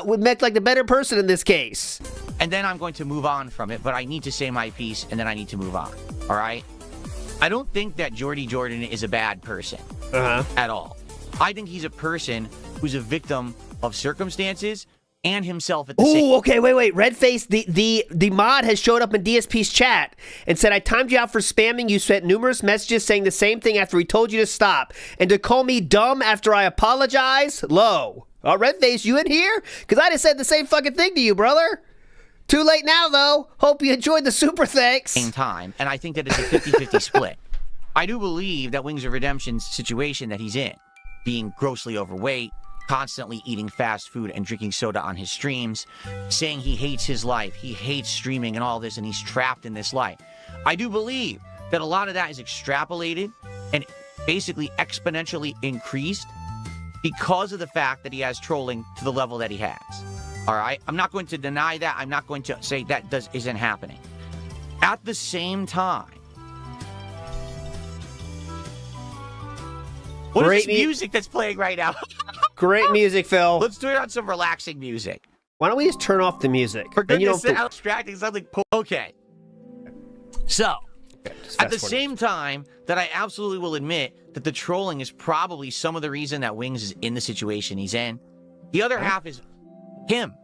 would make like the better person in this case. And then I'm going to move on from it, but I need to say my piece, and then I need to move on, all right? I don't think that Jordy Jordan is a bad person at all. I think he's a person who's a victim of circumstances and himself at the same time. Oh, okay, wait. Redface, the mod has showed up in DSP's chat and said, I timed you out for spamming. You sent numerous messages saying the same thing after we told you to stop. And to call me dumb after I apologize? Low. Oh, Redface, you in here? Because I just said the same fucking thing to you, brother. Too late now, though. Hope you enjoyed the super thanks. Same time, and I think that it's a 50-50 split. I do believe that Wings of Redemption's situation that he's in, being grossly overweight, constantly eating fast food and drinking soda on his streams, saying he hates his life, he hates streaming and all this, and he's trapped in this life. I do believe that a lot of that is extrapolated and basically exponentially increased because of the fact that he has trolling to the level that he has. All right? I'm not going to deny that. I'm not going to say that isn't happening. At the same time, what is this music that's playing right now? Great music, Phil. Let's do it on some relaxing music. Why don't we just turn off the music? For goodness sake, abstracting something. Okay. So, at the same time that I absolutely will admit that the trolling is probably some of the reason that Wings is in the situation he's in, The other half is him.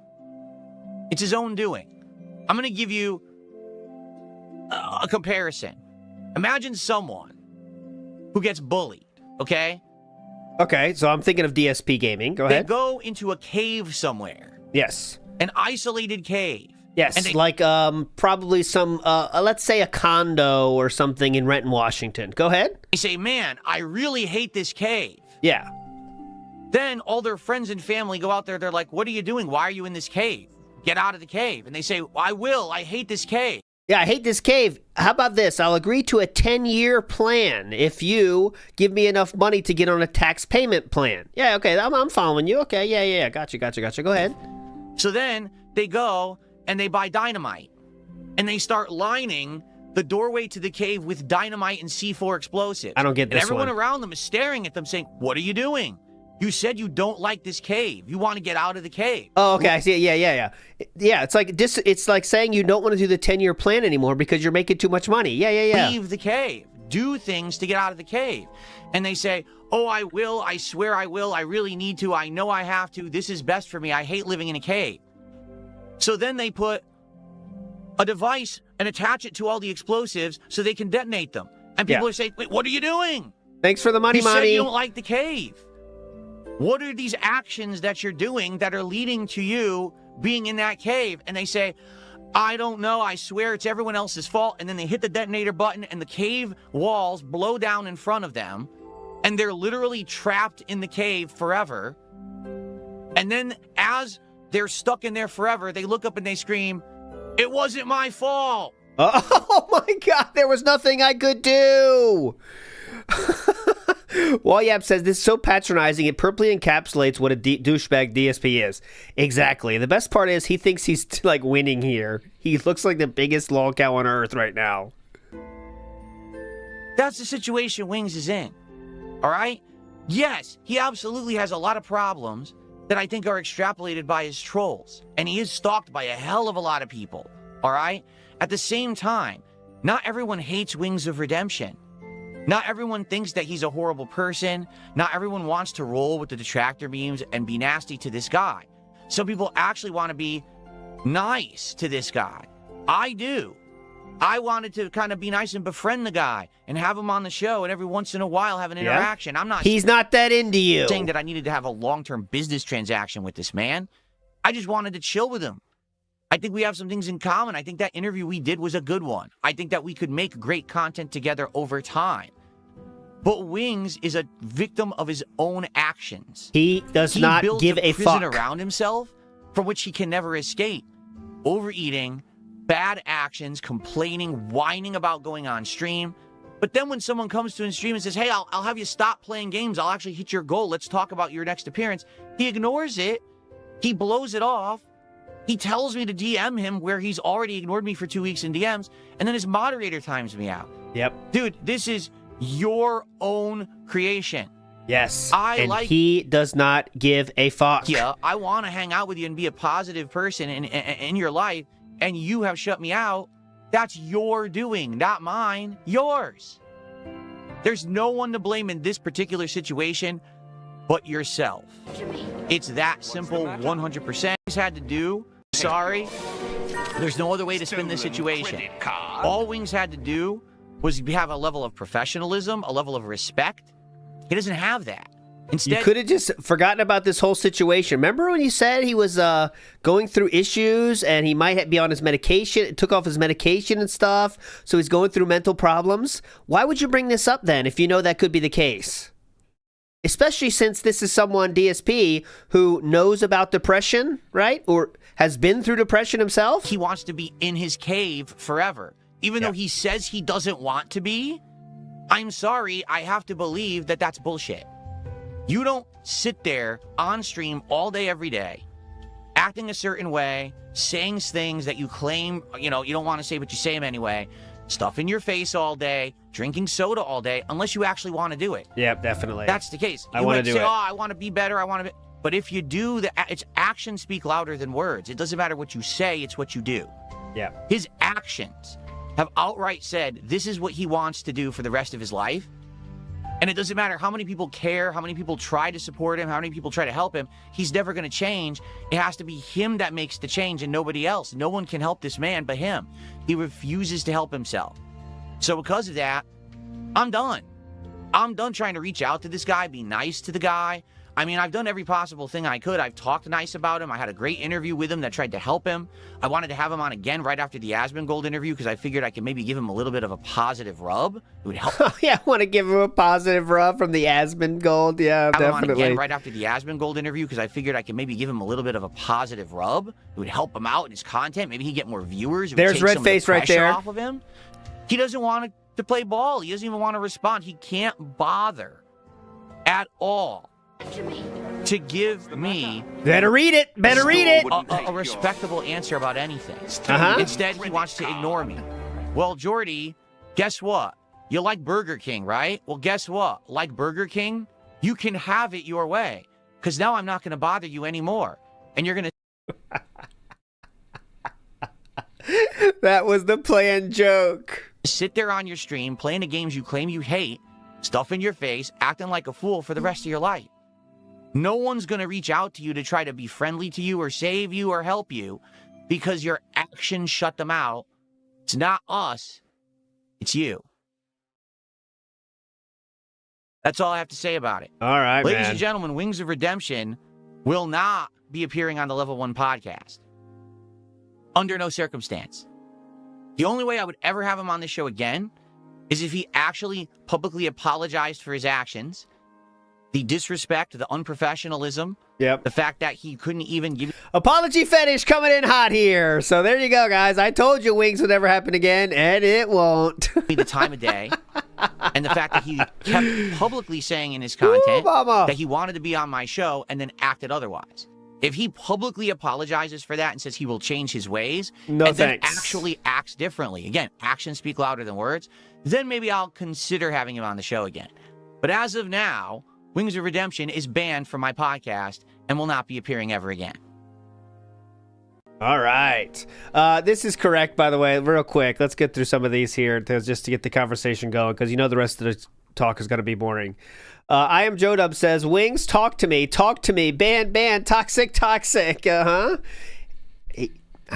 It's his own doing. I'm going to give you a comparison. Imagine someone who gets bullied, okay? Okay, so I'm thinking of DSP Gaming. Go They ahead. go into a cave somewhere, Yes. an isolated cave. Yes, And they- like probably some, let's say a condo or something in Renton, Washington. Go ahead. They say, man, I really hate this cave. Yeah. Then all their friends and family go out there. They're like, what are you doing? Why are you in this cave? Get out of the cave. And they say, I will. I hate this cave. Yeah, I hate this cave. How about this? I'll agree to a 10-year plan if you give me enough money to get on a tax payment plan. Yeah, okay, I'm following you. Okay, yeah. Gotcha. Go ahead. So then they go and they buy dynamite. And they start lining the doorway to the cave with dynamite and C4 explosives. I don't get and this everyone one. around them is staring at them saying, what are you doing? You said you don't like this cave. You want to get out of the cave. Oh, okay, I see it. Yeah. Yeah, it's like saying you don't want to do the 10-year plan anymore because you're making too much money. Yeah. Leave the cave. Do things to get out of the cave. And they say, oh, I will. I swear I will. I really need to. I know I have to. This is best for me. I hate living in a cave. So then they put a device and attach it to all the explosives so they can detonate them. And people are saying, wait, what are you doing? Thanks for the money, You said Monty. you don't like the cave. What are these actions that you're doing that are leading to you being in that cave? And they say, I don't know. I swear it's everyone else's fault. And then they hit the detonator button and the cave walls blow down in front of them. And they're literally trapped in the cave forever. And then as they're stuck in there forever, they look up and they scream, it wasn't my fault. Oh my God, there was nothing I could do. Walyap says this is so patronizing, it purposely encapsulates what a douchebag DSP is. Exactly. The best part is he thinks he's like winning here. He looks like the biggest lolcow on earth right now. That's the situation Wings is in. All right? Yes, he absolutely has a lot of problems that I think are extrapolated by his trolls. And he is stalked by a hell of a lot of people. All right? At the same time, not everyone hates Wings of Redemption. Not everyone thinks that he's a horrible person. Not everyone wants to roll with the detractor memes and be nasty to this guy. Some people actually want to be nice to this guy. I do. I wanted to kind of be nice and befriend the guy and have him on the show and every once in a while have an interaction. I'm not He's not that into you. saying that I needed to have a long-term business transaction with this man. I just wanted to chill with him. I think we have some things in common. I think that interview we did was a good one. I think that we could make great content together over time. But Wings is a victim of his own actions. He does not builds give a prison fuck around himself from which he can never escape. Overeating, bad actions, complaining, whining about going on stream. But then when someone comes to his stream and says, hey, I'll have you stop playing games. I'll actually hit your goal. Let's talk about your next appearance. He ignores it. He blows it off. He tells me to DM him where he's already ignored me for 2 weeks in DMs. And then his moderator times me out. Yep. Dude, this is your own creation. Yes. And he does not give a fuck. Yeah, I want to hang out with you and be a positive person in your life, and you have shut me out. That's your doing, not mine. Yours. There's no one to blame in this particular situation but yourself. It's that simple, 100%. He's had to do, sorry, there's no other way to spin this situation. All Wings had to do was have a level of professionalism, a level of respect. He doesn't have that. Instead, You could have just forgotten about this whole situation. Remember when you said he was going through issues and he might be on his medication, took off his medication and stuff, so he's going through mental problems? Why would you bring this up then if you know that could be the case? Especially since this is someone, DSP, who knows about depression, right? Or has been through depression himself? he wants to be in his cave forever. Even though he says he doesn't want to be, I'm sorry, I have to believe that that's bullshit. You don't sit there on stream all day, every day, acting a certain way, saying things that you claim, you don't want to say, but you say them anyway, stuff in your face all day, drinking soda all day, unless you actually want to do it. Yep, definitely. That's the case. I You wanna might do say, it. oh, I want to be better, I want to be... But if you do, it's actions speak louder than words. It doesn't matter what you say, it's what you do. Yeah. His actions have outright said this is what he wants to do for the rest of his life. And it doesn't matter how many people care, how many people try to support him, how many people try to help him. He's never going to change. It has to be him that makes the change and nobody else. No one can help this man but him. He refuses to help himself. So because of that, I'm done. I'm done trying to reach out to this guy, be nice to the guy. I mean, I've done every possible thing I could. I've talked nice about him. I had a great interview with him that tried to help him. I wanted to have him on again right after the Asmongold interview because I figured I could maybe give him a little bit of a positive rub. It would help. Yeah, I want to give him a positive rub from the Asmongold. Yeah, have definitely. Him on again right after the Asmongold interview because I figured I could maybe give him a little bit of a positive rub. It would help him out in his content. Maybe he'd get more viewers. There's red face right there. Off of him. He doesn't want to play ball. He doesn't even want to respond. He can't bother at all to give me better read it a respectable answer about anything. Instead, he wants to ignore me. Well, Jordy, guess what? You like Burger King, right? Well, guess what? Like Burger King, you can have it your way because now I'm not going to bother you anymore. And you're going to... That was the planned joke. Sit there on your stream, playing the games you claim you hate, stuff in your face, acting like a fool for the rest of your life. No one's going to reach out to you to try to be friendly to you or save you or help you because your actions shut them out. It's not us. It's you. That's all I have to say about it. All right, Ladies and gentlemen, Wings of Redemption will not be appearing on the Level 1 podcast. Under no circumstance. The only way I would ever have him on this show again is if he actually publicly apologized for his actions, the disrespect, the unprofessionalism, the fact that he couldn't even give... Apology fetish coming in hot here. So there you go, guys. I told you Wings would never happen again, and it won't. The time of day, and the fact that he kept publicly saying in his content that he wanted to be on my show and then acted otherwise. If he publicly apologizes for that and says he will change his ways, then actually acts differently, again, actions speak louder than words, then maybe I'll consider having him on the show again. But as of now, Wings of Redemption is banned from my podcast and will not be appearing ever again. All right. This is correct, by the way. Real quick, let's get through some of these here just to get the conversation going, because you know the rest of the talk is going to be boring. I am Joe Dub says, Wings, talk to me, ban, toxic. I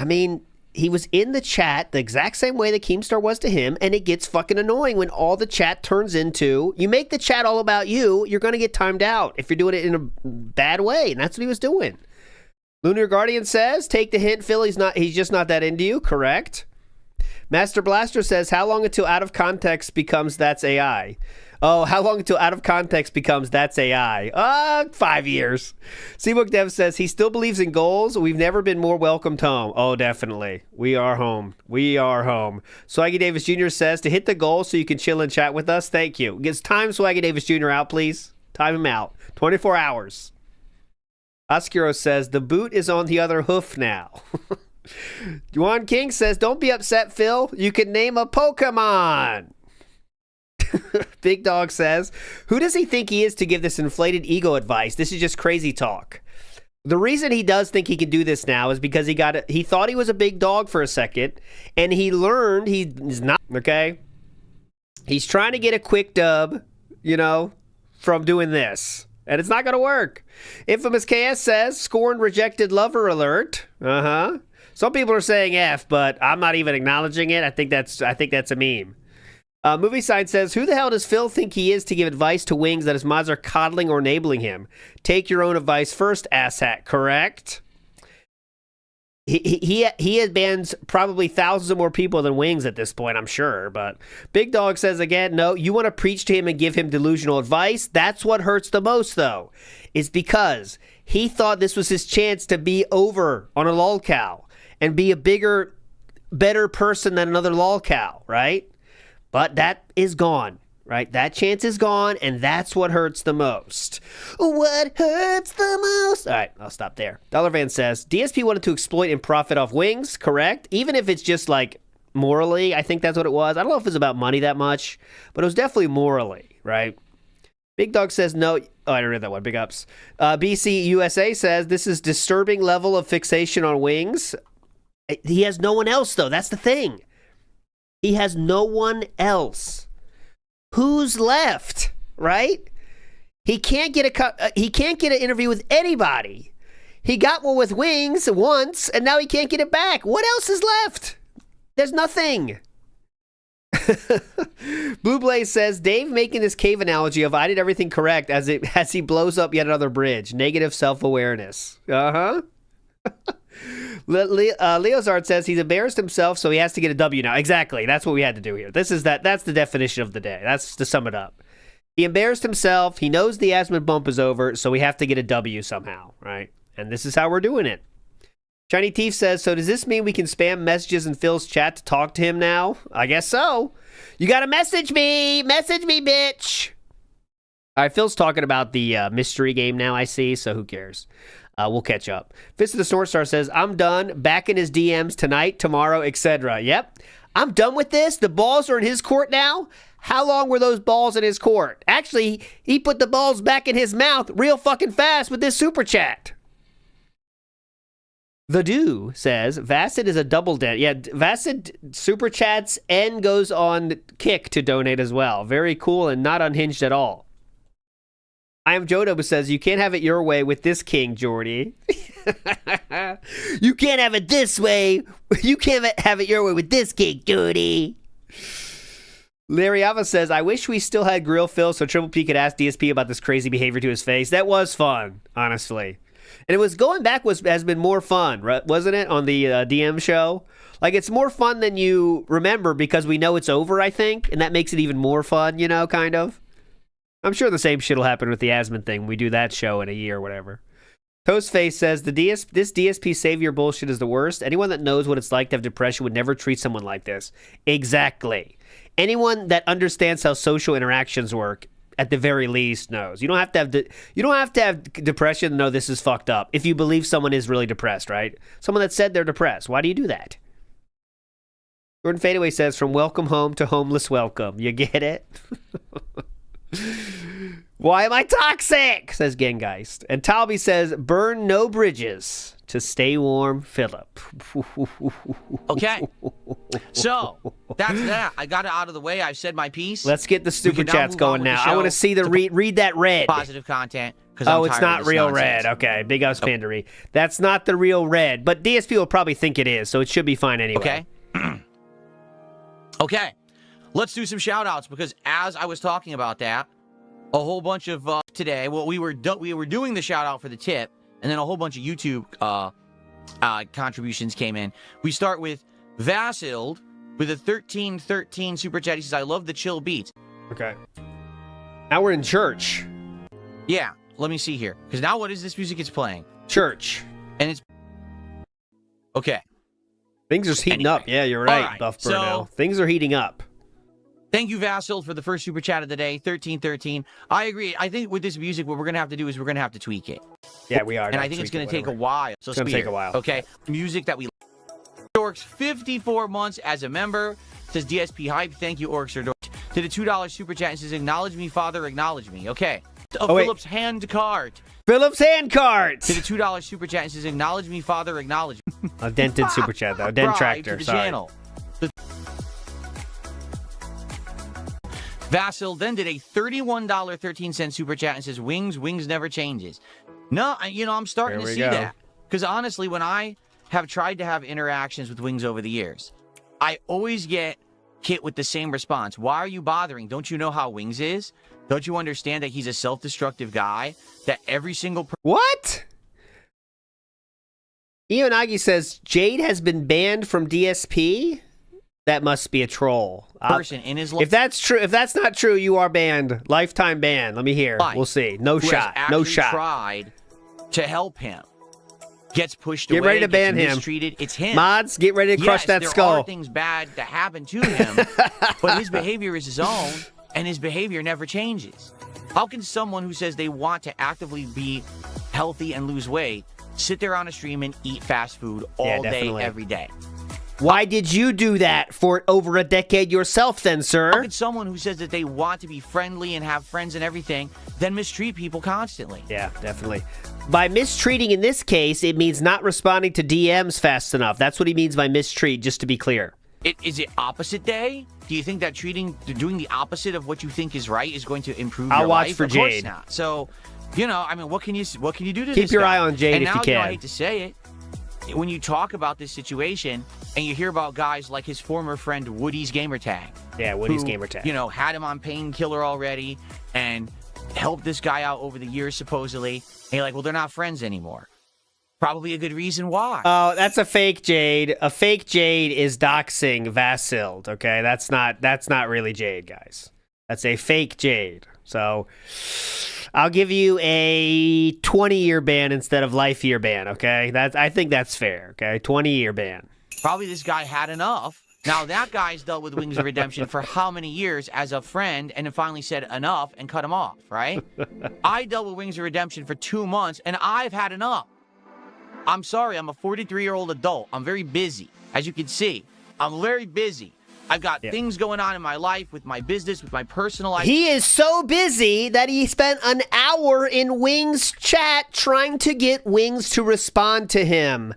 mean, he was in the chat the exact same way that Keemstar was to him, and it gets fucking annoying when all the chat turns into, you make the chat all about you, you're going to get timed out if you're doing it in a bad way, and that's what he was doing. Lunar Guardian says, take the hint, Phil, he's just not that into you, correct. Master Blaster says, how long until out of context becomes that's AI? Oh, how long until out of context becomes that's AI? 5 years. Seabook Dev says he still believes in goals. We've never been more welcomed home. Oh, definitely. We are home. We are home. Swaggy Davis Jr. says to hit the goal so you can chill and chat with us. Thank you. Gets time Swaggy Davis Jr. out, please. Time him out. 24 hours. Oscuro says the boot is on the other hoof now. Juan King says don't be upset, Phil. You can name a Pokemon. Big Dog says, who does he think he is to give this inflated ego advice? This is just crazy talk. The reason he does think he can do this now is because he thought he was a big dog for a second, and he learned he's not, okay? He's trying to get a quick dub, from doing this, and it's not going to work. Infamous KS says, scorned rejected lover alert. Some people are saying F, but I'm not even acknowledging it. I think that's a meme. Movie Sign says, who the hell does Phil think he is to give advice to Wings that his mods are coddling or enabling him? Take your own advice first, asshat, correct? He had bans probably thousands of more people than Wings at this point, I'm sure. But Big Dog says again, no, you want to preach to him and give him delusional advice? That's what hurts the most, though. It's because he thought this was his chance to be over on a lolcow and be a bigger, better person than another lolcow, right? But that is gone, right? That chance is gone, and that's what hurts the most. What hurts the most? All right, I'll stop there. Dollar Van says, DSP wanted to exploit and profit off Wings, correct? Even if it's just like morally, I think that's what it was. I don't know if it's about money that much, but it was definitely morally, right? Big Dog says, no. Oh, I didn't read that one. Big ups. BC USA says, this is disturbing level of fixation on Wings. He has no one else, though. That's the thing. He has no one else. Who's left? right? He can't get an interview with anybody. He got one with Wings once, and now he can't get it back. What else is left? There's nothing. Blue Blaze says, Dave making this cave analogy of I did everything correct as he blows up yet another bridge. Negative self-awareness. Uh-huh. Leozard says he's embarrassed himself, so he has to get a W now. Exactly. That's what we had to do here. That's the definition of the day. That's to sum it up. He embarrassed himself. He knows the asthma bump is over, so we have to get a W somehow, right? And this is how we're doing it. Shiny Teeth says, so does this mean we can spam messages in Phil's chat to talk to him now? I guess so. You gotta message me. Message me, bitch. All right, Phil's talking about the mystery game now, I see, so who cares? We'll catch up. Fist of the Sword Star says, I'm done. Back in his DMs tonight, tomorrow, etc. Yep. I'm done with this. The balls are in his court now. How long were those balls in his court? Actually, he put the balls back in his mouth real fucking fast with this super chat. The Do says, Vacid is a double dent. Yeah, Vacid super chats and goes on Kick to donate as well. Very cool and not unhinged at all. I am Jodo, who says, you can't have it your way with this king, Jordy. You can't have it this way. You can't have it your way with this king, Jordy. Larry Ava says, I wish we still had Grill Phil so Triple P could ask DSP about this crazy behavior to his face. That was fun, honestly. And it was going back has been more fun, right? Wasn't it, on the DM show? Like, it's more fun than you remember because we know it's over, I think, and that makes it even more fun, you know, kind of. I'm sure the same shit will happen with the Asmon thing when we do that show in a year or whatever. Toastface says, this DSP savior bullshit is the worst. Anyone that knows what it's like to have depression would never treat someone like this. Exactly. Anyone that understands how social interactions work, at the very least, knows. You don't have to have depression to know this is fucked up. If you believe someone is really depressed, right? Someone that said they're depressed. Why do you do that? Jordan Fadeaway says, from welcome home to homeless welcome. You get it? Why am I toxic? Says Gengeist. And Talby says, burn no bridges to stay warm, Philip. Okay. So, that's that. I got it out of the way. I've said my piece. Let's get the super chats going now. I want to see the read that red. Positive content. Oh, it's not real red. Okay. Big Ups Pandery. That's not the real red, but DSP will probably think it is, so it should be fine anyway. Okay. Okay. Let's do some shout outs because as I was talking about that, a whole bunch of today, well, we were doing the shout out for the tip, and then a whole bunch of YouTube contributions came in. We start with Vassild with a 1313 super chat. He says, I love the chill beats. Okay. Now we're in church. Yeah. Let me see here. Because now what is this music it's playing? Church. And it's... Okay. Things are heating up. Yeah, you're right, Buff Burnow. Things are heating up. Thank you, Vasil, for the first super chat of the day, 1313. I agree. I think with this music, what we're going to have to do is we're going to have to tweak it. Yeah, we are. And I think it's going to take a while. So it's going to take a while. Okay. Music that we... Orcs, 54 months as a member. Says DSP Hype. Thank you, Orcs. Did a $2 super chat and says, acknowledge me, Father, acknowledge me. Okay. Phillips Hand Cart. Phillips Hand Cart. Did a $2 super chat and says, acknowledge me, Father, acknowledge me. A dented super chat, though. Dent Tractor. Sorry. Channel. Vasil then did a $31.13 super chat and says, Wings never changes. No, you know, I'm starting to see that. Because honestly, when I have tried to have interactions with Wings over the years, I always get hit with the same response. Why are you bothering? Don't you know how Wings is? Don't you understand that he's a self-destructive guy? That every single What? Ionagi says, Jade has been banned from DSP? That must be a troll. Person in his life. If that's true, if that's not true, you are banned. Lifetime ban. Let me hear. We'll see. No shot. No shot. Tried to help him. Gets pushed away. Get ready to ban him. Mistreated. It's him. Mods, get ready to crush that skull. There are things bad that happen to him, but his behavior is his own, and his behavior never changes. How can someone who says they want to actively be healthy and lose weight sit there on a stream and eat fast food all day, every day? Why did you do that for over a decade yourself then, sir? How could someone who says that they want to be friendly and have friends and everything then mistreat people constantly? Yeah, definitely. By mistreating in this case, it means not responding to DMs fast enough. That's what he means by mistreat, just to be clear. Is it opposite day? Do you think that doing the opposite of what you think is right is going to improve I'll your watch life? for Of course Jade. not. So, I mean, what can you do to Keep this your guy? eye on Jade and if now, you can. I hate to say it, when you talk about this situation and you hear about guys like his former friend Woody's Gamertag. Yeah, Woody's who, Gamertag. Had him on painkiller already and helped this guy out over the years, supposedly. And you're like, well, they're not friends anymore. Probably a good reason why. Oh, that's a fake Jade. A fake Jade is doxing Vassild, okay? That's not really Jade, guys. That's a fake Jade. So I'll give you a 20-year ban instead of life-year ban, okay? I think that's fair, okay? 20-year ban. Probably this guy had enough. Now, that guy's dealt with Wings of Redemption for how many years as a friend and then finally said enough and cut him off, right? I dealt with Wings of Redemption for 2 months, and I've had enough. I'm sorry, I'm a 43-year-old adult. I'm very busy. As you can see, I'm very busy. I've got things going on in my life, with my business, with my personal life. He is so busy that he spent an hour in Wings chat trying to get Wings to respond to him.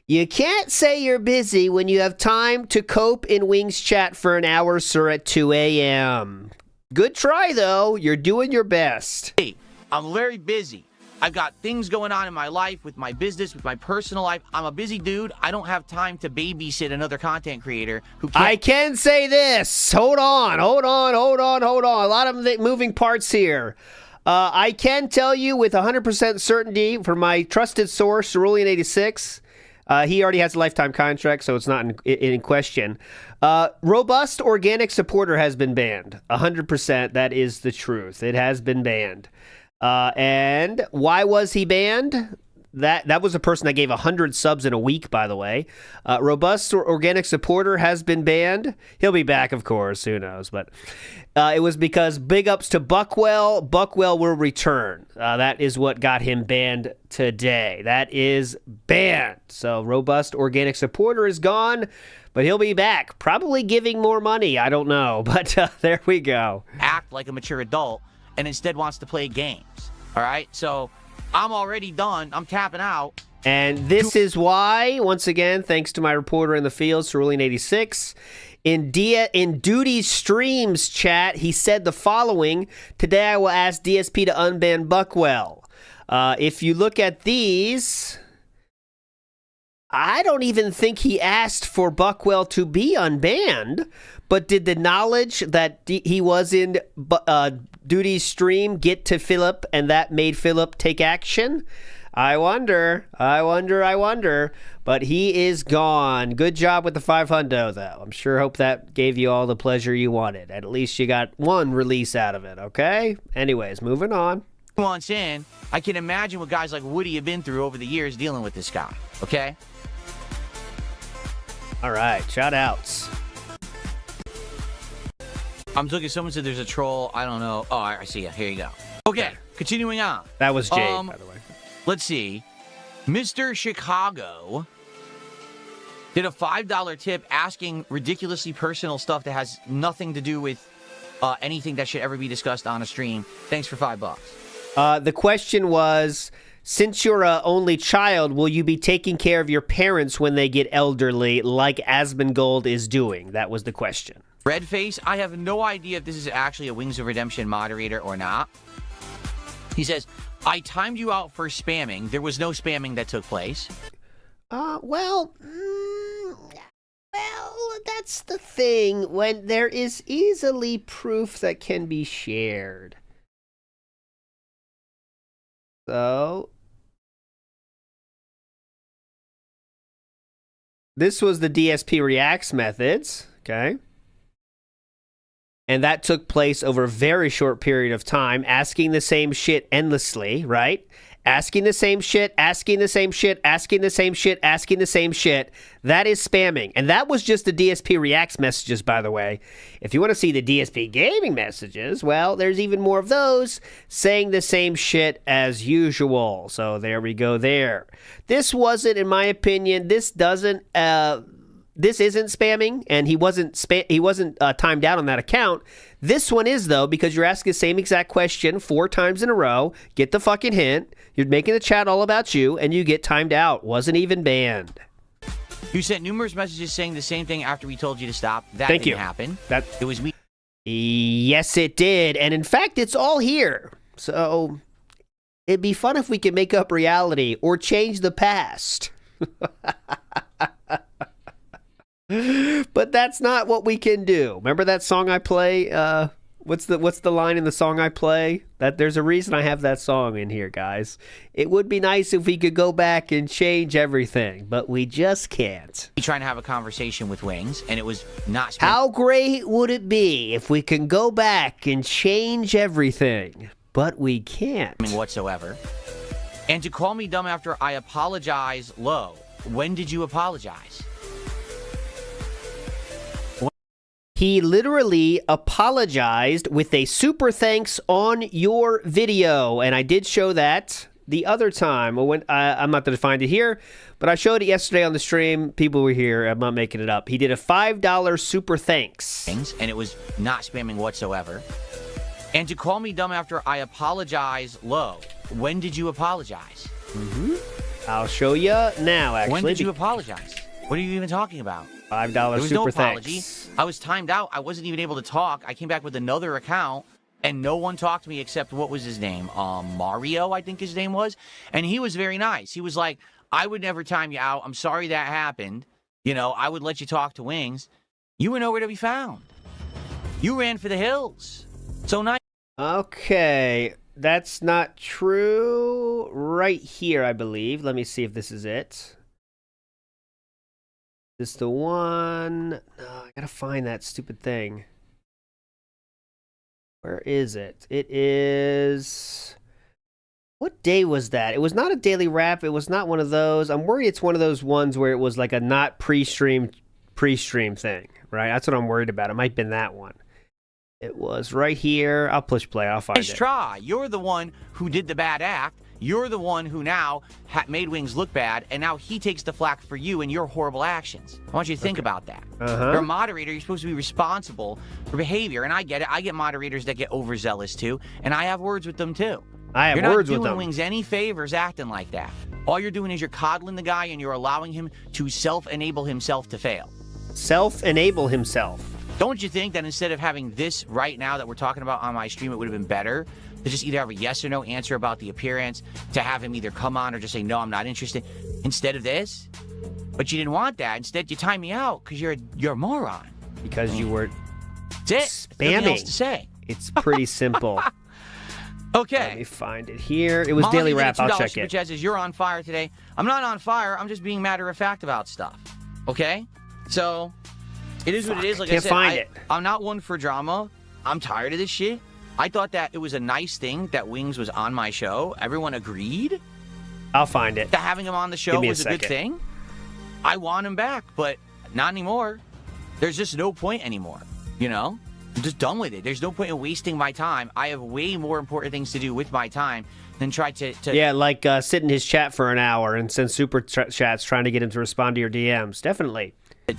You can't say you're busy when you have time to cope in Wings chat for an hour, sir, at 2 a.m. Good try, though. You're doing your best. Hey, I'm very busy. I've got things going on in my life, with my business, with my personal life. I'm a busy dude. I don't have time to babysit another content creator who can't. I can say this. Hold on. A lot of moving parts here. I can tell you with 100% certainty from my trusted source, Cerulean86, he already has a lifetime contract, so it's not in question. Robust organic supporter has been banned. 100%. That is the truth. It has been banned. And why was he banned? That was a person that gave 100 subs in a week, by the way. Robust organic supporter has been banned. He'll be back, of course. Who knows? But it was because big ups to Buckwell. Buckwell will return. That is what got him banned today. That is banned. So robust organic supporter is gone, but he'll be back. Probably giving more money. I don't know. But there we go. Act like a mature adult and instead wants to play games. All right? So I'm already done. I'm tapping out. And this is why, once again, thanks to my reporter in the field, Cerulean86, in Duty's streams chat, he said the following: today I will ask DSP to unban Buckwell. If you look at these, I don't even think he asked for Buckwell to be unbanned, but did the knowledge that he was in Duty's stream get to Philip, and that made Philip take action? I wonder. But he is gone. Good job with the 500, though. I'm sure hope that gave you all the pleasure you wanted. At least you got one release out of it, okay? Anyways, moving on. Months in, I can imagine what guys like Woody have been through over the years dealing with this guy, okay? All right, shout outs. I'm looking, someone said there's a troll. I don't know. Oh, I see you. Here you go. Okay, continuing on. That was Jade, by the way. Let's see. Mr. Chicago did a $5 tip asking ridiculously personal stuff that has nothing to do with anything that should ever be discussed on a stream. Thanks for $5. The question was, since you're an only child, will you be taking care of your parents when they get elderly, like Asmongold is doing? That was the question. Redface, I have no idea if this is actually a Wings of Redemption moderator or not. He says, I timed you out for spamming. There was no spamming that took place. Well, that's the thing. When there is easily proof that can be shared. So, this was the DSP Reacts methods, okay? And that took place over a very short period of time, asking the same shit endlessly, right? Asking the same shit, asking the same shit, asking the same shit, asking the same shit. That is spamming. And that was just the DSP Reacts messages, by the way. If you want to see the DSP Gaming messages, well, there's even more of those saying the same shit as usual. So there we go there. This wasn't, in my opinion, this isn't spamming, and he wasn't timed out on that account. This one is, though, because you're asking the same exact question 4 times in a row. Get the fucking hint. You're making the chat all about you, and you get timed out. Wasn't even banned. You sent numerous messages saying the same thing after we told you to stop. That Thank didn't you. happen. That It was me. Yes, it did. And in fact, it's all here. So it'd be fun if we could make up reality or change the past. But that's not what we can do. Remember that song I play? What's the line in the song I play? That there's a reason I have that song in here, guys. It would be nice if we could go back and change everything, but we just can't. Trying to have a conversation with Wings, and it was not. How great would it be if we can go back and change everything, but we can't. Whatsoever. And to call me dumb after I apologize low. When did you apologize? He literally apologized with a super thanks on your video, and I did show that the other time. When I'm not going to find it here, but I showed it yesterday on the stream. People were here. I'm not making it up. He did a $5 super thanks. And it was not spamming whatsoever. And to call me dumb after I apologize low. When did you apologize? I'll show you now, actually. When did you apologize? What are you even talking about? $5 There was super no apology. thanks. I was timed out. I wasn't even able to talk. I came back with another account, and no one talked to me except, what was his name? Mario, I think his name was. And he was very nice. He was like, I would never time you out. I'm sorry that happened. You know, I would let you talk to Wings. You were nowhere to be found. You ran for the hills. So nice. Okay, that's not true. Right here, I believe. Let me see if this is it. This the one? No, I gotta find that stupid thing. Where is it? It is... What day was that? It was not a daily wrap. It was not one of those. I'm worried it's one of those ones where it was like a not pre-stream thing, right? That's what I'm worried about. It might have been that one. It was right here. I'll push play. I'll find Nice it. try. You're the one who did the bad act. You're the one who now made Wings look bad, and now he takes the flack for you and your horrible actions. I want you to think about that. You're a moderator. You're supposed to be responsible for behavior, and I get it. I get moderators that get overzealous too, and I have words with them too. I have You're words not with doing them. Wings any favors acting like that. All you're doing is you're coddling the guy, and you're allowing him to self-enable himself to fail. Self-enable himself. Don't you think that instead of having this right now that we're talking about on my stream, it would have been better to just either have a yes or no answer about the appearance, to have him either come on or just say, no, I'm not interested, instead of this? But you didn't want that. Instead, you time me out because you're a moron. Because you were That's it. Nothing else to say. It's pretty simple. Okay. Let me find it here. It was Molly Daily with a Wrap. I'll $2 check super it. chat says, you're on fire today. I'm not on fire. I'm just being matter of fact about stuff. Okay? So, it is what it is. Like Can't I said, find it. I'm not one for drama. I'm tired of this shit. I thought that it was a nice thing that Wings was on my show. Everyone agreed I'll find it. that having him on the show Give me a was a good second. thing. I want him back, but not anymore. There's just no point anymore. You know? I'm just done with it. There's no point in wasting my time. I have way more important things to do with my time than try to Yeah, like sit in his chat for an hour and send super chats trying to get him to respond to your DMs. Definitely.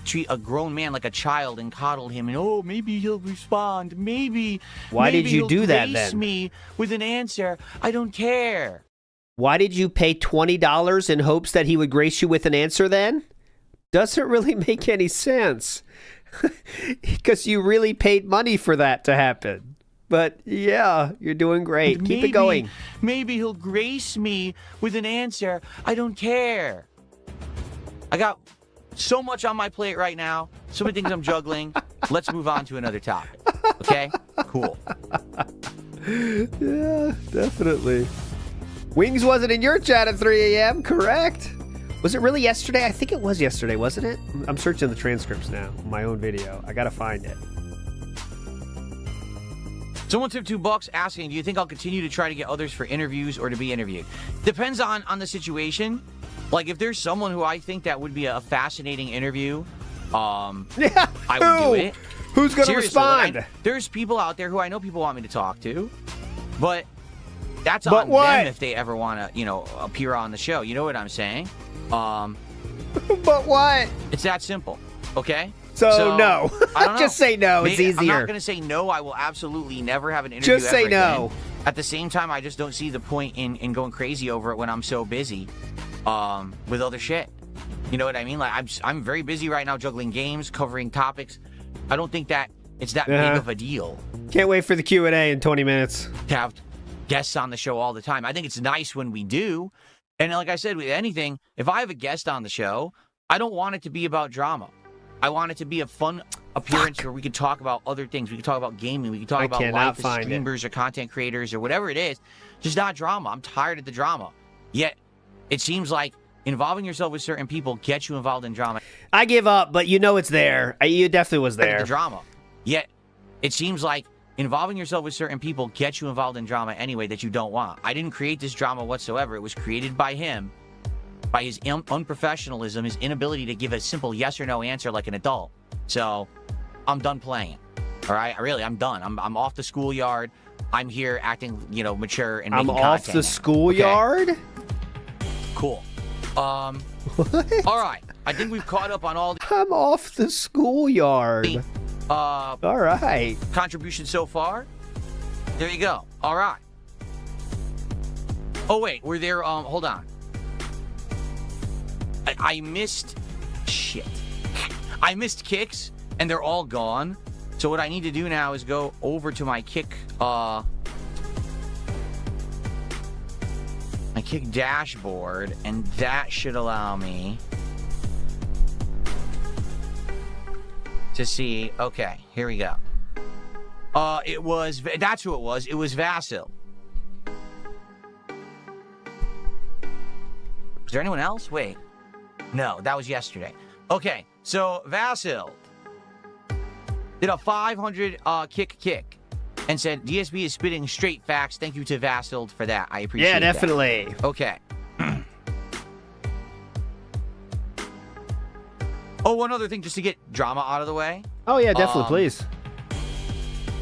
treat a grown man like a child and coddle him, and oh, maybe he'll respond. Maybe. Why did you do that grace then? me with an answer. I don't care. Why did you pay $20 in hopes that he would grace you with an answer then? Doesn't really make any sense. Because you really paid money for that to happen. But yeah, you're doing great. Keep it going. Maybe he'll grace me with an answer. I don't care. I got so much on my plate right now. So many things I'm juggling. Let's move on to another topic. Okay? Cool. Yeah, definitely. Wings wasn't in your chat at 3 a.m., correct? Was it really yesterday? I think it was yesterday, wasn't it? I'm searching the transcripts now, my own video. I gotta find it. Someone took $2 asking, do you think I'll continue to try to get others for interviews or to be interviewed? Depends on the situation. Like, if there's someone who I think that would be a fascinating interview, I would do it. Who's gonna Seriously, respond? like, there's people out there who I know people want me to talk to, but that's But on what? them if they ever want to, appear on the show. You know what I'm saying? But what? It's that simple, okay? So no. I don't know. Just say no. It's Maybe- I'm easier. not going to say no. I will absolutely never have an interview Just say ever no. again. At the same time, I just don't see the point in going crazy over it when I'm so busy with other shit. You know what I mean? Like I'm very busy right now juggling games, covering topics. I don't think that it's that big of a deal. Can't wait for the Q&A in 20 minutes. To have guests on the show all the time. I think it's nice when we do. And like I said, with anything, if I have a guest on the show, I don't want it to be about drama. I want it to be a fun appearance where we can talk about other things. We can talk about gaming. We can talk about life as streamers or content creators or whatever it is. Just not drama. I'm tired of the drama. Yet, it seems like involving yourself with certain people gets you involved in drama. I give up, but you know it's there. You definitely was there. The drama. Yet, it seems like involving yourself with certain people gets you involved in drama anyway that you don't want. I didn't create this drama whatsoever. It was created by him, by his unprofessionalism, his inability to give a simple yes or no answer like an adult. So, I'm done playing. All right? I'm done. I'm off the schoolyard. I'm here acting, mature and making content. I'm off the schoolyard? Okay. Cool. All right. I think we've caught up on all the... I'm off the schoolyard. All right. Contribution so far. There you go. All right. Oh, wait. Were there... Hold on. I missed... Shit. I missed kicks, and they're all gone. So what I need to do now is go over to my kick... my kick dashboard, and that should allow me to see. Okay, here we go. That's who it was. It was Vasil. Was there anyone else? Wait. No, that was yesterday. Okay, so Vasil did a 500 kick. And said, DSB is spitting straight facts. Thank you to Vasil for that. I appreciate that. Yeah, definitely. That. Okay. Oh, one other thing just to get drama out of the way. Oh, yeah, definitely, please.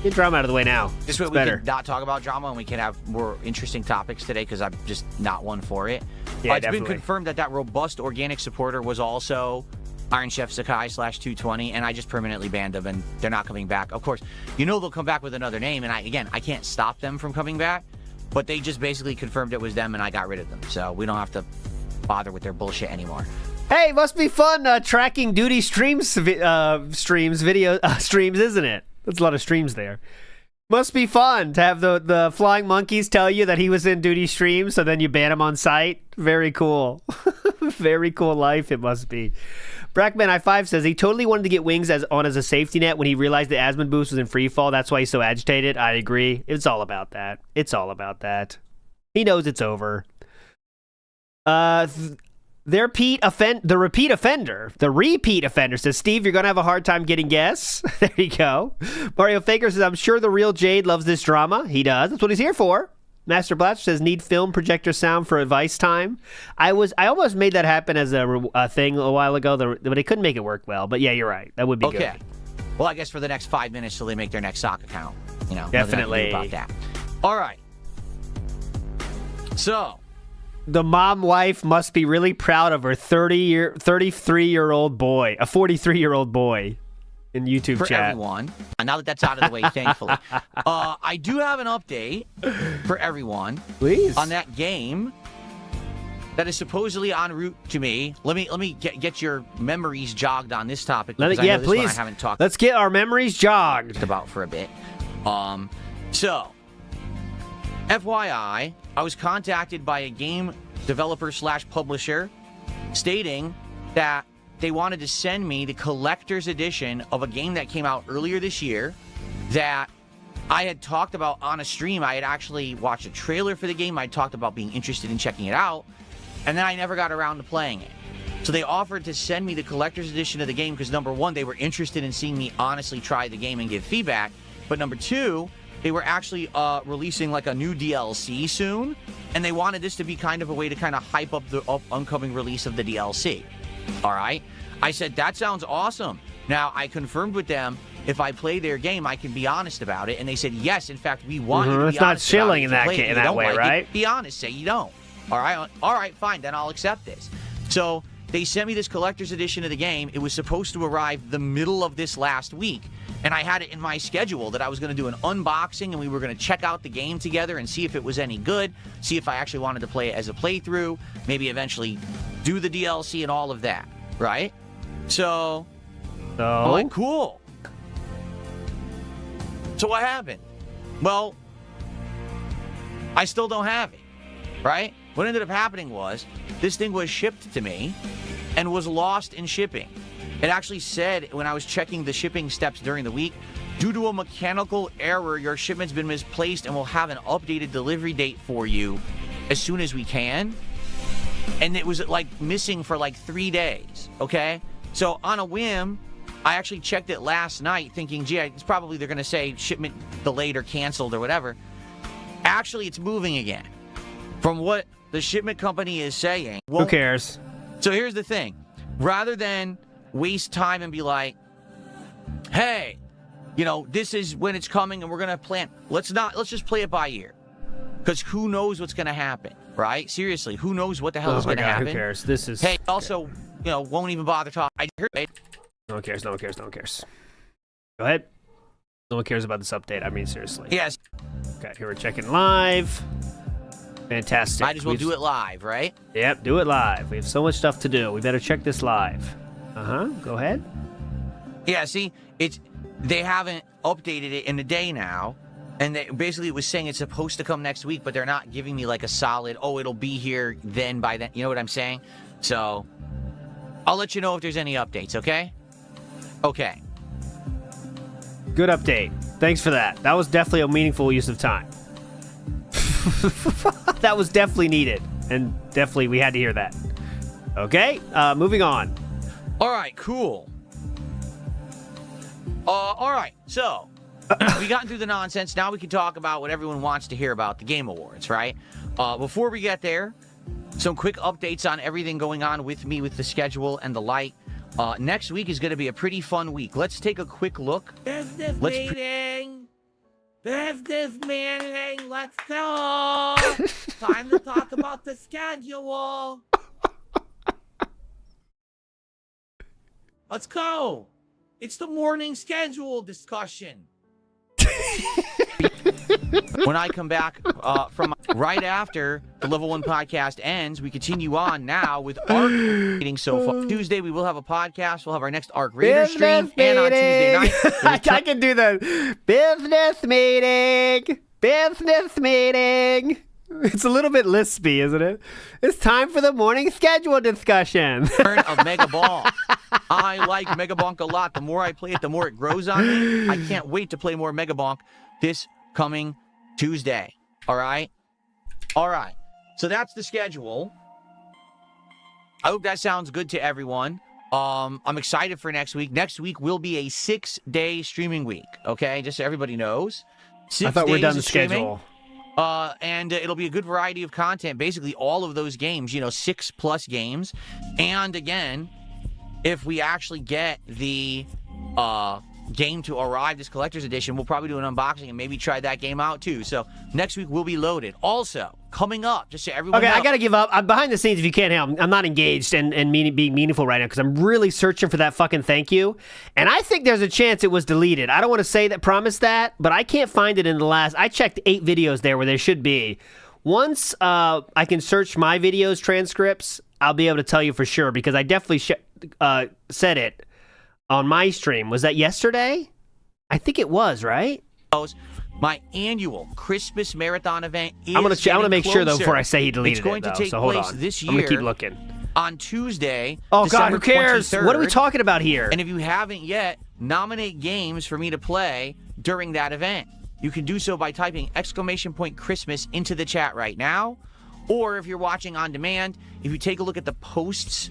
Get drama out of the way now. This way we can not talk about drama and we can have more interesting topics today because I'm just not one for it. Yeah, it's been confirmed that robust organic supporter was also Iron Chef Sakai /220, and I just permanently banned them, and they're not coming back. Of course, they'll come back with another name, and I can't stop them from coming back, but they just basically confirmed it was them, and I got rid of them, so we don't have to bother with their bullshit anymore. Hey, must be fun tracking Duty streams, streams, isn't it? That's a lot of streams there. Must be fun to have the flying monkeys tell you that he was in Duty streams, so then you ban him on site. Very cool. Very cool life it must be. Brackman I5 says he totally wanted to get Wings as a safety net when he realized the Asmund boost was in free fall. That's why he's so agitated. I agree. It's all about that. It's all about that. He knows it's over. The repeat offender says, Steve, you're going to have a hard time getting guests. There you go. Mario Faker says, I'm sure the real Jade loves this drama. He does. That's what he's here for. Master Blaster says, need film projector sound for advice time. I almost made that happen as a thing a while ago, but I couldn't make it work well. But yeah, you're right. That would be good. Okay. Well, I guess for the next 5 minutes till they make their next sock account. Definitely. About that. All right. So. The mom wife must be really proud of her 33-year-old boy, a 43-year-old boy. In YouTube for chat. Everyone. And now that that's out of the way, thankfully. I do have an update for everyone. Please. On that game that is supposedly en route to me. Let me get your memories jogged on this topic. Please. I haven't talked Let's get our memories jogged about for a bit. So, FYI, I was contacted by a game developer / publisher stating that they wanted to send me the collector's edition of a game that came out earlier this year that I had talked about on a stream. I had actually watched a trailer for the game. I talked about being interested in checking it out, and then I never got around to playing it. So they offered to send me the collector's edition of the game because, number one, they were interested in seeing me honestly try the game and give feedback, but number two, they were actually releasing like a new DLC soon, and they wanted this to be kind of a way to kind of hype up the upcoming release of the DLC. All right. I said, that sounds awesome. Now, I confirmed with them, if I play their game, I can be honest about it. And they said, yes, in fact, we want you to be honest. It's not chilling in that way, right? Be honest. Say you don't. All right, fine. Then I'll accept this. So they sent me this collector's edition of the game. It was supposed to arrive the middle of this last week. And I had it in my schedule that I was going to do an unboxing and we were going to check out the game together and see if it was any good, see if I actually wanted to play it as a playthrough, maybe eventually do the DLC and all of that. right? So I'm like, cool. So what happened? Well, I still don't have it, right? What ended up happening was this thing was shipped to me and was lost in shipping. It actually said when I was checking the shipping steps during the week, due to a mechanical error, your shipment's been misplaced and we'll have an updated delivery date for you as soon as we can. And it was like missing for like 3 days, okay? So on a whim, I actually checked it last night thinking, gee, it's probably they're going to say shipment delayed or canceled or whatever. Actually, it's moving again. From what the shipment company is saying. Who cares? So here's the thing. Rather than waste time and be like, hey, you know, this is when it's coming and we're going to plan. Let's just play it by ear. Because who knows what's going to happen, right? Seriously, who knows what the hell is going to happen? Who cares? This is... Hey, also, you know, won't even bother talking. I heard it. No one cares, no one cares, no one cares. Go ahead. No one cares about this update. I mean, seriously. Yes. Okay, here we're checking live. Fantastic. Might as well do it live, right? Yep, do it live. We have so much stuff to do. We better check this live. Go ahead. Yeah, see, they haven't updated it in a day now. And basically it was saying it's supposed to come next week, but they're not giving me like a solid, oh, it'll be here then by then. You know what I'm saying? So I'll let you know if there's any updates, okay? Okay. Good update. Thanks for that. That was definitely a meaningful use of time. That was definitely needed. And definitely we had to hear that. Okay, moving on. All right, cool. All right, so we gotten through the nonsense. Now we can talk about what everyone wants to hear about, the Game Awards, right? Before we get there, some quick updates on everything going on with me, with the schedule and the like. Next week is going to be a pretty fun week. Let's take a quick look. Business meeting. Business meeting. Let's go. Time to talk about the schedule. Let's go. It's the morning schedule discussion. When I come back from right after the Level 1 podcast ends, we continue on now with ARC meeting so far. Tuesday, we will have a podcast. We'll have our next ARC Raider stream. And on Tuesday night... I can do the business meeting. Business meeting. It's a little bit lispy, isn't it? It's time for the morning schedule discussion. Turn of Mega Bonk. I like Mega Bonk a lot. The more I play it, the more it grows on me. I can't wait to play more Mega Bonk this coming Tuesday. All right? All right. So that's the schedule. I hope that sounds good to everyone. I'm excited for next week. Next week will be a 6-day streaming week. Okay? Just so everybody knows. 6 I thought we're days done the of streaming. schedule. And it'll be a good variety of content. Basically, all of those games, 6+ games. And again, if we actually get the game to arrive, this collector's edition, we'll probably do an unboxing and maybe try that game out too. So next week will be loaded. Also, coming up, just so everyone knows. I gotta give up. I'm behind the scenes if you can't help. I'm not engaged and being meaningful right now because I'm really searching for that fucking thank you. And I think there's a chance it was deleted. I don't want to say that, promise that, but I can't find it in the last. I checked 8 videos there where there should be. Once I can search my videos transcripts, I'll be able to tell you for sure because I definitely said it on my stream. Was that yesterday? I think it was, right? My annual Christmas marathon event is I'm gonna make sure though closer. before I say he deleted it's going it. to take so hold place on. this year. I'm gonna keep looking. On Tuesday. Oh December God, who cares? 23rd. What are we talking about here? And if you haven't yet, nominate games for me to play during that event. You can do so by typing !Christmas into the chat right now. Or if you're watching on demand, if you take a look at the posts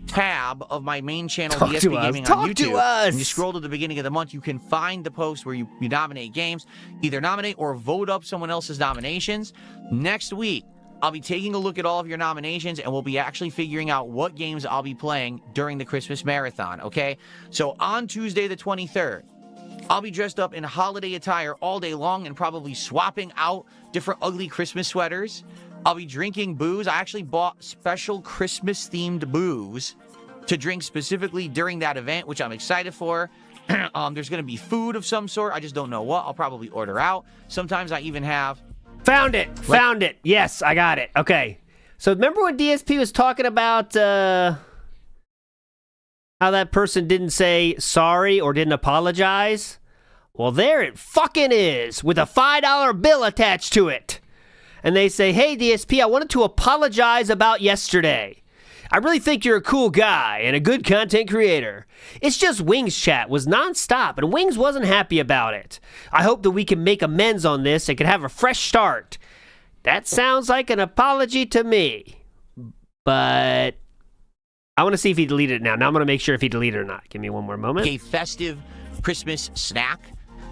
tab of my main channel, DSP Gaming on YouTube, and you scroll to the beginning of the month, you can find the post where you nominate games. Either nominate or vote up someone else's nominations. Next week, I'll be taking a look at all of your nominations, and we'll be actually figuring out what games I'll be playing during the Christmas marathon, okay? So on Tuesday the 23rd, I'll be dressed up in holiday attire all day long and probably swapping out different ugly Christmas sweaters. I'll be drinking booze. I actually bought special Christmas-themed booze to drink specifically during that event, which I'm excited for. There's going to be food of some sort. I just don't know what. I'll probably order out. Sometimes I even have... Found it. Found it. Yes, I got it. Okay. So remember when DSP was talking about how that person didn't say sorry or didn't apologize? Well, there it fucking is, with a $5 bill attached to it. And they say, hey, DSP, I wanted to apologize about yesterday. I really think you're a cool guy and a good content creator. It's just Wings chat was nonstop, and Wings wasn't happy about it. I hope that we can make amends on this and can have a fresh start. That sounds like an apology to me. But I want to see if he deleted it now. Now I'm going to make sure if he deleted it or not. Give me one more moment. A festive Christmas snack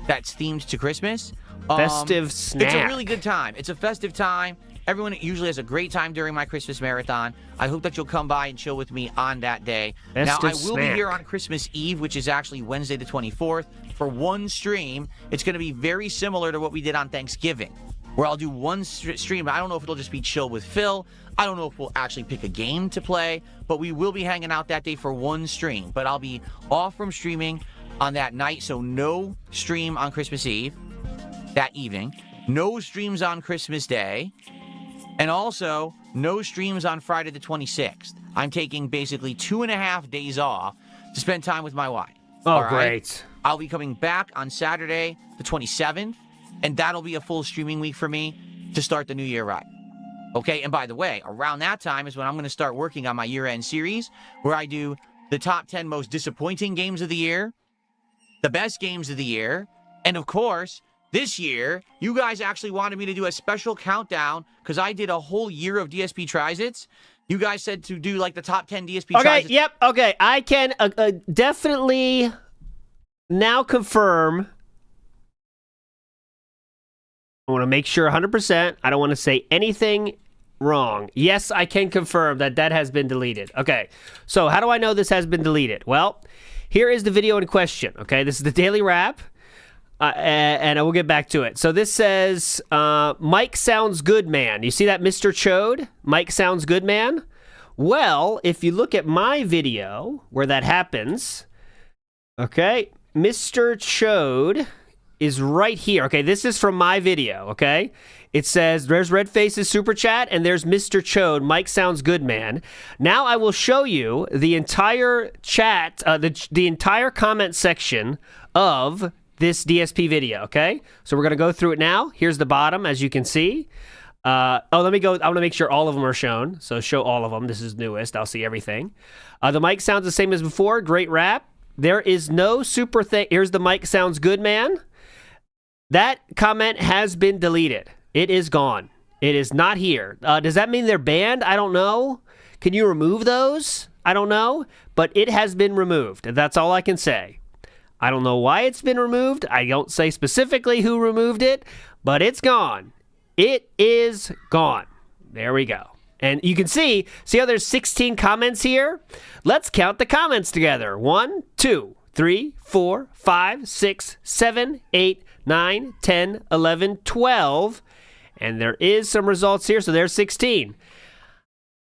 that's themed to Christmas. Festive snack. It's a really good time. It's a festive time. Everyone usually has a great time during my Christmas marathon. I hope that you'll come by and chill with me on that day. Festive now, I will snack. be here on Christmas Eve, which is actually Wednesday the 24th, for one stream. It's going to be very similar to what we did on Thanksgiving, where I'll do one stream. I don't know if it'll just be chill with Phil. I don't know if we'll actually pick a game to play, but we will be hanging out that day for one stream. But I'll be off from streaming on that night, so no stream on Christmas Eve, that evening. No streams on Christmas Day. And also, no streams on Friday the 26th. I'm taking basically 2.5 days off to spend time with my wife. Oh, all right? great. I'll be coming back on Saturday the 27th, and that'll be a full streaming week for me to start the new year right. Okay, and by the way, around that time is when I'm going to start working on my year-end series, where I do the top 10 most disappointing games of the year, the best games of the year, and of course, this year, you guys actually wanted me to do a special countdown because I did a whole year of DSP Trizits. You guys said to do like the top 10 DSP Trizits. Okay, yep, okay. I can definitely now confirm. I want to make sure 100%. I don't want to say anything wrong. Yes, I can confirm that that has been deleted. Okay, so how do I know this has been deleted? Well, here is the video in question, okay? This is the Daily Wrap. And I will get back to it. So this says, Mike sounds good, man. You see that, Mr. Chode? Mike sounds good, man? Well, if you look at my video where that happens, okay, Mr. Chode is right here. Okay, this is from my video, okay? It says, there's Red Face's super chat, and there's Mr. Chode. Mike sounds good, man. Now I will show you the entire chat, the entire comment section of this DSP video, okay? So we're going to go through it now. Here's the bottom, as you can see. Let me go. I want to make sure all of them are shown. So show all of them. This is newest. I'll see everything. The mic sounds the same as before. Great rap. There is no super thing. Here's the mic sounds good, man. That comment has been deleted. It is gone. It is not here. Does that mean they're banned? I don't know. Can you remove those? I don't know. But it has been removed. That's all I can say. I don't know why it's been removed. I don't say specifically who removed it, but it's gone. It is gone. There we go. And you can see how there's 16 comments here? Let's count the comments together. 1, 2, 3, 4, 5, 6, 7, 8, 9, 10, 11, 12. And there is some results here, so there's 16.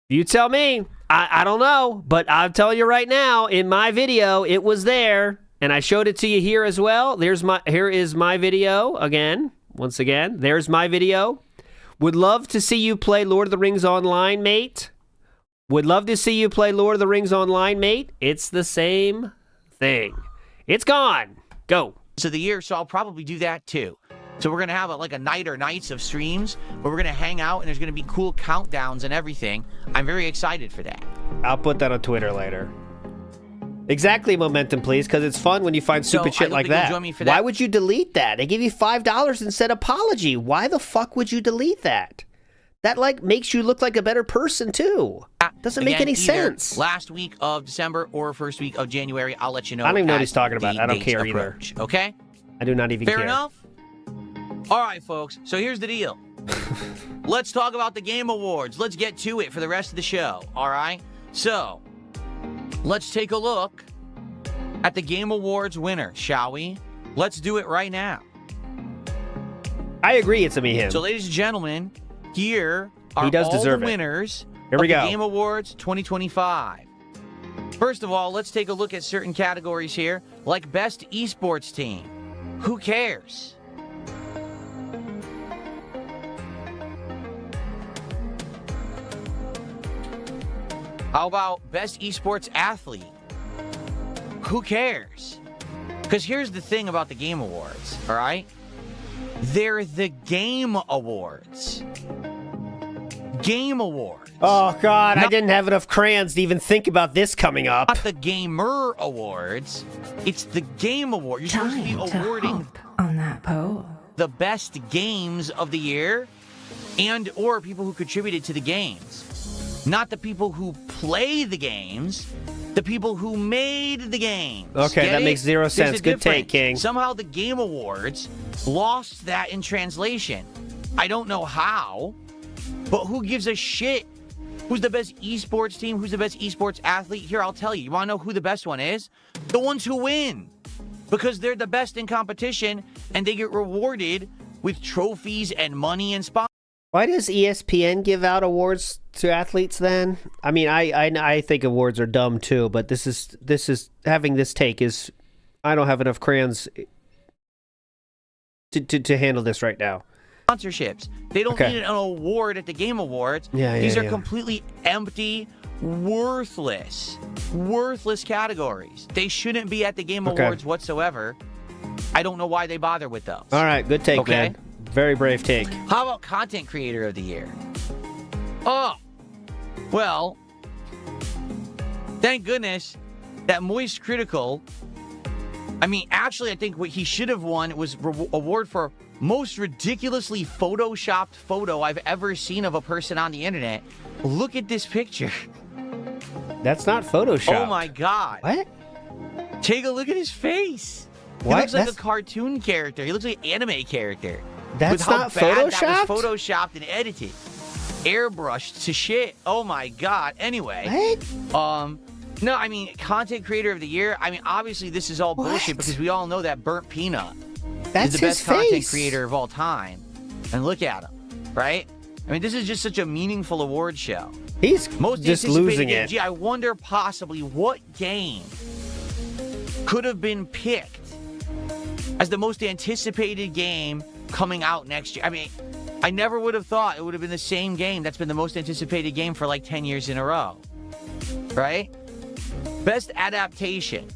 You tell me. I don't know, but I'm telling you right now, in my video, it was there. And I showed it to you here as well. Here is my video again. Once again, there's my video. Would love to see you play Lord of the Rings Online, mate. Would love to see you play Lord of the Rings Online, mate. It's the same thing. It's gone. Go. of the year, so I'll probably do that too. So we're going to have like a night or nights of streams where we're going to hang out and there's going to be cool countdowns and everything. I'm very excited for that. I'll put that on Twitter later. Exactly, Momentum, please, because it's fun when you find stupid shit like that. Join me for that. Why would you delete that? They give you $5 and said apology. Why the fuck would you delete that? That, like, makes you look like a better person, too. Doesn't make any sense. Last week of December or first week of January, I'll let you know. I don't even know what he's talking about. I don't care either. Okay? I do not even care. Fair enough? All right, folks. So here's the deal. Let's talk about the Game Awards. Let's get to it for the rest of the show. All right? So, let's take a look at the Game Awards winner, shall we? Let's do it right now. I agree it's a me him. So, ladies and gentlemen, here are he does all deserve the it. winners Here we of go. the Game Awards 2025. First of all, let's take a look at certain categories here, like Best Esports Team. Who cares? How about Best Esports Athlete? who cares? Because here's the thing about the Game Awards, all right? They're the Game Awards. Game Awards. Oh, God, I didn't have enough crayons to even think about this coming up. Not the Gamer Awards. It's the Game Award. You're supposed to be awarding on that pole. the best games of the year and or people who contributed to the games. Not the people who play the games, the people who made the games. Okay, Get that it? makes zero There's sense. a Good take, difference. King. Somehow the Game Awards lost that in translation. I don't know how, but who gives a shit? Who's the best esports team? Who's the best esports athlete? Here, I'll tell you. You want to know who the best one is? The ones who win. Because they're the best in competition, and they get rewarded with trophies and money and sponsors. Why does ESPN give out awards to athletes then? I mean, I think awards are dumb too, but this is having this take is I don't have enough crayons to handle this right now. Sponsorships. They don't need an award at the Game Awards. These are completely empty, worthless categories. They shouldn't be at the Game Awards whatsoever. I don't know why they bother with those. All right, good take, man. Very brave take. How about Content Creator of the Year? Oh, well, thank goodness that Moist Critical, I mean, actually, I think what he should have won was award for most ridiculously photoshopped photo I've ever seen of a person on the internet. Look at this picture. That's not Photoshop. Oh my God. What? Take a look at his face. What? He looks like a cartoon character. He looks like an anime character. That's not Photoshopped? That was photoshopped and edited. Airbrushed to shit. Oh my God. Anyway. What? No, I mean, Content Creator of the Year. I mean, obviously this is all bullshit because we all know that Burnt Peanut That's is the his best content face. creator of all time. And look at him, right? I mean, this is just such a meaningful award show. He's Most just anticipated losing game. it. Gee, I wonder possibly what game could have been picked as the most anticipated game coming out next year. I mean, I never would have thought it would have been the same game that's been the most anticipated game for like 10 years in a row. Right? Best adaptation.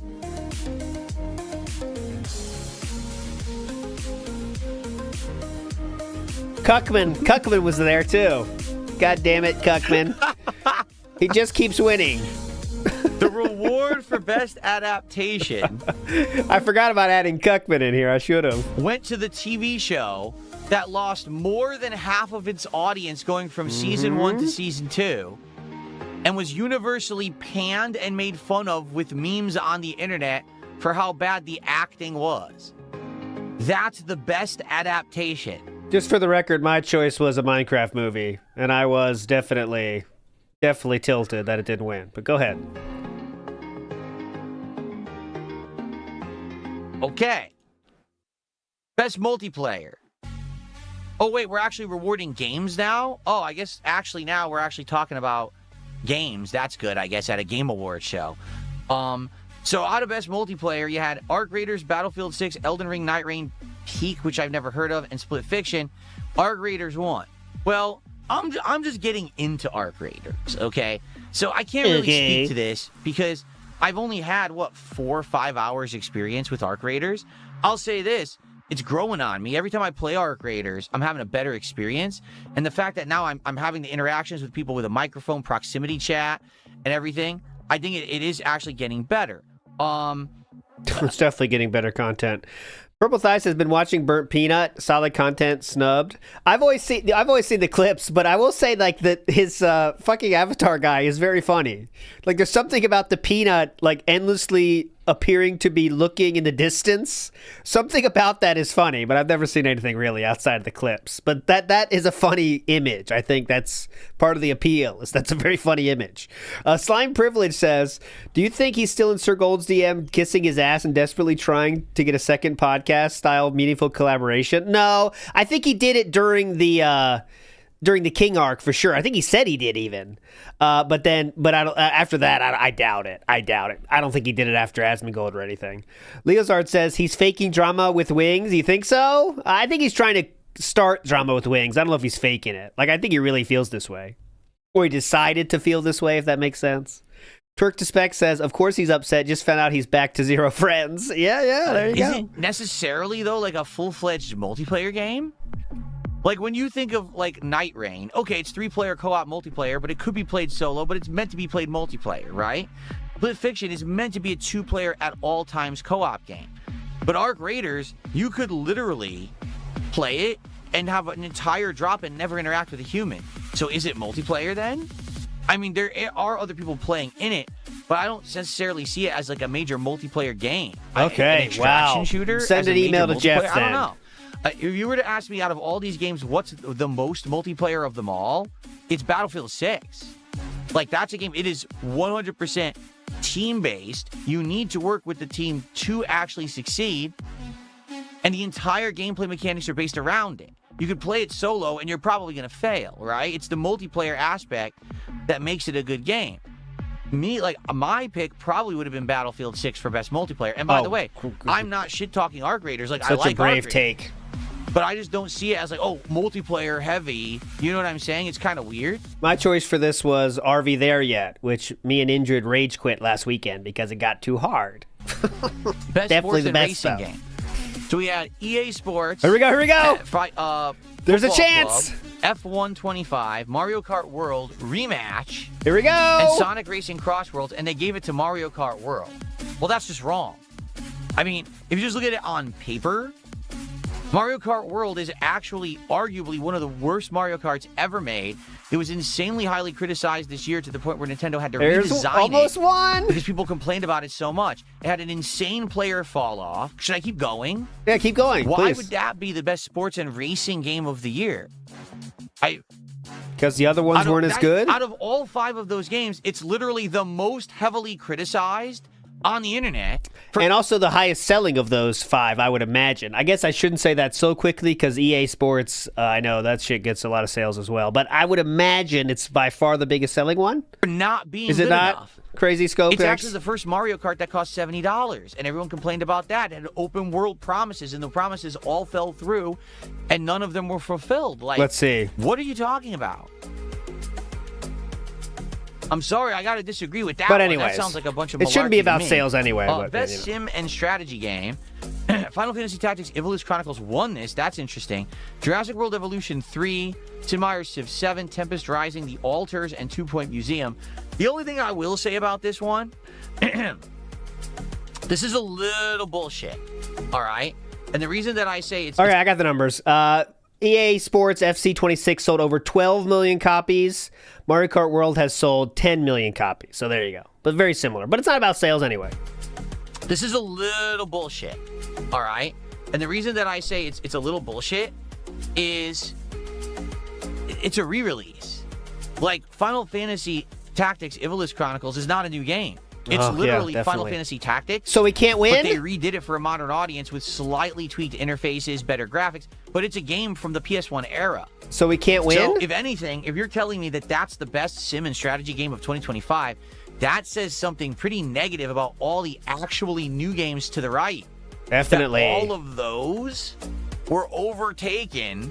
Cuckman was there too. God damn it, Cuckman. He just keeps winning. The reward for best adaptation I forgot about adding Cuckman in here. I should have. went to the TV show that lost more than half of its audience going from season 1 to season 2 and was universally panned and made fun of with memes on the internet for how bad the acting was. That's the best adaptation. Just for the record, my choice was a Minecraft movie, and I was definitely tilted that it didn't win. But go ahead. Okay. Best multiplayer. Oh, wait, we're actually rewarding games now? Oh, I guess actually now we're actually talking about games. That's good, I guess, at a Game Awards show. So out of best multiplayer, you had Arc Raiders, Battlefield 6, Elden Ring, Night Rain, Peak, which I've never heard of, and Split Fiction. Arc Raiders won. Well, I'm just getting into Arc Raiders, okay? So I can't really speak to this because I've only had, 4 or 5 hours experience with Arc Raiders. I'll say this. It's growing on me. Every time I play Arc Raiders, I'm having a better experience. And the fact that now I'm having the interactions with people with a microphone, proximity chat, and everything, I think it is actually getting better. It's definitely getting better content. Purple Thighs has been watching Burnt Peanut. Solid content, snubbed. I've always seen the clips, but I will say like that his fucking avatar guy is very funny. Like there's something about the peanut like endlessly appearing to be looking in the distance. Something about that is funny, but I've never seen anything really outside of the clips. But that is a funny image. I think that's part of the appeal. Is that's a very funny image. Slime Privilege says, do you think he's still in Sir Gold's DM kissing his ass and desperately trying to get a second podcast style meaningful collaboration? No, I think he did it during the King arc for sure. I think he said he did even. But I don't, after that, I doubt it. I don't think he did it after Asmongold or anything. Leozard says he's faking drama with wings. You think so? I think he's trying to start drama with wings. I don't know if he's faking it. Like, I think he really feels this way. Or he decided to feel this way, if that makes sense. Twerk to Spec says, of course he's upset. Just found out he's back to 0 friends. Yeah, there you go. Is it necessarily, though, like a full-fledged multiplayer game? Like, when you think of, like, Night Rain, okay, it's 3-player co-op multiplayer, but it could be played solo, but it's meant to be played multiplayer, right? Split Fiction is meant to be a 2-player at all times co-op game. But Arc Raiders, you could literally play it and have an entire drop and never interact with a human. So is it multiplayer then? I mean, there are other people playing in it, but I don't necessarily see it as like a major multiplayer game. Okay, an extraction wow. shooter. Send an email to Jeff I don't know. If you were to ask me out of all these games, what's the most multiplayer of them all? It's Battlefield 6. Like, that's a game. It is 100% team-based. You need to work with the team to actually succeed. And the entire gameplay mechanics are based around it. You could play it solo, and you're probably going to fail, right? It's the multiplayer aspect that makes it a good game. My pick probably would have been Battlefield 6 for best multiplayer. And by the way, I'm not shit-talking Arc Raiders. Like, Such I like a brave Arc Raiders, take. but I just don't see it as like, oh, multiplayer heavy. You know what I'm saying? It's kind of weird. My choice for this was Are We There Yet, which me and Injured rage quit last weekend because it got too hard. Best Definitely sports the and best racing stuff. game. So we had EA Sports. Here we go. There's a Football chance. Club, F125, Mario Kart World Rematch, Here we go. and Sonic Racing Cross Worlds, and they gave it to Mario Kart World. Well, that's just wrong. I mean, if you just look at it on paper, Mario Kart World is actually arguably one of the worst Mario Karts ever made. It was insanely highly criticized this year to the point where Nintendo had to redesign almost it one. because people complained about it so much. It had an insane player fall off. Should I keep going? Yeah, keep going. Why please. would that be the best sports and racing game of the year? Because the other ones weren't as good? Out of all 5 of those games, it's literally the most heavily criticized on the internet. And also the highest selling of those 5, I would imagine. I guess I shouldn't say that so quickly because EA Sports, I know that shit gets a lot of sales as well. But I would imagine it's by far the biggest selling one. For not being Is it good not? enough. Crazy Scope It's actually the first Mario Kart that cost $70, and everyone complained about that. It had open world promises, and the promises all fell through, and none of them were fulfilled. Like, Let's see. What are you talking about? I'm sorry, I got to disagree with that. But one. anyways, That sounds like a bunch of it shouldn't be malarkey to about me. sales anyway. But, Best sim and strategy game. Final Fantasy Tactics Evilus Chronicles won this. That's interesting. Jurassic World Evolution 3, Sid Meier's Civ 7, Tempest Rising, The Altars, and 2 Point Museum. The only thing I will say about this one, this is a little bullshit. All right? And the reason that I say it's... Okay, I got the numbers. EA Sports FC26 sold over 12 million copies. Mario Kart World has sold 10 million copies. So there you go. But very similar. But it's not about sales anyway. This is a little bullshit. All right? And the reason that I say it's a little bullshit is it's a re-release. Like, Final Fantasy Tactics Evilus Chronicles is not a new game. It's literally Final Fantasy Tactics. So we can't win? But they redid it for a modern audience with slightly tweaked interfaces, better graphics. But it's a game from the PS1 era. So we can't win? So if anything, if you're telling me that that's the best sim and strategy game of 2025, that says something pretty negative about all the actually new games to the right. Definitely. That all of those were overtaken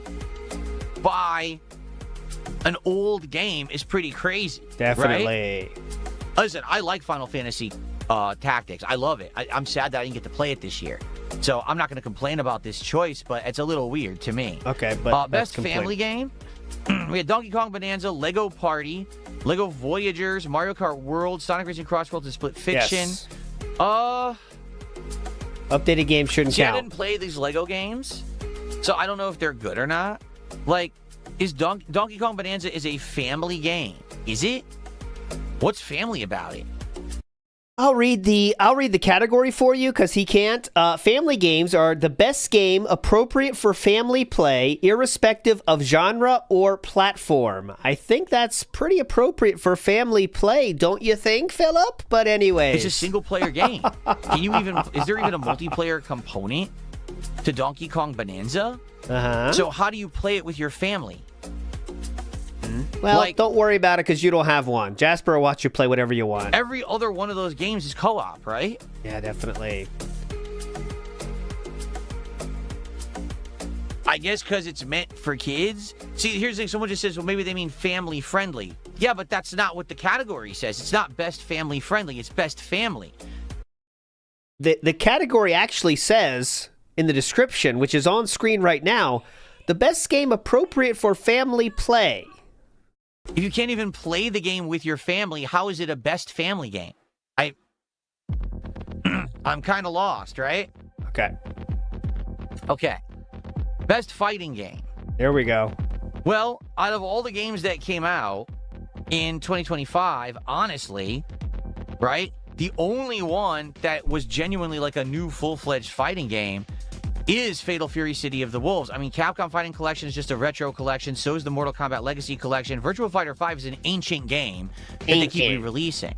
by an old game is pretty crazy. Definitely. Right? Listen, I like Final Fantasy Tactics. I love it. I'm sad that I didn't get to play it this year. So I'm not going to complain about this choice, but it's a little weird to me. Okay, but best family game, we had Donkey Kong Bonanza, Lego Party, Lego Voyagers, Mario Kart World, Sonic Racing Cross Worlds, and Split Fiction. Yes. Updated games shouldn't count. I count. didn't play these Lego games, so I don't know if they're good or not. Like, is Donkey Kong Bonanza is a family game? Is it? What's family about it? I'll read the category for you because he can't. Family games are the best game appropriate for family play, irrespective of genre or platform. I think that's pretty appropriate for family play, don't you think, Philip? But anyway, it's a single player game. Is there even a multiplayer component to Donkey Kong Bonanza? Uh-huh. So how do you play it with your family? Well, don't worry about it because you don't have one. Jasper will watch you play whatever you want. Every other one of those games is co-op, right? Yeah, definitely. I guess because it's meant for kids. See, here's the thing. Someone just says, well, maybe they mean family friendly. Yeah, but that's not what the category says. It's not best family friendly. It's best family. The category actually says in the description, which is on screen right now, the best game appropriate for family play. If you can't even play the game with your family, how is it a best family game? I'm kind of lost, right? Okay. Okay. Best fighting game. There we go. Well, out of all the games that came out in 2025, honestly, right, the only one that was genuinely like a new full-fledged fighting game is Fatal Fury City of the Wolves. I mean, Capcom Fighting Collection is just a retro collection. So is the Mortal Kombat Legacy Collection. Virtua Fighter 5 is an ancient game that they keep re-releasing.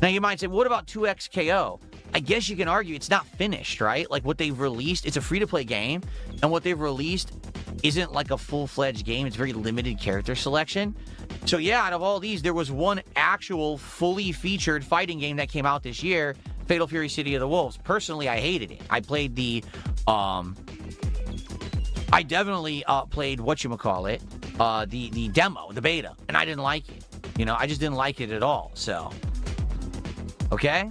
Now, you might say, what about 2XKO? I guess you can argue it's not finished, right? Like, what they've released, it's a free-to-play game, and what they've released isn't like a full-fledged game. It's very limited character selection. So, yeah, out of all these, there was one actual fully featured fighting game that came out this year, Fatal Fury City of the Wolves. Personally, I hated it. I played the, I definitely played whatchamacallit, the demo, the beta, and I didn't like it. You know, I just didn't like it at all, so. Okay?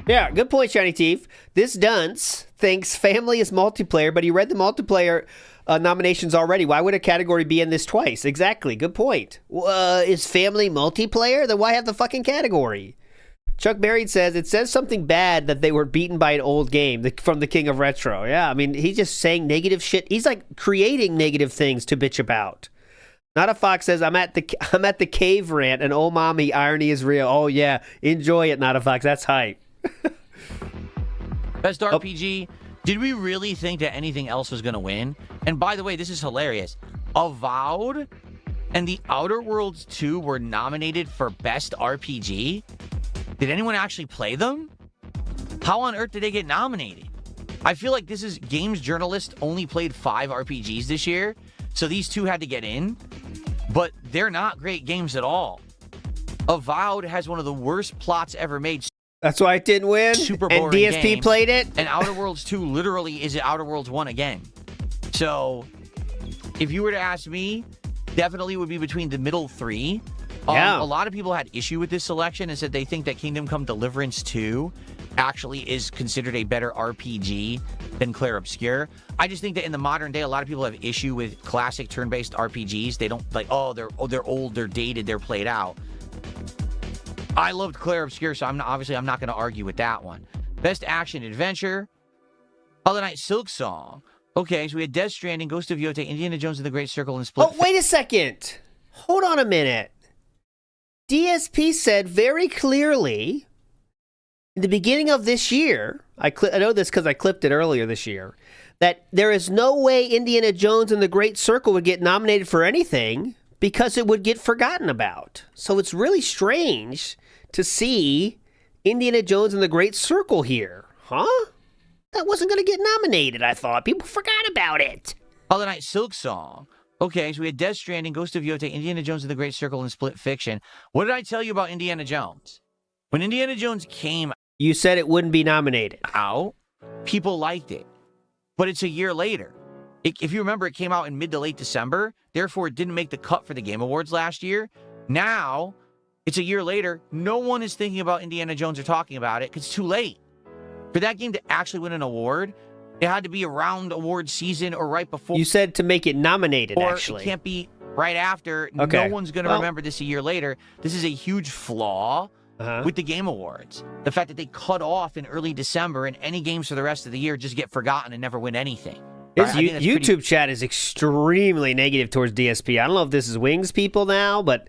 Yeah, good point, Shiny Teeth. This dunce thinks family is multiplayer, but he read the multiplayer nominations already. Why would a category be in this twice? Exactly, good point. Is family multiplayer? Then why have the fucking category? Chuck Buried says, it says something bad that they were beaten by an old game from the King of Retro. Yeah, I mean, he's just saying negative shit. He's like creating negative things to bitch about. Not a Fox says, I'm at the cave rant, and oh mommy, irony is real. Oh yeah, enjoy it, Not a Fox. That's hype. Best RPG. Did we really think that anything else was going to win? And by the way, this is hilarious. Avowed and The Outer Worlds 2 were nominated for Best RPG. Did anyone actually play them? How on earth did they get nominated? I feel like this is games journalists only played 5 RPGs this year, so these two had to get in, but they're not great games at all. Avowed has one of the worst plots ever made. That's why it didn't win. Super and boring DSP game. Played it. And Outer Worlds 2 literally is Outer Worlds 1 again. So, if you were to ask me, definitely would be between the middle 3. Yeah. A lot of people had issue with this selection and said they think that Kingdom Come Deliverance 2 actually is considered a better RPG than Clair Obscur. I just think that in the modern day, a lot of people have issue with classic turn-based RPGs. They don't like, they're old, they're dated, they're played out. I loved Clair Obscur, so I'm not going to argue with that one. Best Action Adventure, Hollow Knight Silk Song. Okay, so we had Death Stranding, Ghost of Yotei, Indiana Jones and the Great Circle, and Split. Oh, wait a second. Hold on a minute. DSP said very clearly in the beginning of this year, I know this because I clipped it earlier this year, that there is no way Indiana Jones and the Great Circle would get nominated for anything because it would get forgotten about. So it's really strange to see Indiana Jones and the Great Circle here. Huh? That wasn't going to get nominated, I thought. People forgot about it. Hollow Knight Silk Song. Okay, so we had Death Stranding, Ghost of Yotei, Indiana Jones and the Great Circle, and Split Fiction. What did I tell you about Indiana Jones? When Indiana Jones came You said it wouldn't be nominated. out, people liked it. But it's a year later. If you remember, it came out in mid to late December. Therefore, it didn't make the cut for the Game Awards last year. Now, it's a year later. No one is thinking about Indiana Jones or talking about it because it's too late. For that game to actually win an award, it had to be around award season or right before. You said to make it nominated, or actually. It can't be right after. Okay. No one's going to remember this a year later. This is a huge flaw with the Game Awards. The fact that they cut off in early December and any games for the rest of the year just get forgotten and never win anything. His YouTube chat is extremely negative towards DSP. I don't know if this is Wings people now, but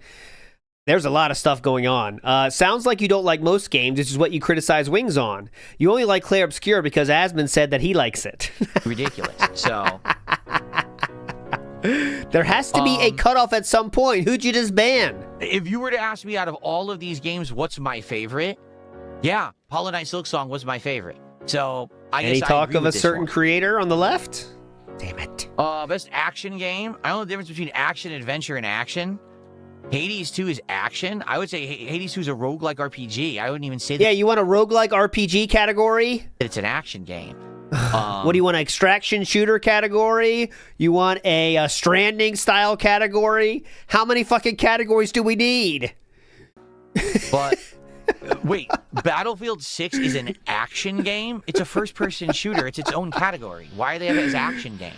there's a lot of stuff going on. Sounds like you don't like most games, which is what you criticize Wings on. You only like Clair Obscur because Asmund said that he likes it. Ridiculous. So there has to be a cutoff at some point. Who'd you just ban? If you were to ask me out of all of these games, what's my favorite? Yeah, Hollow Knight Silk Song was my favorite. So I guess Any talk agree of a with this certain one. creator on the left? Damn it. Best action game. I don't know the difference between action, adventure, and action. Hades 2 is action. I would say Hades 2 is a roguelike RPG. I wouldn't even say that. Yeah, you want a roguelike RPG category? It's an action game. What do you want? An extraction shooter category? You want a Stranding style category? How many fucking categories do we need? But wait, Battlefield 6 is an action game? It's a first-person shooter. It's its own category. Why do they have it as action game?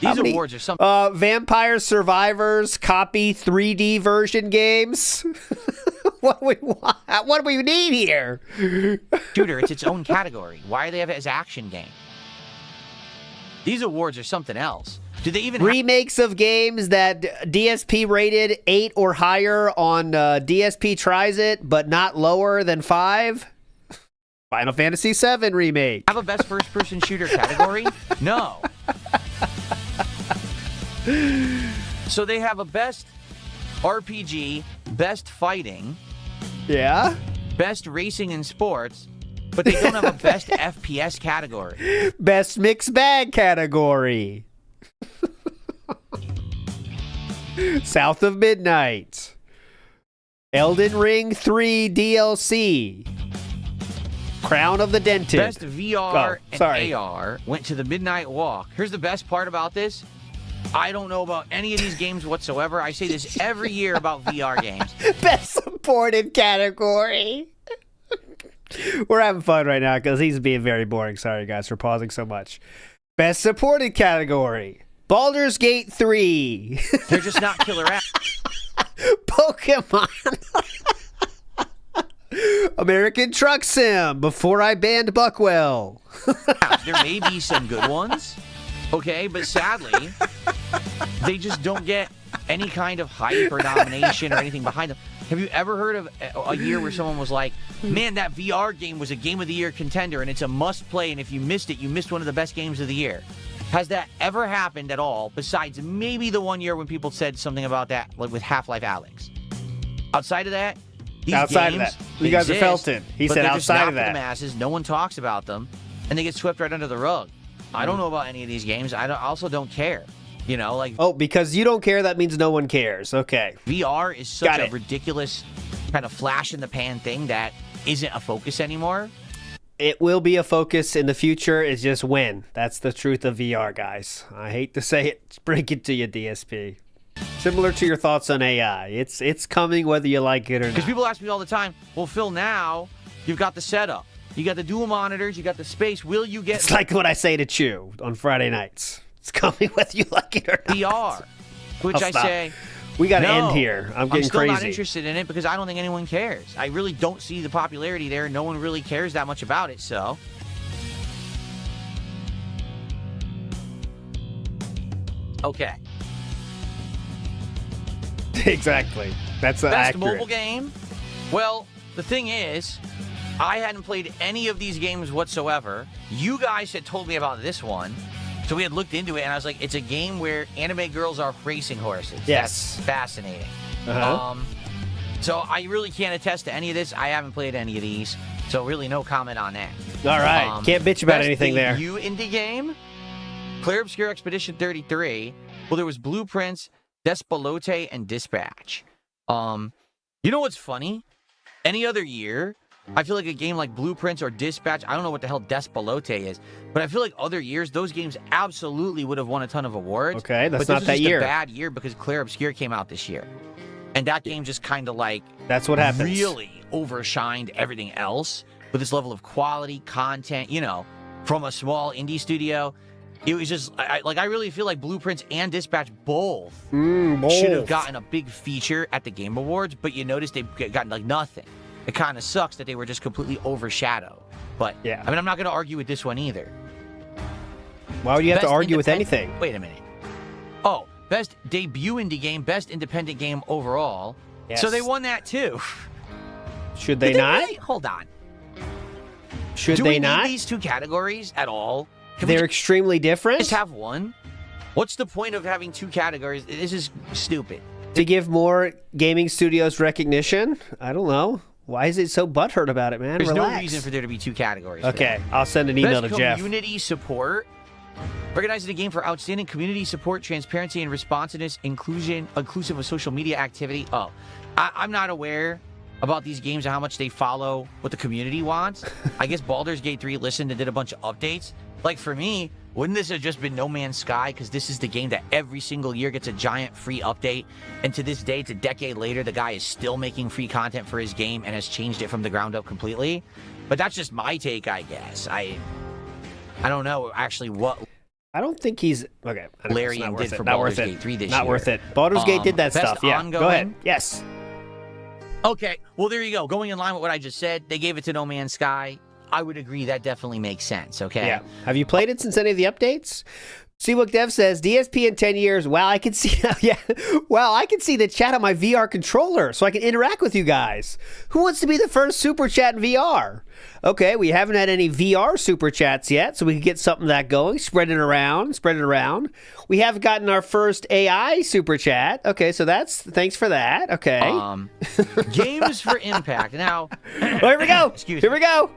These awards are something. Vampire Survivors copy 3D version games. What do we want? What do we need here? Shooter, it's its own category. Why do they have it as action game? These awards are something else. Do they even remakes of games that DSP rated 8 or higher on DSP tries it, but not lower than 5? Final Fantasy VII remake. Have a best first-person shooter category? No. So they have a best RPG, best fighting, yeah, best racing and sports, but they don't have a best FPS category. Best mixed bag category. South of Midnight. Elden Ring 3 DLC. Crown of the Dented. Best VR and AR went to the Midnight Walk. Here's the best part about this. I don't know about any of these games whatsoever. I say this every year about VR games. Best supported category. We're having fun right now because he's being very boring. Sorry, guys, for pausing so much. Best supported category. Baldur's Gate 3. They're just not killer apps. Pokemon. American Truck Sim. Before I banned Buckwell. There may be some good ones. Okay, but sadly, they just don't get any kind of hype or nomination or anything behind them. Have you ever heard of a year where someone was like, man, that VR game was a Game of the Year contender and it's a must play, and if you missed it, you missed one of the best games of the year? Has that ever happened at all, besides maybe the one year when people said something about that, like with Half-Life Alyx? Outside of that, these games you guys exist, are Felton. He said outside of that. For the masses, no one talks about them, and they get swept right under the rug. I don't know about any of these games. I also don't care. You know, like... Oh, because you don't care, that means no one cares. Okay. VR is such a ridiculous kind of flash-in-the-pan thing that isn't a focus anymore. It will be a focus in the future. It's just when. That's the truth of VR, guys. I hate to say it. Break it to you, DSP. Similar to your thoughts on AI. It's coming whether you like it or not. Because people ask me all the time, well, Phil, now you've got the setup. You got the dual monitors. You got the space. Will you get... It's like what I say to Chew on Friday nights. It's coming whether you like it or not. VR. Which I say... We got to end here. I'm getting still crazy. Not interested in it because I don't think anyone cares. I really don't see the popularity there. No one really cares that much about it, so... Okay. Exactly. That's Best accurate. mobile game? Well, the thing is, I hadn't played any of these games whatsoever. You guys had told me about this one. So we had looked into it, and I was like, it's a game where anime girls are racing horses. Yes. That's fascinating. Uh-huh. So I really can't attest to any of this. I haven't played any of these, so really no comment on that. All right. Can't bitch about anything there. Best debut indie game? Clear Obscure Expedition 33. Well, there was Blueprints, Despalote, and Dispatch. You know what's funny? Any other year... I feel like a game like Blueprints or Dispatch, I don't know what the hell Despalote is, but I feel like other years, those games absolutely would have won a ton of awards. Okay, that's but not that year. This was just a bad year because Claire Obscure came out this year. And that game just kind of like... That's what happens. Really overshined everything else with this level of quality, content, you know, from a small indie studio. It was just, I really feel like Blueprints and Dispatch both should have gotten a big feature at the Game Awards, but you notice they've gotten like nothing. It kind of sucks that they were just completely overshadowed. But, yeah. I mean, I'm not going to argue with this one either. Why would you have to argue with anything? Wait a minute. Oh, best debut indie game, best independent game overall. Yes. So they won that too. Should they not? Really? Hold on. Should Do they we not? need these two categories at all? They're extremely different? Just have one? What's the point of having two categories? This is stupid. To give more gaming studios recognition? I don't know. Why is it so butthurt about it, man? There's Relax. no reason for there to be two categories. Okay, I'll send an email to Jeff. Community support. Recognizing a game for outstanding community support, transparency, and responsiveness, inclusive of social media activity. Oh, I'm not aware about these games and how much they follow what the community wants. I guess Baldur's Gate 3 listened and did a bunch of updates. Like for me, wouldn't this have just been No Man's Sky? Because this is the game that every single year gets a giant free update. And to this day, it's a decade later, the guy is still making free content for his game and has changed it from the ground up completely. But that's just my take, I guess. I don't know actually what I don't think he's okay. Larry did for Baldur's Gate 3 this year. Not worth it. Baldur's Gate did that stuff. Yeah. Ongoing. Go ahead. Yes. Okay. Well, there you go. Going in line with what I just said, they gave it to No Man's Sky. I would agree that definitely makes sense. Okay. Yeah. Have you played it since any of the updates? Seabook Dev says DSP in 10 years. Wow, I can see. Yeah. Wow, I can see the chat on my VR controller, so I can interact with you guys. Who wants to be the first super chat in VR? Okay, we haven't had any VR super chats yet, so we can get something that going. Spread it around. We have gotten our first AI super chat. Okay, so thanks for that. Okay. Games for Impact. Now, here we go. Here we go.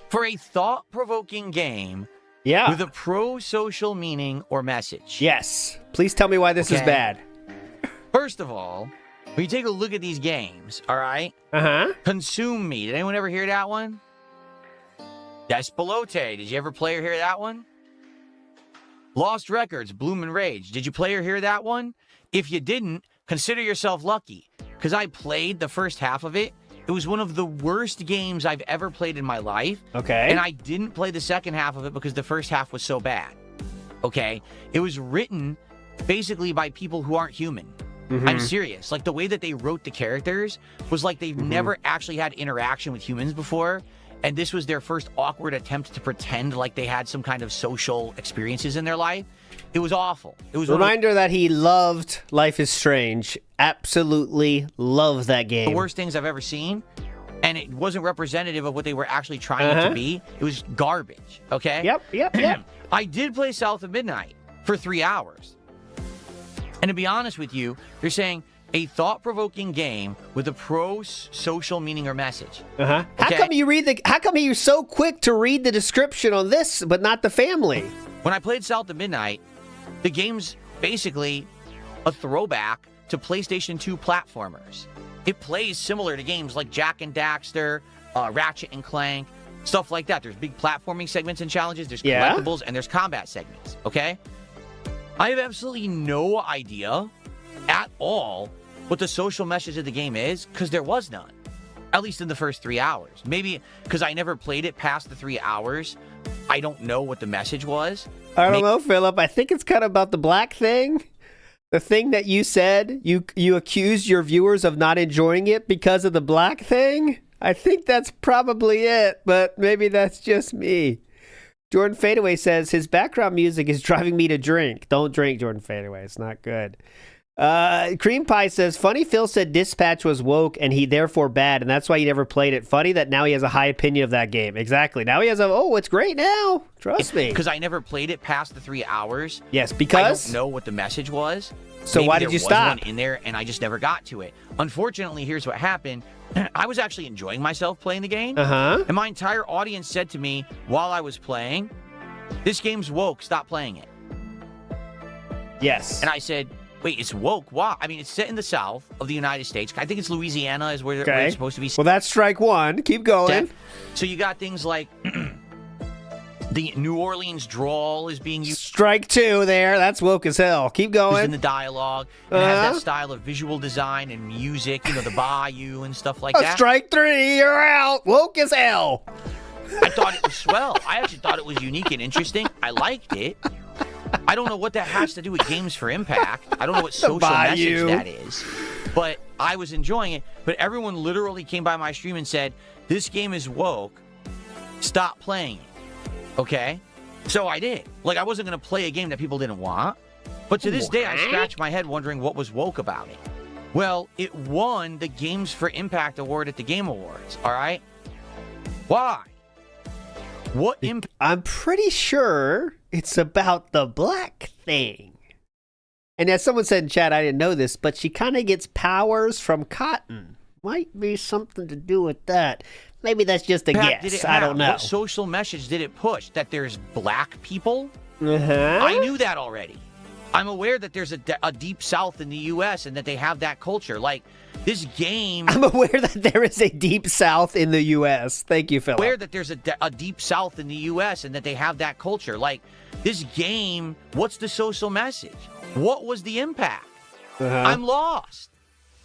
For a thought-provoking game. Yeah. With a pro-social meaning or message. Yes. Please tell me why this is bad. First of all, when you take a look at these games, all right? Uh-huh. Consume Me. Did anyone ever hear that one? Despalote. Did you ever play or hear that one? Lost Records, Bloom and Rage. Did you play or hear that one? If you didn't, consider yourself lucky. Because I played the first half of it. It was one of the worst games I've ever played in my life. Okay. And I didn't play the second half of it because the first half was so bad. Okay. It was written basically by people who aren't human. Mm-hmm. I'm serious. Like the way that they wrote the characters was like they've never actually had interaction with humans before. And this was their first awkward attempt to pretend like they had some kind of social experiences in their life. It was awful. It was reminder that he loved Life is Strange. Absolutely loved that game. The worst things I've ever seen, and it wasn't representative of what they were actually trying it to be. It was garbage. Okay. Yep. I did play South of Midnight for 3 hours, and to be honest with you, they're saying a thought-provoking game with a pro-social meaning or message. Uh-huh. Okay? How come you're so quick to read the description on this, but not the family? When I played South of Midnight, the game's basically a throwback to PlayStation 2 platformers. It plays similar to games like Jak and Daxter, Ratchet and Clank, stuff like that. There's big platforming segments and challenges, there's collectibles, and there's combat segments, okay? I have absolutely no idea at all what the social message of the game is, because there was none. At least in the first 3 hours. Maybe because I never played it past the 3 hours, I don't know what the message was. I don't know, Philip. I think it's kind of about the black thing. The thing that you said, you accused your viewers of not enjoying it because of the black thing. I think that's probably it, but maybe that's just me. Jordan Fadeaway says, his background music is driving me to drink. Don't drink, Jordan Fadeaway. It's not good. Cream Pie says, funny Phil said Dispatch was woke and he therefore bad, and that's why he never played it. Funny that now he has a high opinion of that game. Exactly. Now he has it's great now. Trust me. Because I never played it past the 3 hours. Yes, because? I don't know what the message was. So Maybe why did you stop? There was one in there and I just never got to it. Unfortunately, here's what happened. I was actually enjoying myself playing the game. Uh-huh. And my entire audience said to me while I was playing, this game's woke, stop playing it. Yes. And I said, wait, it's woke? Why? I mean, it's set in the south of the United States. I think it's Louisiana is where it's supposed to be. Well, that's strike one. Keep going. So you got things like the New Orleans drawl is being used. Strike two there. That's woke as hell. Keep going. In the dialogue. It has that style of visual design and music, the bayou and stuff like that. Strike three. You're out. Woke as hell. I thought it was swell. I actually thought it was unique and interesting. I liked it. I don't know what that has to do with Games for Impact. I don't know what social message that is. But I was enjoying it. But everyone literally came by my stream and said, this game is woke. Stop playing it. Okay? So I did. Like, I wasn't going to play a game that people didn't want. But to this day, I scratch my head wondering what was woke about it. Well, it won the Games for Impact award at the Game Awards. All right? Why? What impact? I'm pretty sure it's about the black thing. And as someone said in chat, I didn't know this, but she kind of gets powers from cotton. Might be something to do with that. Maybe that's just a guess. I don't know. What social message did it push? That there's black people? Uh-huh. I knew that already. I'm aware that there's a deep South in the U.S. and that they have that culture. Like, this game... I'm aware that there is a deep South in the U.S. Thank you, Philip. Aware that there's a deep South in the U.S. and that they have that culture. Like, this game, what's the social message? What was the impact? I'm lost.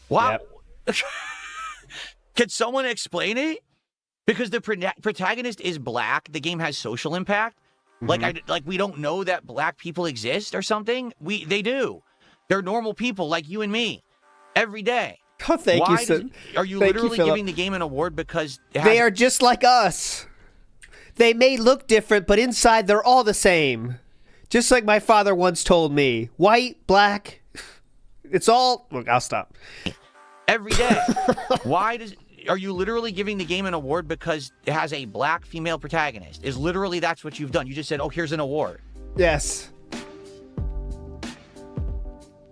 Wow. Yep. Can someone explain it? Because the protagonist is black. The game has social impact. Like we don't know that black people exist or something. They do. They're normal people like you and me every day. Oh, thank you, sir. Are you literally giving the game an award because they are just like us? They may look different, but inside they're all the same. Just like my father once told me, white, black, it's all... Look, I'll stop. Every day. Are you literally giving the game an award because it has a black female protagonist? Is literally that's what you've done. You just said, oh, here's an award. Yes.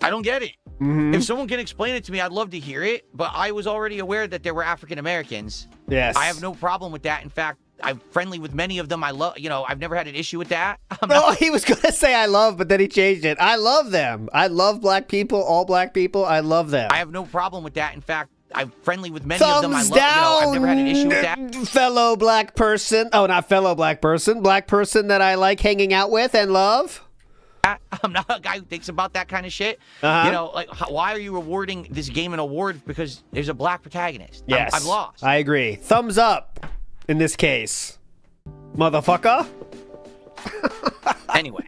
I don't get it. If someone can explain it to me, I'd love to hear it. But I was already aware that there were African Americans. Yes. I have no problem with that. In fact, I'm friendly with many of them. I love, I've never had an issue with that. He was going to say I love, but then he changed it. I love them. I love black people, all black people. I love them. I have no problem with that. In fact, I'm friendly with many of them. I love, I've never had an issue with that. Fellow black person. Oh, not fellow black person. Black person that I like hanging out with and love. I'm not a guy who thinks about that kind of shit. Why are you awarding this game an award because there's a black protagonist? Yes. I'm lost. I agree. Thumbs up in this case. Motherfucker. Anyway.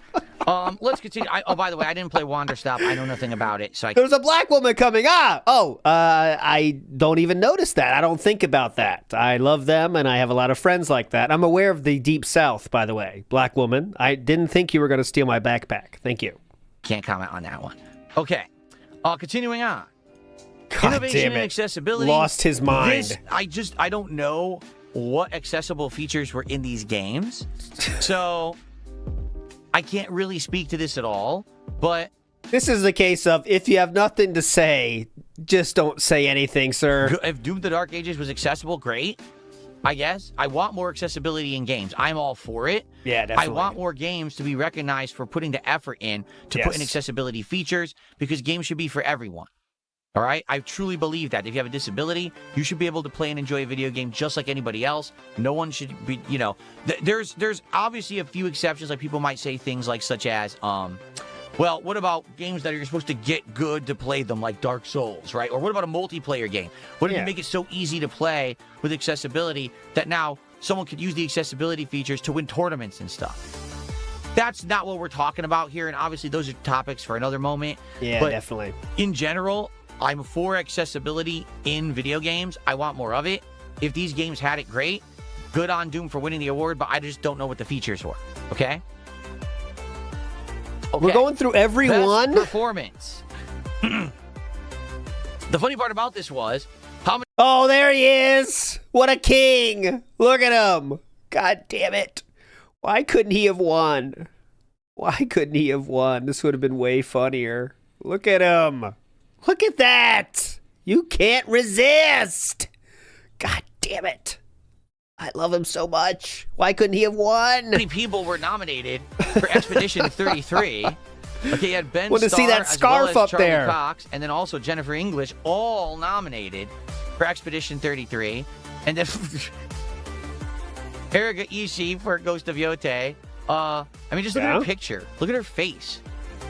Let's continue. By the way, I didn't play Wanderstop. I know nothing about it. So there's a black woman coming. I don't even notice that. I don't think about that. I love them, and I have a lot of friends like that. I'm aware of the Deep South, by the way. Black woman. I didn't think you were going to steal my backpack. Thank you. Can't comment on that one. Okay. Continuing on. God Innovation damn it. and accessibility. Lost his mind. I don't know what accessible features were in these games. So... I can't really speak to this at all, but... This is the case of, if you have nothing to say, just don't say anything, sir. If Doom the Dark Ages was accessible, great, I guess. I want more accessibility in games. I'm all for it. Yeah, definitely. I want more games to be recognized for putting the effort in to put in accessibility features, because games should be for everyone. All right? I truly believe that if you have a disability, you should be able to play and enjoy a video game just like anybody else. No one should be, there's obviously a few exceptions, like people might say things like such as, well, what about games that you're supposed to get good to play them, like Dark Souls, right? Or what about a multiplayer game? What if you make it so easy to play with accessibility that now someone could use the accessibility features to win tournaments and stuff? That's not what we're talking about here, and obviously those are topics for another moment. Yeah, but definitely. In general, I'm for accessibility in video games. I want more of it. If these games had it, great. Good on Doom for winning the award, but I just don't know what the features were. Okay? We're going through every one? Best performance. The funny part about this was how many... Oh, there he is. What a king. Look at him. God damn it. Why couldn't he have won? Why couldn't he have won? This would have been way funnier. Look at him. Look at that! You can't resist! God damn it. I love him so much. Why couldn't he have won? How many people were nominated for Expedition 33? Okay, you had Ben Want to Starr, see that scarf as well as up Charlie there. Cox, and then also Jennifer English, all nominated for Expedition 33. And then Erica Ishii for Ghost of Yote. Just look at her picture. Look at her face.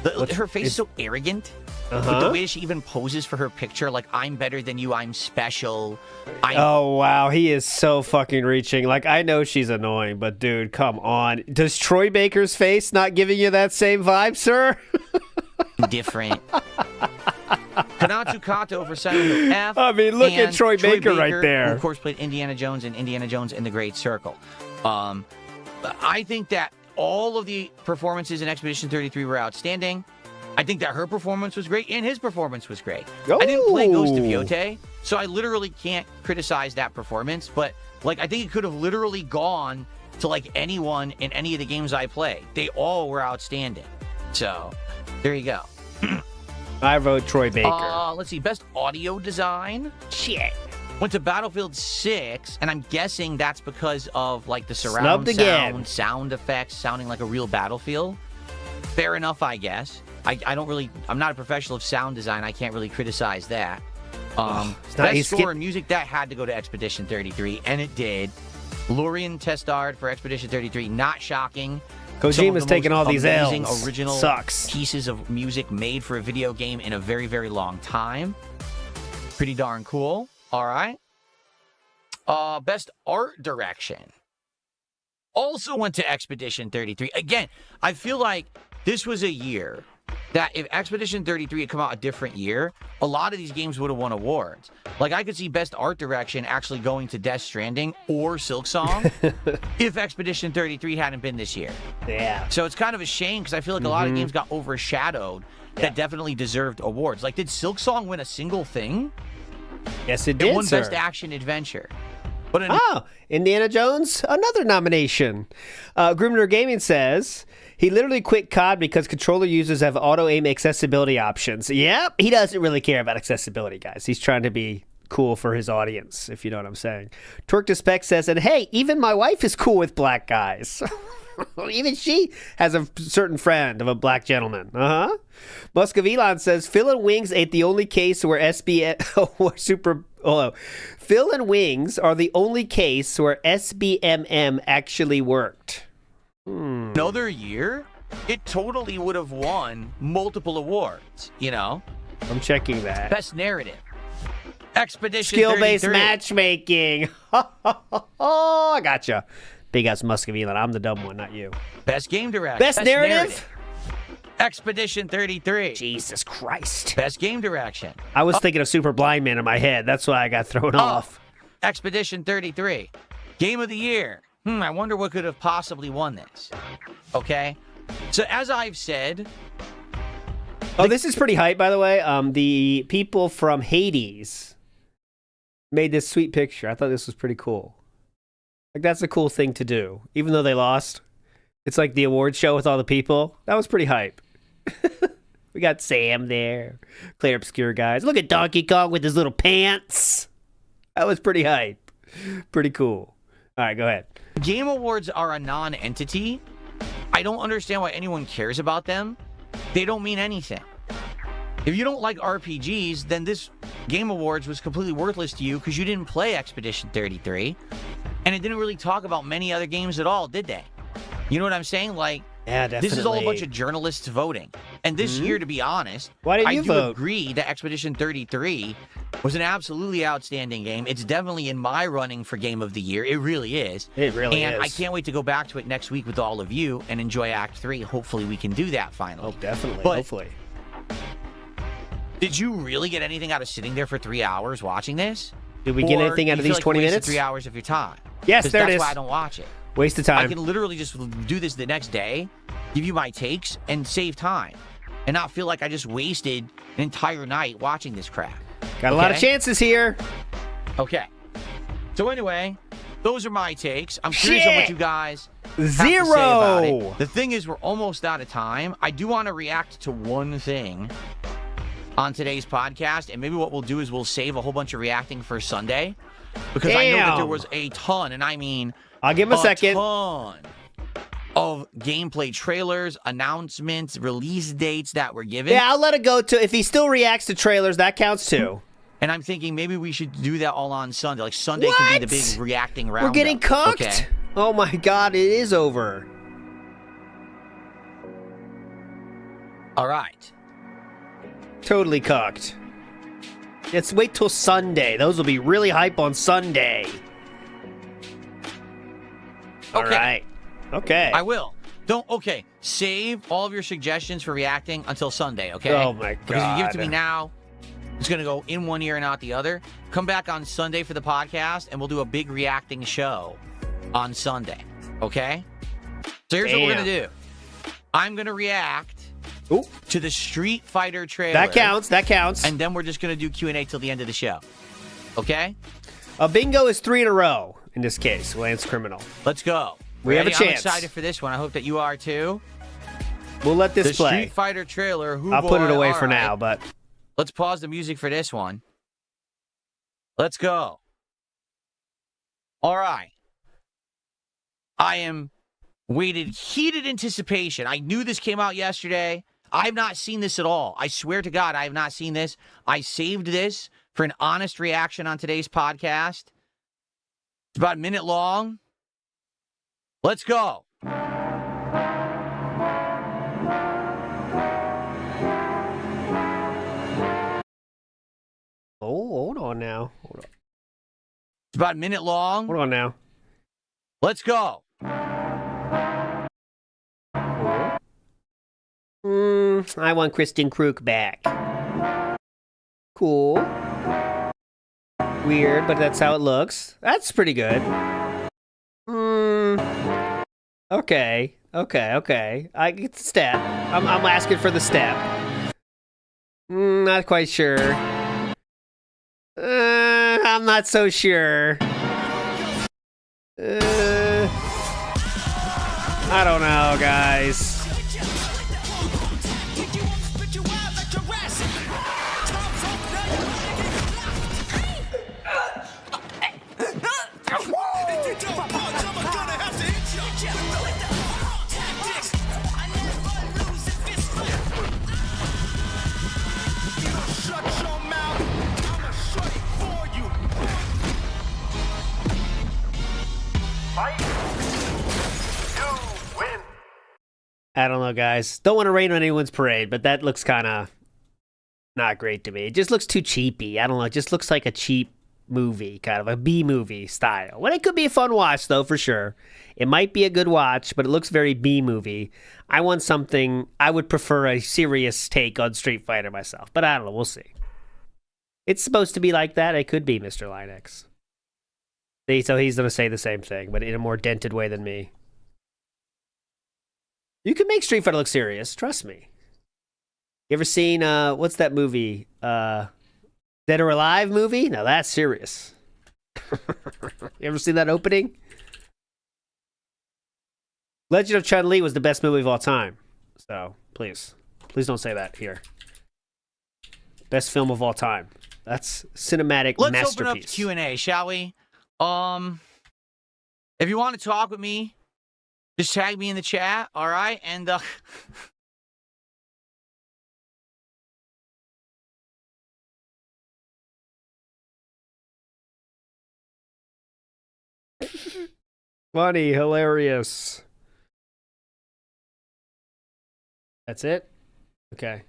Her face is so arrogant. With the way she even poses for her picture, like, I'm better than you, I'm special. Oh, wow. He is so fucking reaching. Like, I know she's annoying, but dude, come on. Does Troy Baker's face not giving you that same vibe, sir? Different. Kanatsu Kato for Silent Hill F. I mean, look at Troy Baker right there. Who, of course, played Indiana Jones in Indiana Jones and the Great Circle. I think that all of the performances in Expedition 33 were outstanding. I think that her performance was great, and his performance was great. I didn't play Ghost of Yote, so I literally can't criticize that performance, but, like, I think it could have literally gone to, like, anyone in any of the games I play. They all were outstanding. So, there you go. I vote Troy Baker. Let's see, best audio design. Shit. Went to Battlefield 6, and I'm guessing that's because of, like, the surround sound, sound effects sounding like a real battlefield. Fair enough, I guess. I don't really, I'm not a professional of sound design. I can't really criticize that. Best score in music, that had to go to Expedition 33, and it did. Lurian Testard for Expedition 33, not shocking. Kojima's taking all these amazing L's. Original Sucks. pieces of music made for a video game in a very, very long time. Pretty darn cool. All right. Best art direction also went to Expedition 33. Again, I feel like this was a year that if Expedition 33 had come out a different year, a lot of these games would have won awards. Like, I could see Best Art Direction actually going to Death Stranding or Silksong if Expedition 33 hadn't been this year. Yeah. So it's kind of a shame because I feel like a lot of games got overshadowed that definitely deserved awards. Like, did Silksong win a single thing? Yes, it did, It won sir. Best Action Adventure. But Indiana Jones, another nomination. Grimner Gaming says he literally quit COD because controller users have auto-aim accessibility options. Yep, he doesn't really care about accessibility, guys. He's trying to be cool for his audience, if you know what I'm saying. Torque to Spec says, and hey, even my wife is cool with black guys. Even she has a certain friend of a black gentleman. Musk of Elon says, Phil and Wings ain't the only case where Phil and Wings are the only case where SBMM actually worked. another year, it totally would have won multiple awards, you know? I'm checking that. Best Narrative. Expedition Skill-based 33. matchmaking. Oh, I gotcha. Big ass Musk of Elon. I'm the dumb one, not you. Best Game Direction. Best narrative? Expedition 33. Jesus Christ. Best Game Direction. I was thinking of Super Blind Man in my head. That's why I got thrown off. Expedition 33. Game of the Year. I wonder what could have possibly won this. Okay? So as I've said... Oh, this is pretty hype, by the way. The people from Hades made this sweet picture. I thought this was pretty cool. Like, that's a cool thing to do. Even though they lost. It's like the award show with all the people. That was pretty hype. We got Sam there. Clear Obscure guys. Look at Donkey Kong with his little pants. That was pretty hype. Pretty cool. All right, go ahead. Game Awards are a non-entity. I don't understand why anyone cares about them. They don't mean anything. If you don't like RPGs, then this Game Awards was completely worthless to you because you didn't play Expedition 33. And it didn't really talk about many other games at all, did they? You know what I'm saying? Like, yeah, definitely. This is all a bunch of journalists voting. And this year, to be honest, why did you vote? I do agree that Expedition 33 was an absolutely outstanding game. It's definitely in my running for Game of the Year. It really is. It really is. And I can't wait to go back to it next week with all of you and enjoy Act 3. Hopefully we can do that finally. Oh, definitely. But hopefully. Did you really get anything out of sitting there for 3 hours watching this? Did we get anything out of these 20 minutes? 3 hours of your time. Yes, there it is. That's why I don't watch it. Waste of time. I can literally just do this the next day, give you my takes, and save time. And not feel like I just wasted an entire night watching this crap. Got a lot of chances here. Okay. So anyway, those are my takes. I'm curious on what you guys have to say about it. The thing is, we're almost out of time. I do want to react to one thing on today's podcast, and maybe what we'll do is we'll save a whole bunch of reacting for Sunday. Because I know that there was a ton, and I mean... I'll give him a second. Ton of gameplay trailers, announcements, release dates that were given. Yeah, I'll let it go to... If he still reacts to trailers, that counts too. And I'm thinking maybe we should do that all on Sunday. Like, Sunday can be the big reacting round. We're getting cooked? Okay? Oh my god, it is over. All right. Totally cooked. Let's wait till Sunday. Those will be really hype on Sunday. All right. Okay. I will. Okay. Save all of your suggestions for reacting until Sunday, okay? Oh my god. Because if you give it to me now, it's going to go in one ear and out the other. Come back on Sunday for the podcast, and we'll do a big reacting show on Sunday, okay? So here's what we're going to do. I'm going to react to the Street Fighter trailer. That counts. That counts. And then we're just going to do Q&A till the end of the show. Okay? A bingo is 3 in a row in this case. Lance Criminal. Let's go. We have a chance. I'm excited for this one. I hope that you are too. We'll let this play. The Street Fighter trailer. I'll put it away for now, but... Let's pause the music for this one. Let's go. All right. I am waited heated anticipation. I knew this came out yesterday. I've not seen this at all. I swear to God, I have not seen this. I saved this for an honest reaction on today's podcast. It's about a minute long. Let's go. Oh, hold on now. Hold on. It's about a minute long. Hold on now. Let's go. I want Kristen Kruk back. Cool. Weird, but that's how it looks. That's pretty good. Okay. I get the step. I'm asking for the step. Not quite sure. I'm not so sure. I don't know, guys. I don't know, guys. Don't want to rain on anyone's parade, but that looks kind of not great to me. It just looks too cheapy. I don't know. It just looks like a cheap movie, kind of a B movie style. Well, it could be a fun watch, though, for sure. It might be a good watch, but it looks very B movie. I want something. I would prefer a serious take on Street Fighter myself, but I don't know. We'll see. It's supposed to be like that. It could be, Mr. Linex. See, so he's going to say the same thing, but in a more dented way than me. You can make Street Fighter look serious. Trust me. You ever seen, what's that movie? Dead or Alive movie? Now that's serious. You ever seen that opening? Legend of Chun-Li was the best movie of all time. So, please don't say that here. Best film of all time. That's cinematic Let's masterpiece. open up the Q&A, shall we? If you want to talk with me, just tag me in the chat, all right? And funny, hilarious. That's it? Okay.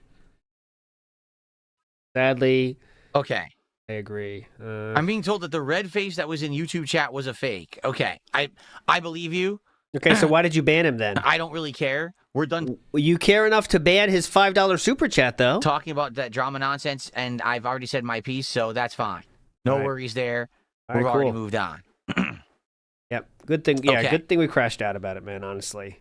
Sadly, okay. I agree. I'm being told that the red face that was in YouTube chat was a fake. Okay. I believe you. Okay, so why did you ban him then? I don't really care. We're done You care enough to ban his $5 super chat, though. talking about that drama nonsense, and I've already said my piece, so that's fine. No All right. worries there. All We've right, already cool. moved on. Yep. Good thing. Yeah, Okay. good thing we crashed out about it, man, honestly.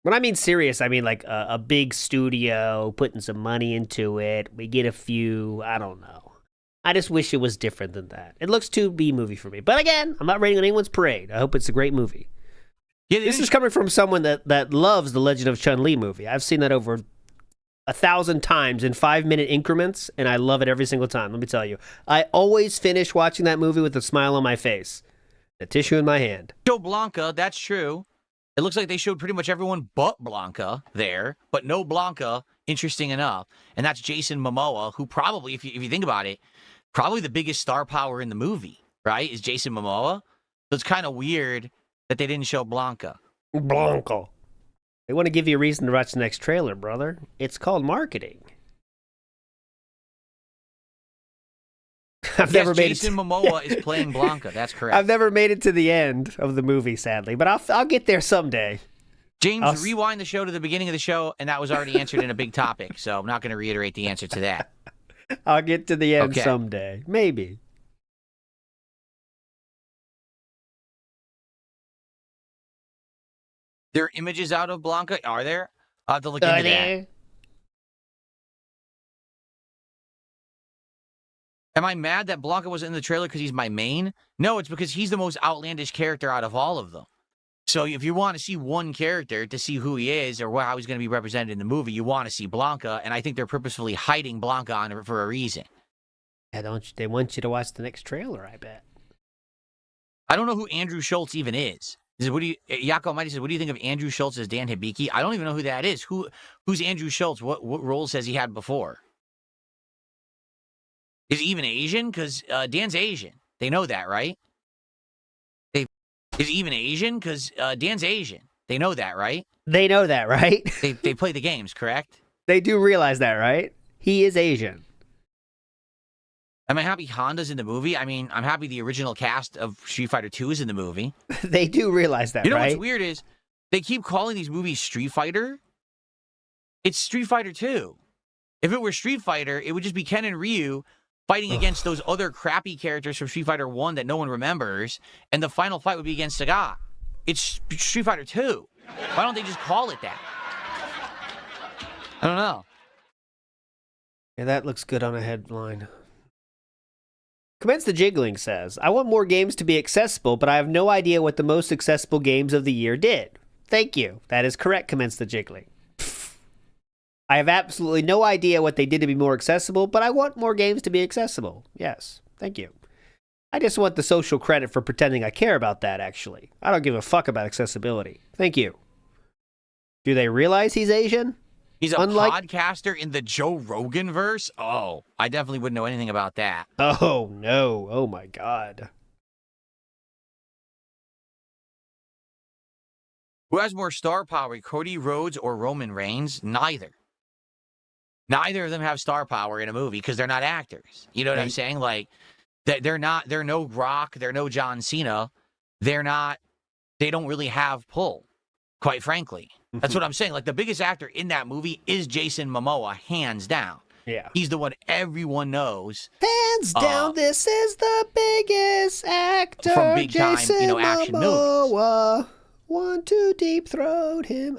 When I mean serious, I mean like a big studio putting some money into it. We get a few, I don't know. I just wish it was different than that. It looks too B-movie for me. But again, I'm not raining on anyone's parade. I hope it's a great movie. Yeah, This is coming from someone that loves the Legend of Chun-Li movie. I've seen that over 1,000 times in 5-minute increments, and I love it every single time. Let me tell you. I always finish watching that movie with a smile on my face, a tissue in my hand. show Blanca, that's true. It looks like they showed pretty much everyone but Blanca there, but no Blanca, interesting enough. And that's Jason Momoa, who probably, if you think about it, probably the biggest star power in the movie, right, is Jason Momoa. So it's kind of weird that they didn't show Blanca. Blanco. They want to give you a reason to watch the next trailer, brother. It's called marketing. I've never made Jason Momoa is playing Blanca. That's correct. I've never made it to the end of the movie, sadly, but I'll get there someday. James, rewind the show to the beginning of the show, and that was already answered in a big topic, so I'm not going to reiterate the answer to that. I'll get to the end Okay. someday. Maybe. There are images out of Blanca? Are there? I'll have to look into that. Am I mad that Blanca was in the trailer because he's my main? No, it's because he's the most outlandish character out of all of them. So if you want to see one character to see who he is or how he's going to be represented in the movie, you want to see Blanca, and I think they're purposefully hiding Blanca on it for a reason. Yeah, they want you to watch the next trailer, I bet. I don't know who Andrew Schultz even is. He says, Yako Mighty says, what do you think of Andrew Schultz as Dan Hibiki? I don't even know who that is. Who's Andrew Schultz? What roles has he had before? Is he even Asian? Because Dan's Asian. They know that, right? Is he even Asian? Because Dan's Asian. They know that, right? They know that, right? They play the games, correct? They do realize that, right? He is Asian. Am I happy Honda's in the movie? I mean, I'm happy the original cast of Street Fighter 2 is in the movie. They do realize that, You know right? what's weird is they keep calling these movies Street Fighter. It's Street Fighter 2. If it were Street Fighter, it would just be Ken and Ryu fighting against those other crappy characters from Street Fighter 1 that no one remembers, and the final fight would be against Sagat. It's Street Fighter 2. Why don't they just call it that? I don't know. Yeah, that looks good on a headline. Commence the Jiggling says, I want more games to be accessible, but I have no idea what the most accessible games of the year did. Thank you. That is correct, Commence the Jiggling. I have absolutely no idea what they did to be more accessible, but I want more games to be accessible. Yes, thank you. I just want the social credit for pretending I care about that, actually. I don't give a fuck about accessibility. Thank you. Do they realize he's Asian? He's a podcaster in the Joe Rogan verse? Oh, I definitely wouldn't know anything about that. Oh, no. Oh, my God. Who has more star power, Cody Rhodes or Roman Reigns? Neither. Neither of them have star power in a movie because they're not actors. You know what I'm saying? Like, they're no Rock, they're no John Cena. They don't really have pull, quite frankly. That's what I'm saying. Like, the biggest actor in that movie is Jason Momoa, hands down. Yeah. He's the one everyone knows. Hands down, this is the biggest actor. From big time, Jason action Momoa. movies. Want to deep throat him.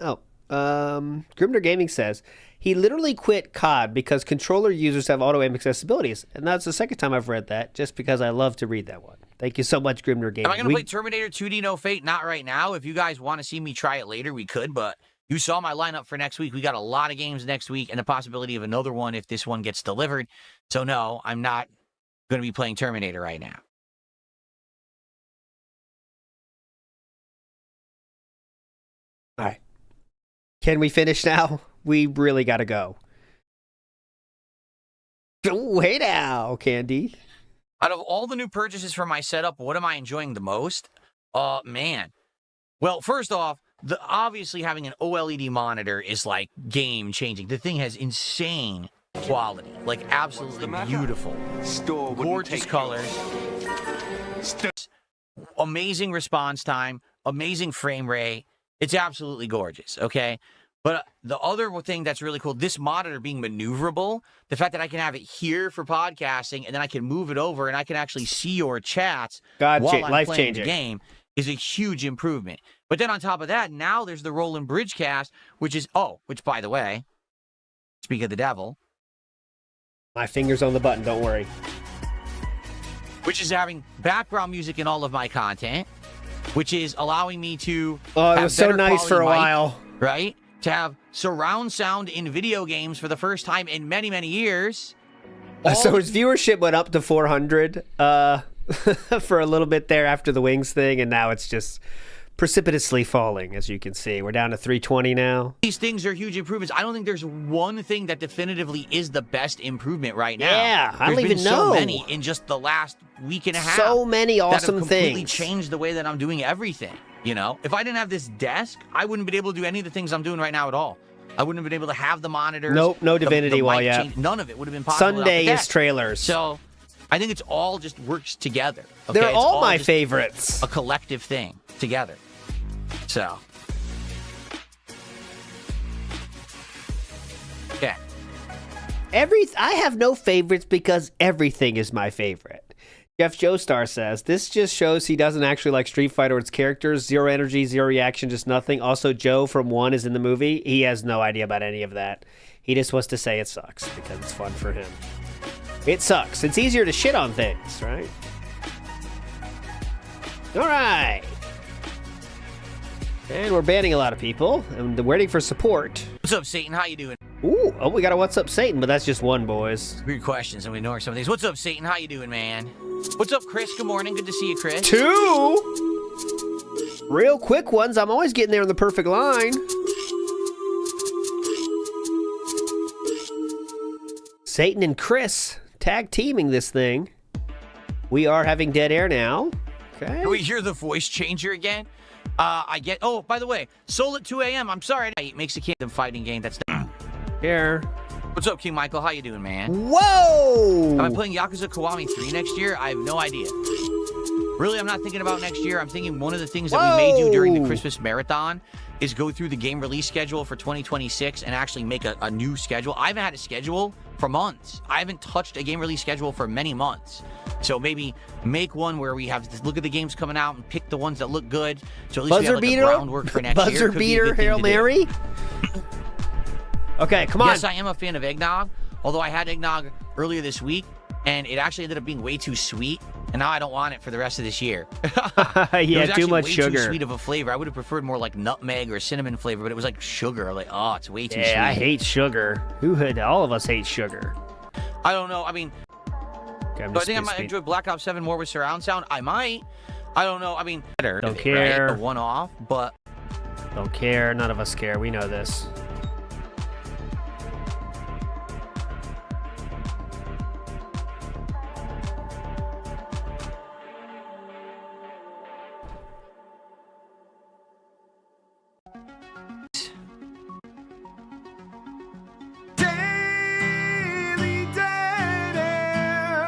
Grimner Gaming says, he literally quit COD because controller users have auto-aim accessibilities. And that's the second time I've read that, just because I love to read that one. Thank you so much, Grimner Gaming. Am I going to play Terminator 2D No Fate? Not right now. If you guys want to see me try it later, we could. But you saw my lineup for next week. We got a lot of games next week and the possibility of another one if this one gets delivered. So no, I'm not going to be playing Terminator right now. All right. Can we finish now? We really got to go. Oh, hey now, Candy. Out of all the new purchases for my setup, what am I enjoying the most? Man. Well, first off, obviously having an OLED monitor is like game changing. The thing has insane quality, like absolutely beautiful. Gorgeous colors. Amazing response time, amazing frame rate. It's absolutely gorgeous, okay? But the other thing that's really cool, this monitor being maneuverable, the fact that I can have it here for podcasting and then I can move it over and I can actually see your chats while I'm playing the game is a huge improvement. But then on top of that, now there's the Roland Bridgecast, which by the way, speak of the devil. My finger's on the button, don't worry. Which is having background music in all of my content, which is allowing me to it was so nice for a while. Right? To have surround sound in video games for the first time in many, many years. So his viewership went up to 400 for a little bit there after the Wings thing, and now it's just precipitously falling, as you can see. We're down to 320 now. These things are huge improvements. I don't think there's one thing that definitively is the best improvement right now. Yeah, I don't even know. There's been so many in just the last week and a half. So many awesome that have completely things. changed the way that I'm doing everything. You know, if I didn't have this desk, I wouldn't be able to do any of the things I'm doing right now at all. I wouldn't have been able to have the monitors. Nope, no Divinity while yet. None of it would have been possible. Sunday is trailers. So I think it's all just works together. Okay? They're it's all my favorites. A collective thing together. So. Yeah. I have no favorites because everything is my favorite. Jeff Joestar says, this just shows he doesn't actually like Street Fighter or its characters. Zero energy, zero reaction, just nothing. Also, Joe from 1 is in the movie. He has no idea about any of that. He just wants to say it sucks because it's fun for him. It sucks. It's easier to shit on things, right? All right. And we're banning a lot of people. And they're waiting for support. What's up, Satan? How you doing? Ooh, we got a What's Up, Satan, but that's just one, boys. Weird questions, and we ignore some of these. What's up, Satan? How you doing, man? What's up, Chris? Good morning. Good to see you, Chris. 2. Real quick ones. I'm always getting there in the perfect line. Satan and Chris tag teaming this thing. We are having dead air now. Okay. Do we hear the voice changer again? I get. Oh, by the way, Soul at 2 a.m. I'm sorry. It makes a kingdom fighting game. That's Here. What's up, King Michael? How you doing, man? Whoa! Am I playing Yakuza Kiwami 3 next year? I have no idea. Really, I'm not thinking about next year. I'm thinking one of the things that we may do during the Christmas marathon is go through the game release schedule for 2026 and actually make a new schedule. I haven't had a schedule for months. I haven't touched a game release schedule for many months. So maybe make one where we have to look at the games coming out and pick the ones that look good. So at least we have like a groundwork for next year. Buzzer beater, Hail Mary. Okay, come on. Yes, I am a fan of eggnog, although I had eggnog earlier this week, and it actually ended up being way too sweet, and now I don't want it for the rest of this year. Yeah, too much way sugar. Too sweet of a flavor. I would have preferred more like nutmeg or cinnamon flavor, but it was like sugar. Like, oh, it's way too sweet. Yeah, I hate sugar. All of us hate sugar. I don't know. I mean, Okay, do I think I might enjoy Black Ops 7 more with surround sound? I might. I don't know. I mean, better. Don't care. Right? The one-off, but... Don't care. None of us care. We know this.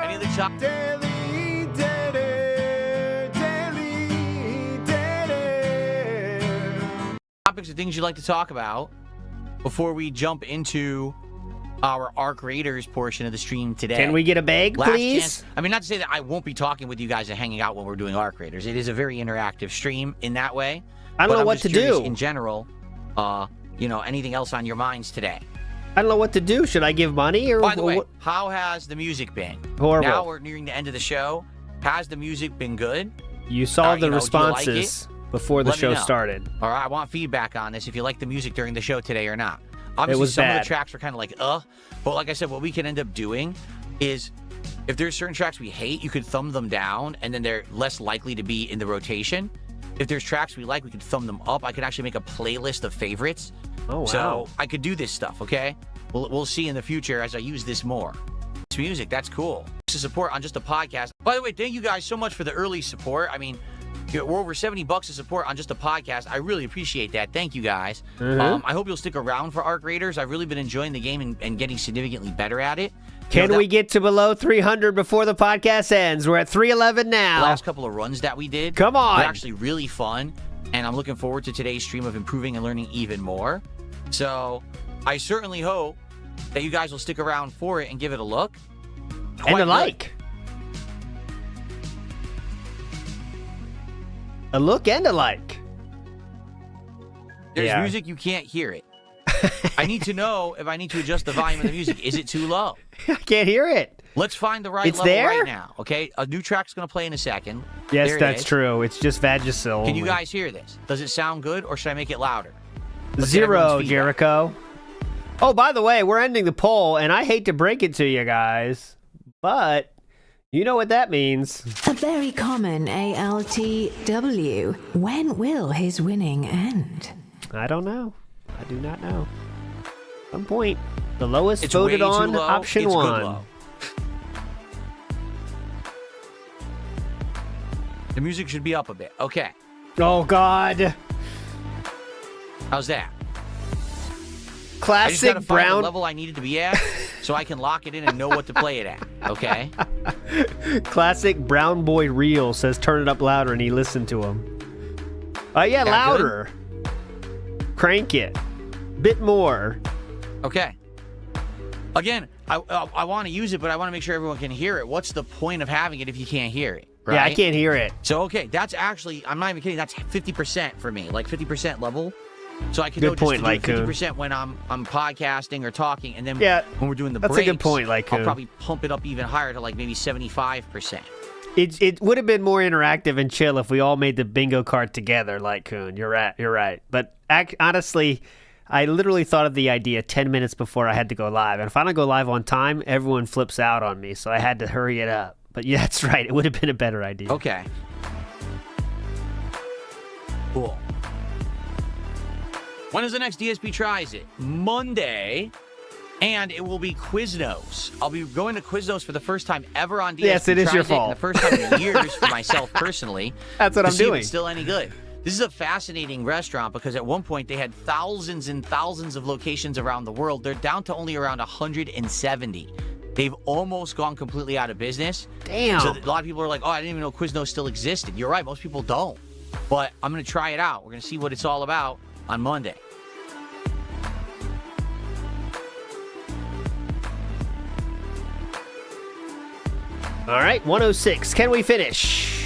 Any of the top... topics or things you'd like to talk about before we jump into our ARC Raiders portion of the stream today. Can we get a bag, Last please? chance. I mean, not to say that I won't be talking with you guys and hanging out when we're doing ARC Raiders. It is a very interactive stream in that way. I don't know what to do. In general, you know, anything else on your minds today? I don't know what to do. Should I give money or? By the way, how has the music been? Horrible. Now we're nearing the end of the show. Has the music been good? You saw the you know, responses before the show started. All right, I want feedback on this. If you like the music during the show today or not. Obviously, was some bad. of the tracks were kind of like, but like I said, what we can end up doing is, if there's certain tracks we hate, you could thumb them down, and then they're less likely to be in the rotation. If there's tracks we like, we could thumb them up. I could actually make a playlist of favorites. Oh, wow. So I could do this stuff, okay? We'll see in the future as I use this more. It's music, that's cool. To support on just a podcast. By the way, thank you guys so much for the early support. I mean, we're over $70 to support on just a podcast. I really appreciate that. Thank you guys. I hope you'll stick around for ARC Raiders. I've really been enjoying the game and getting significantly better at it. Can we get to below 300 before the podcast ends? We're at 311 now. The last couple of runs that we did. Come on. Were actually really fun. And I'm looking forward to today's stream of improving and learning even more. So I certainly hope that you guys will stick around for it and give it a look. And a like. A look and a like. There's music, you can't hear it. I need to know if I need to adjust the volume of the music. Is it too low? I can't hear it. Let's find the right level right now, okay? A new track's going to play in a second. Yes, there that's true. It's just Vagisil. Can you guys hear this? Does it sound good, or should I make it louder? Zero, Jericho. Oh, by the way, we're ending the poll, and I hate to break it to you guys, but you know what that means. A very common ALTW. When will his winning end? I don't know. I do not know. Some point. The lowest It's voted way too on low. option It's good 1. low. The music should be up a bit. Okay. Oh, God. How's that? I just Classic gotta find the brown. level I needed to be at so I can lock it in and know what to play it at. Okay? Classic brown boy reel says turn it up louder, and he listened to him. Yeah, That louder. Crank it. Bit more. Okay. Again, I want to use it, but I want to make sure everyone can hear it. What's the point of having it if you can't hear it? Right? Yeah, I can't hear it. So, okay, that's actually, I'm not even kidding, that's 50% for me, like 50% level. So I can Good know point, just to do Lycoon. 50% when I'm podcasting or talking, and then Yeah, when we're doing the that's a breaks, good point, Lycoon. I'll probably pump it up even higher to like maybe 75%. It would have been more interactive and chill if we all made the bingo card together, like Coon. You're right. But honestly, I literally thought of the idea 10 minutes before I had to go live. And if I don't go live on time, everyone flips out on me. So I had to hurry it up. But yeah, that's right. It would have been a better idea. Okay. Cool. When is the next DSP Tries It? Monday. And it will be Quiznos. I'll be going to Quiznos for the first time ever on DSP. Yes, it is your Tries fault. And the first time in years for myself personally. That's what to I'm see if doing. it's still any good. This is a fascinating restaurant because at one point they had thousands and thousands of locations around the world. They're down to only around 170. They've almost gone completely out of business. Damn. So a lot of people are like, oh, I didn't even know Quiznos still existed. You're right, most people don't. But I'm going to try it out. We're going to see what it's all about on Monday. All right, 106. Can we finish?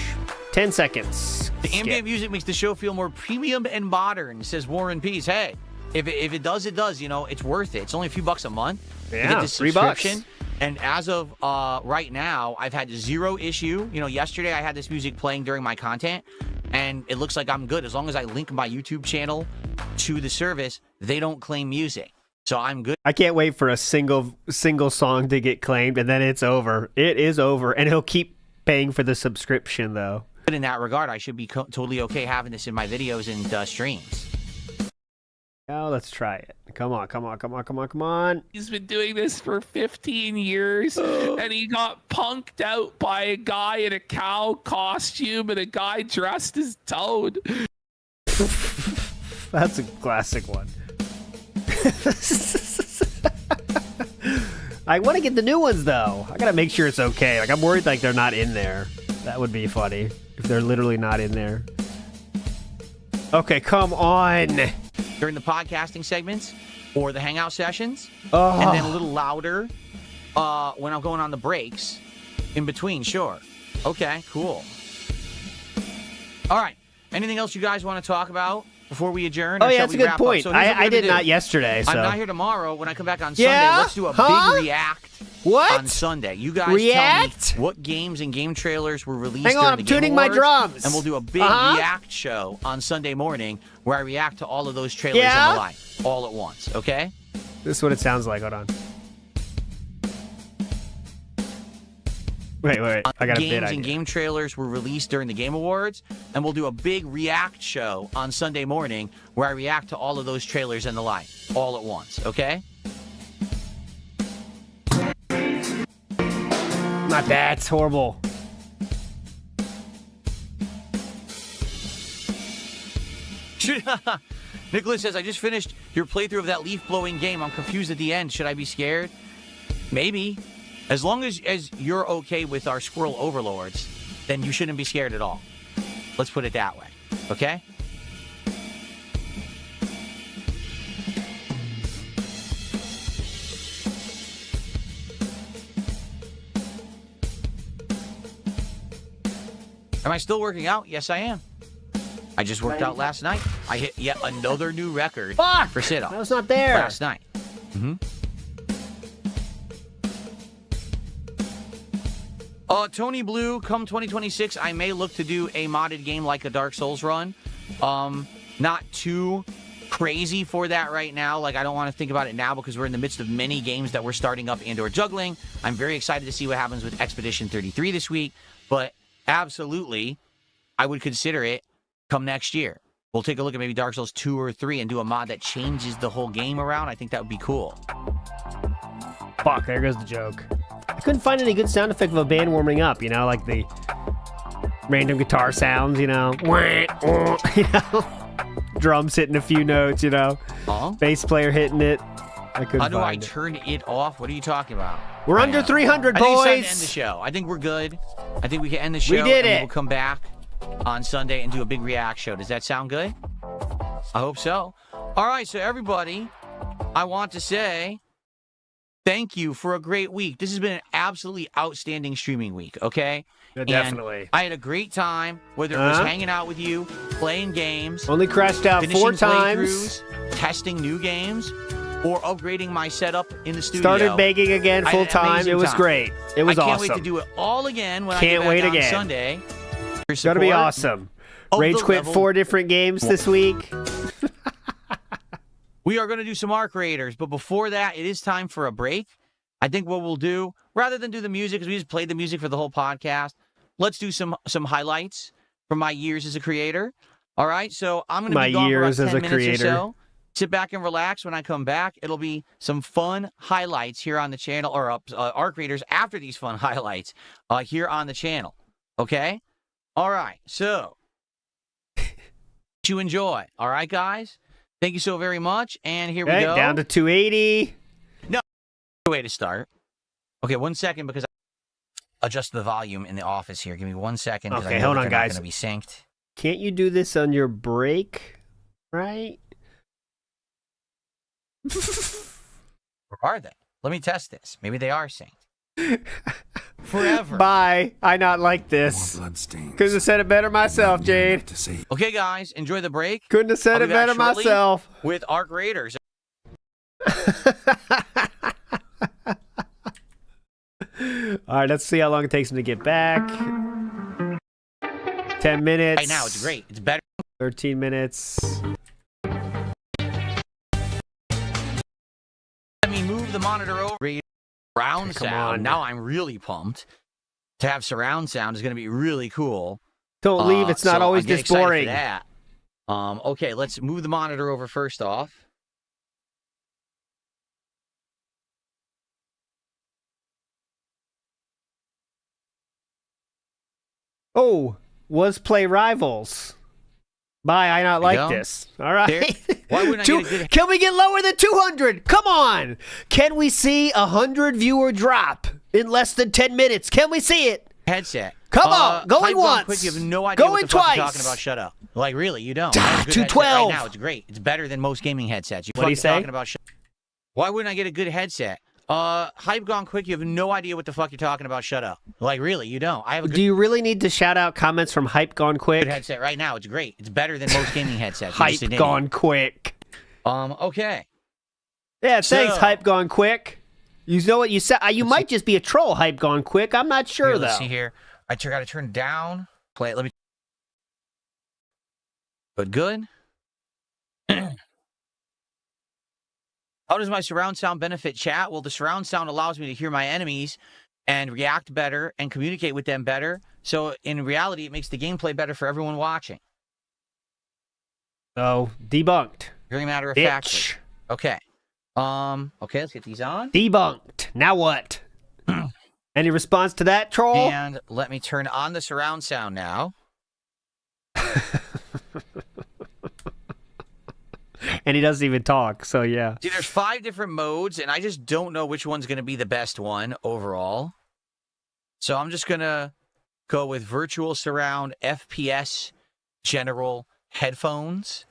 10 seconds. The ambient music makes the show feel more premium and modern, says Warren Pease. Hey, if it does, it does. You know, it's worth it. It's only a few bucks a month. Yeah, you get this $3. subscription. And as of right now, I've had zero issue. You know, yesterday I had this music playing during my content, and it looks like I'm good. As long as I link my YouTube channel to the service, they don't claim music. So I'm good. I can't wait for a single song to get claimed, and then it's over. It is over, and he'll keep paying for the subscription, though. But in that regard, I should be totally okay having this in my videos and streams. Oh, let's try it. Come on, come on, come on, come on, come on. He's been doing this for 15 years, and he got punked out by a guy in a cow costume and a guy dressed as Toad. That's a classic one. I want to get the new ones, though. I gotta make sure it's okay. Like, I'm worried like they're not in there. That would be funny if they're literally not in there. Okay, come on. During the podcasting segments or the hangout sessions, Oh. and then a little louder when I'm going on the breaks in between. Sure. Okay, cool. All right. Anything else you guys want to talk about before we adjourn? Oh, or yeah, shall that's a we good wrap point. Up? So here's what I we're did gonna not do. yesterday, so. I'm not here tomorrow. When I come back on Yeah? Sunday, let's do a Huh? big react What? on Sunday. You guys React? tell me what games and game trailers were released Hang on, during I'm the Game tuning my Awards, drums. and we'll do a big react show on Sunday morning where I react to all of those trailers Yeah? and the like all at once, okay? This is what it sounds like. Hold on. Wait. I got a bit Games idea. and game trailers were released during the Game Awards, and we'll do a big react show on Sunday morning where I react to all of those trailers and the like all at once, okay? Not bad. It's horrible. Nicholas says, I just finished your playthrough of that leaf-blowing game. I'm confused at the end. Should I be scared? Maybe. As long as you're okay with our squirrel overlords, then you shouldn't be scared at all. Let's put it that way. Okay? Am I still working out? Yes, I am. I just worked out last night. I hit yet another new record for sit-ups. I was not there. Last night. Tony Blue, come 2026, I may look to do a modded game like a Dark Souls run. Not too crazy for that right now. Like, I don't want to think about it now because we're in the midst of many games that we're starting up and/or juggling. I'm very excited to see what happens with Expedition 33 this week, but absolutely, I would consider it come next year. We'll take a look at maybe Dark Souls 2 or 3 and do a mod that changes the whole game around. I think that would be cool. Fuck, there goes the joke. I couldn't find any good sound effect of a band warming up, you know, like the random guitar sounds, you know. You know? Drums hitting a few notes, you know. Bass player hitting it. I couldn't How do I find it. turn it off? What are you talking about? We're under 300, I think it's time to boys. end the show. I think we're good. I think we can end the show. We did and it. We'll come back on Sunday and do a big react show. Does that sound good? I hope so. All right, so everybody, I want to say thank you for a great week. This has been an absolutely outstanding streaming week, okay? Yeah, And definitely. I had a great time, whether it was hanging out with you, playing games, Only crashed out finishing 4 times. playthroughs, testing new games, or upgrading my setup in the studio. Started baking again I had full an time. amazing It was time. great. It was I can't awesome. wait to do it all again when Can't I wait get back on again. Sunday. It's gonna be awesome. Rage quit 4 different games this week. We are going to do some Arc Raiders, but before that, it is time for a break. I think what we'll do, rather than do the music, because we just played the music for the whole podcast, let's do some highlights from my years as a creator. All right, so I'm going to My be gone for about years 10 as a minutes or creator. so. Sit back and relax. When I come back, it'll be some fun highlights here on the channel, or our creators after these fun highlights here on the channel. Okay? All right, so you enjoy. All right, guys? Thank you so very much, and here we Okay, go. down to 280. No, way to start. Okay, 1 second, because I adjust the volume in the office here. Give me 1 second. Okay, I know hold that on, they're not guys. going to be synced. Can't you do this on your break? Right? Or are they? Let me test this. Maybe they are synced. Forever. Bye. I not like this. Couldn't have said it better myself, Jade. Okay, guys, enjoy the break. Couldn't have said I'll it be back better shortly myself. with Arc Raiders. All right, let's see how long it takes him to get back. 10 minutes. Right now, it's great. It's better. 13 minutes. Let me move the monitor over. Surround Come sound. on. Now I'm really pumped. To have surround sound is going to be really cool. Don't leave. It's not so always I'm getting this excited for boring. that. Okay, let's move the monitor over first off. Oh, was play rivals. Bye, I not There you like go. this. All right. There. Why wouldn't I get a good... Can we get lower than 200? Come on. Can we see 100 viewer drop in less than 10 minutes? Can we see it? headset? Come on, going Hype Gone once. Quick, you have no idea Going what the fuck twice. you're talking about. Shut up. Like, really, you don't. I have a good headset 212. right now. It's great. It's better than most gaming headsets. What'd he say? Talking about Why wouldn't I get a good headset? Hype Gone Quick, you have no idea what the fuck you're talking about. Shut up. Like, really, you don't. I have a good Do you really need to shout out comments from Hype Gone Quick? headset right now. It's great. It's better than most gaming headsets. You're just Hype an Gone idiot. Quick. Okay. Yeah, thanks, So- Hype Gone Quick. You know what you said? You might just be a troll, Hype Gone Quick. I'm not sure, Here, though. let's see here. I got to turn down. Play it. Let me. But good. How does my surround sound benefit chat? Well, the surround sound allows me to hear my enemies and react better and communicate with them better. So in reality, it makes the gameplay better for everyone watching. Oh, debunked. Very matter of Bitch. fact. Okay. Okay, let's get these on. Debunked. Now what? Any response to that, troll? And let me turn on the surround sound now. And he doesn't even talk, so yeah. See, there's 5 different modes, and I just don't know which one's going to be the best one overall. So I'm just going to go with Virtual Surround FPS General Headphones.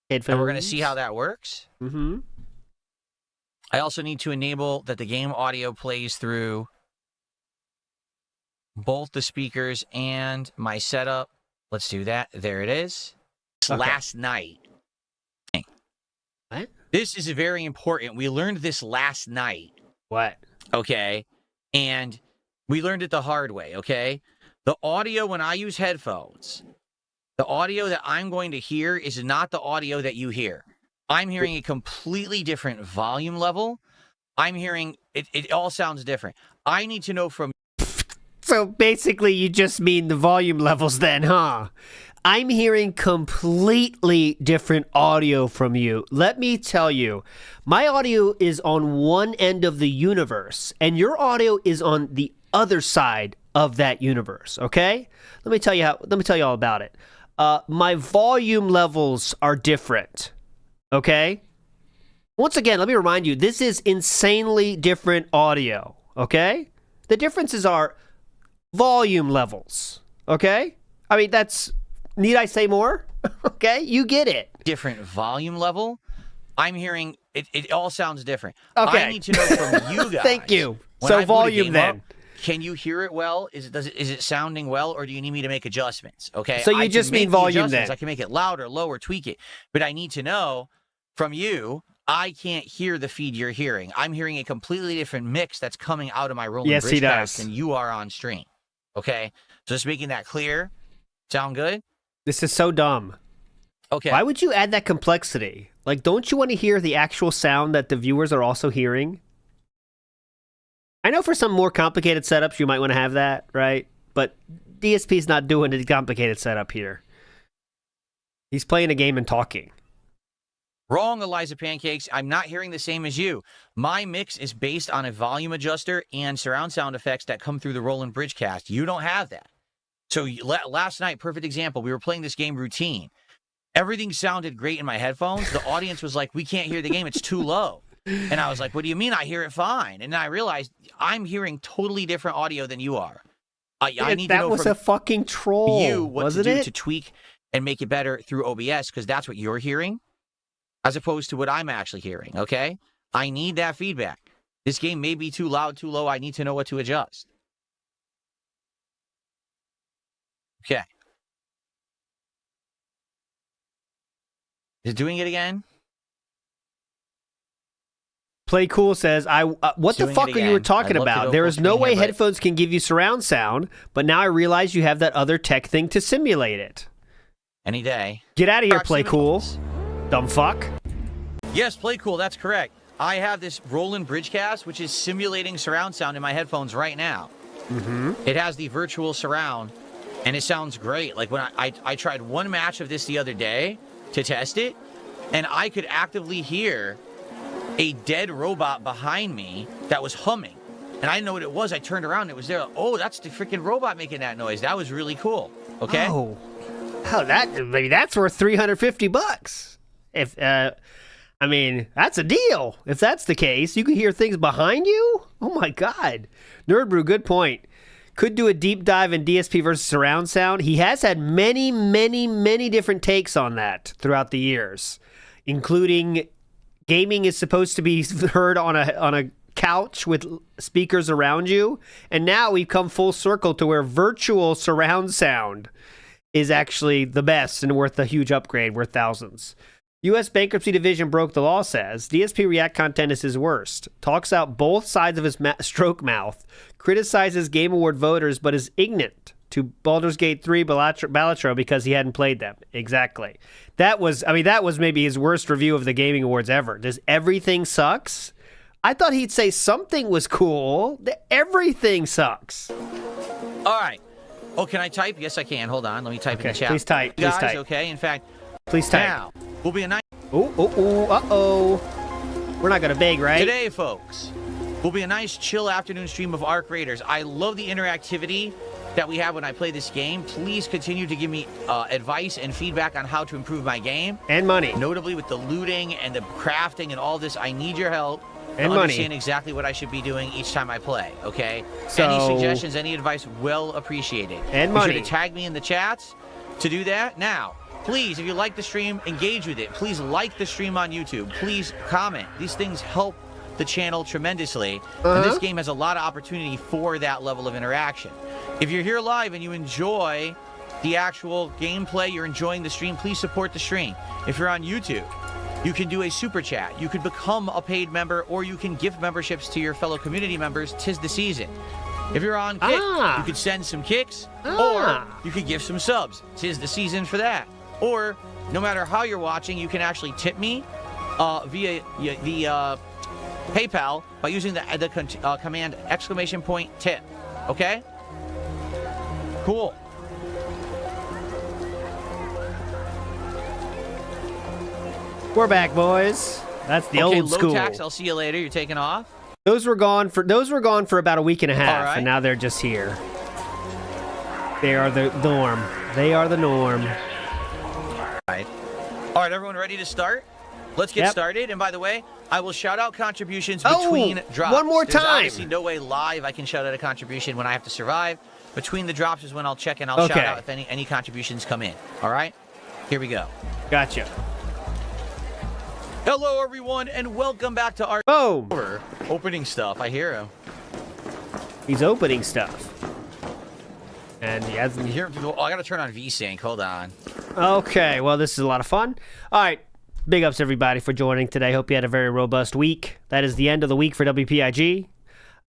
And we're going to see how that works. Mm-hmm. I also need to enable that the game audio plays through both the speakers and my setup. Let's do that. There it is. Okay. Last night. What? This is very important. We learned this last night. What? Okay? And we learned it the hard way, okay? The audio when I use headphones, the audio that I'm going to hear is not the audio that you hear. I'm hearing a completely different volume level. I'm hearing, it all sounds different. I need to know from... So basically you just mean the volume levels then, huh? I'm hearing completely different audio from you. Let me tell you, my audio is on one end of the universe, and your audio is on the other side of that universe, okay? Let me tell you all about it. My volume levels are different, okay? Once again, let me remind you, this is insanely different audio, okay? The differences are volume levels, okay? I mean, that's... Need I say more? Okay, you get it. Different volume level. I'm hearing, it all sounds different. Okay. I need to know from you guys. Thank you. When So I boot a volume game then. up, can you hear it well? Is it sounding well, or do you need me to make adjustments? Okay. So you I can just make mean the volume adjustments. then. I can make it louder, lower, tweak it, but I need to know from you. I can't hear the feed you're hearing. I'm hearing a completely different mix that's coming out of my rolling Yes, he bridgecast does. than you are on stream. Okay. So just making that clear. Sound good? This is so dumb. Okay. Why would you add that complexity? Like, don't you want to hear the actual sound that the viewers are also hearing? I know for some more complicated setups, you might want to have that, right? But DSP's not doing a complicated setup here. He's playing a game and talking. Wrong, Eliza Pancakes. I'm not hearing the same as you. My mix is based on a volume adjuster and surround sound effects that come through the Roland Bridgecast. You don't have that. So last night, perfect example, we were playing this game Routine. Everything sounded great in my headphones. The audience was like, we can't hear the game. It's too low. And I was like, what do you mean? I hear it fine. And then I realized I'm hearing totally different audio than you are. I need to know that was from a fucking troll. you what wasn't to do it? to tweak and make it better through OBS, because that's what you're hearing, as opposed to what I'm actually hearing, okay? I need that feedback. This game may be too loud, too low. I need to know what to adjust. Okay. Is it doing it again? Play Cool says, what the Doing fuck it are you were again. talking I'd love to about? go There full is no screen way here, but- headphones can give you surround sound, but now I realize you have that other tech thing to simulate it. Any day. Get out of here, Play Proximity. Cool. Dumb fuck. Yes, Play Cool, that's correct. I have this Roland Bridgecast, which is simulating surround sound in my headphones right now. Mm-hmm. It has the virtual surround, and it sounds great. Like when I tried one match of this the other day to test it, and I could actively hear a dead robot behind me that was humming. And I didn't know what it was. I turned around and it was there. Oh, that's the freaking robot making that noise. That was really cool. Okay? Oh, maybe that's worth $350. If I mean, that's a deal. If that's the case, you can hear things behind you. Oh my god, Nerd Brew, good point. Could do a deep dive in DSP versus surround sound. He has had many, many, many different takes on that throughout the years, including gaming is supposed to be heard on a couch with speakers around you, and now we've come full circle to where virtual surround sound is actually the best and worth a huge upgrade, worth thousands. U.S. Bankruptcy Division broke the law says DSP React content is his worst. Talks out both sides of his stroke mouth. Criticizes Game Award voters, but is ignorant to Baldur's Gate 3 Balatro because he hadn't played them. Exactly. That was maybe his worst review of the Gaming Awards ever. Does everything sucks? I thought he'd say something was cool. Everything sucks. All right. Oh, can I type? Yes, I can. Hold on. Let me type in the chat. Please type. Guys, Please type. okay? In fact, Please type. now will be a nice... Uh-oh. We're not going to beg, right? Today, folks, will be a nice chill afternoon stream of Arc Raiders. I love the interactivity that we have when I play this game. Please continue to give me advice and feedback on how to improve my game. And money. Notably with the looting and the crafting and all this, I need your help And to money. understand exactly what I should be doing each time I play, okay? So- Any suggestions, any advice, well appreciated. And Be money. sure to tag me in the chats to do that. Now, please, if you like the stream, engage with it. Please like the stream on YouTube. Please comment. These things help the channel tremendously. And this game has a lot of opportunity for that level of interaction. If you're here live and you enjoy the actual gameplay, you're enjoying the stream, please support the stream. If you're on YouTube, you can do a super chat. You could become a paid member, or you can gift memberships to your fellow community members. 'Tis the season. If you're on Kick, you could send some kicks, or you could give some subs. 'Tis the season for that. Or, no matter how you're watching, you can actually tip me via the PayPal by using the command !tip. Okay? Cool. We're back, boys. That's the Okay, old low school. tax, I'll see you later. You're taking off. Those were gone for about a week and a half, All right. and now they're just here. They are the norm. They are the norm. All right, everyone ready to start? Let's get started. And by the way, I will shout out contributions between drops. one more There's time. obviously no way live I can shout out a contribution when I have to survive. Between the drops is when I'll check and I'll shout out if any contributions come in. All right? Here we go. Gotcha. Hello, everyone, and welcome back to our opening stuff. I hear him. He's opening stuff. And he has... You hear him? Oh, I got to turn on VSync. Hold on. Okay, well, this is a lot of fun. All right, big ups, everybody, for joining today. Hope you had a very robust week. That is the end of the week for WPIG.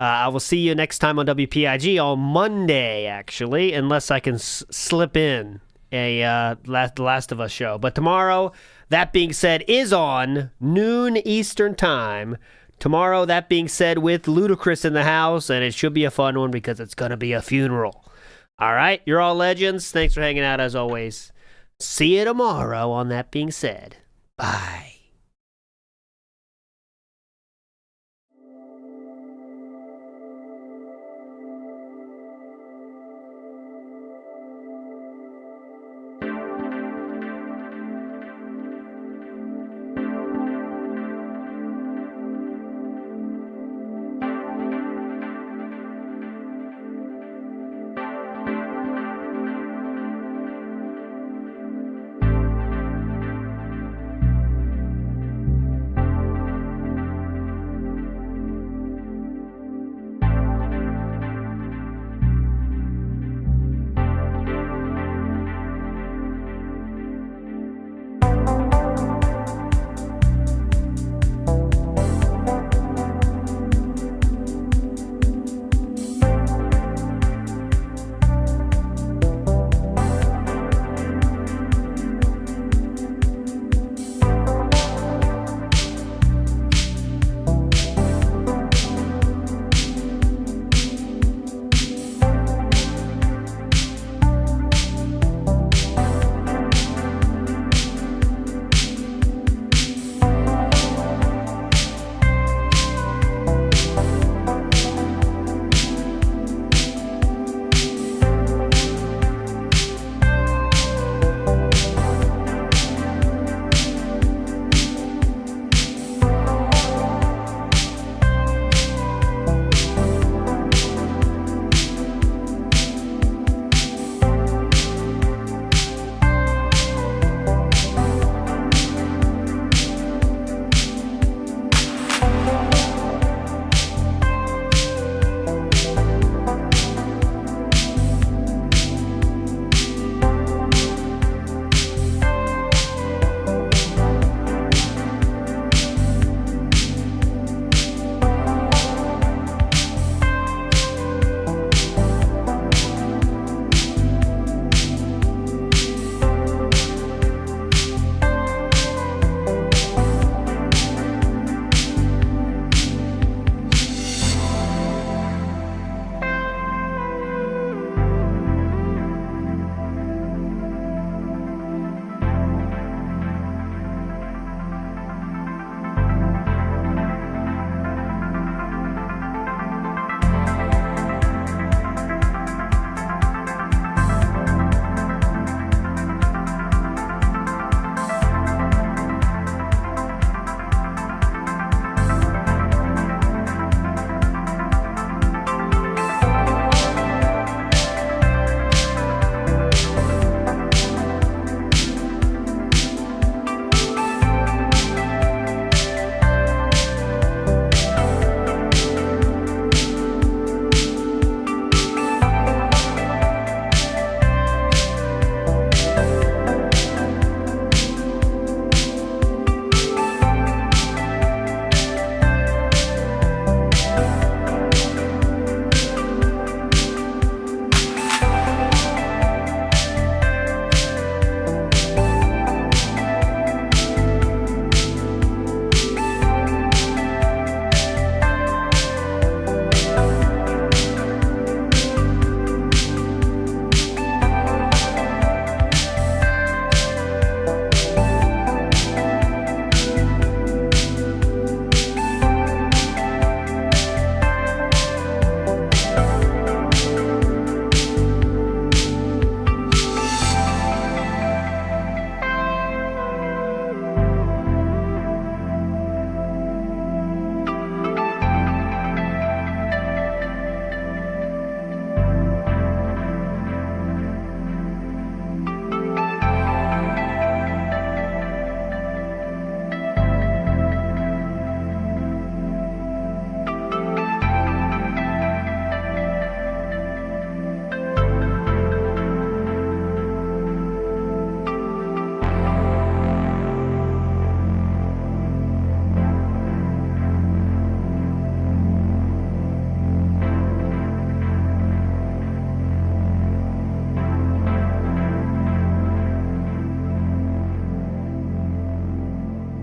I will see you next time on WPIG on Monday, actually, unless I can slip in a The Last of Us show. But tomorrow, that being said, is on noon Eastern time. Tomorrow, that being said, with Ludacris in the house, and it should be a fun one because it's going to be a funeral. All right, you're all legends. Thanks for hanging out, as always. See you tomorrow on That Being Said. Bye.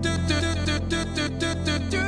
do do do do do do do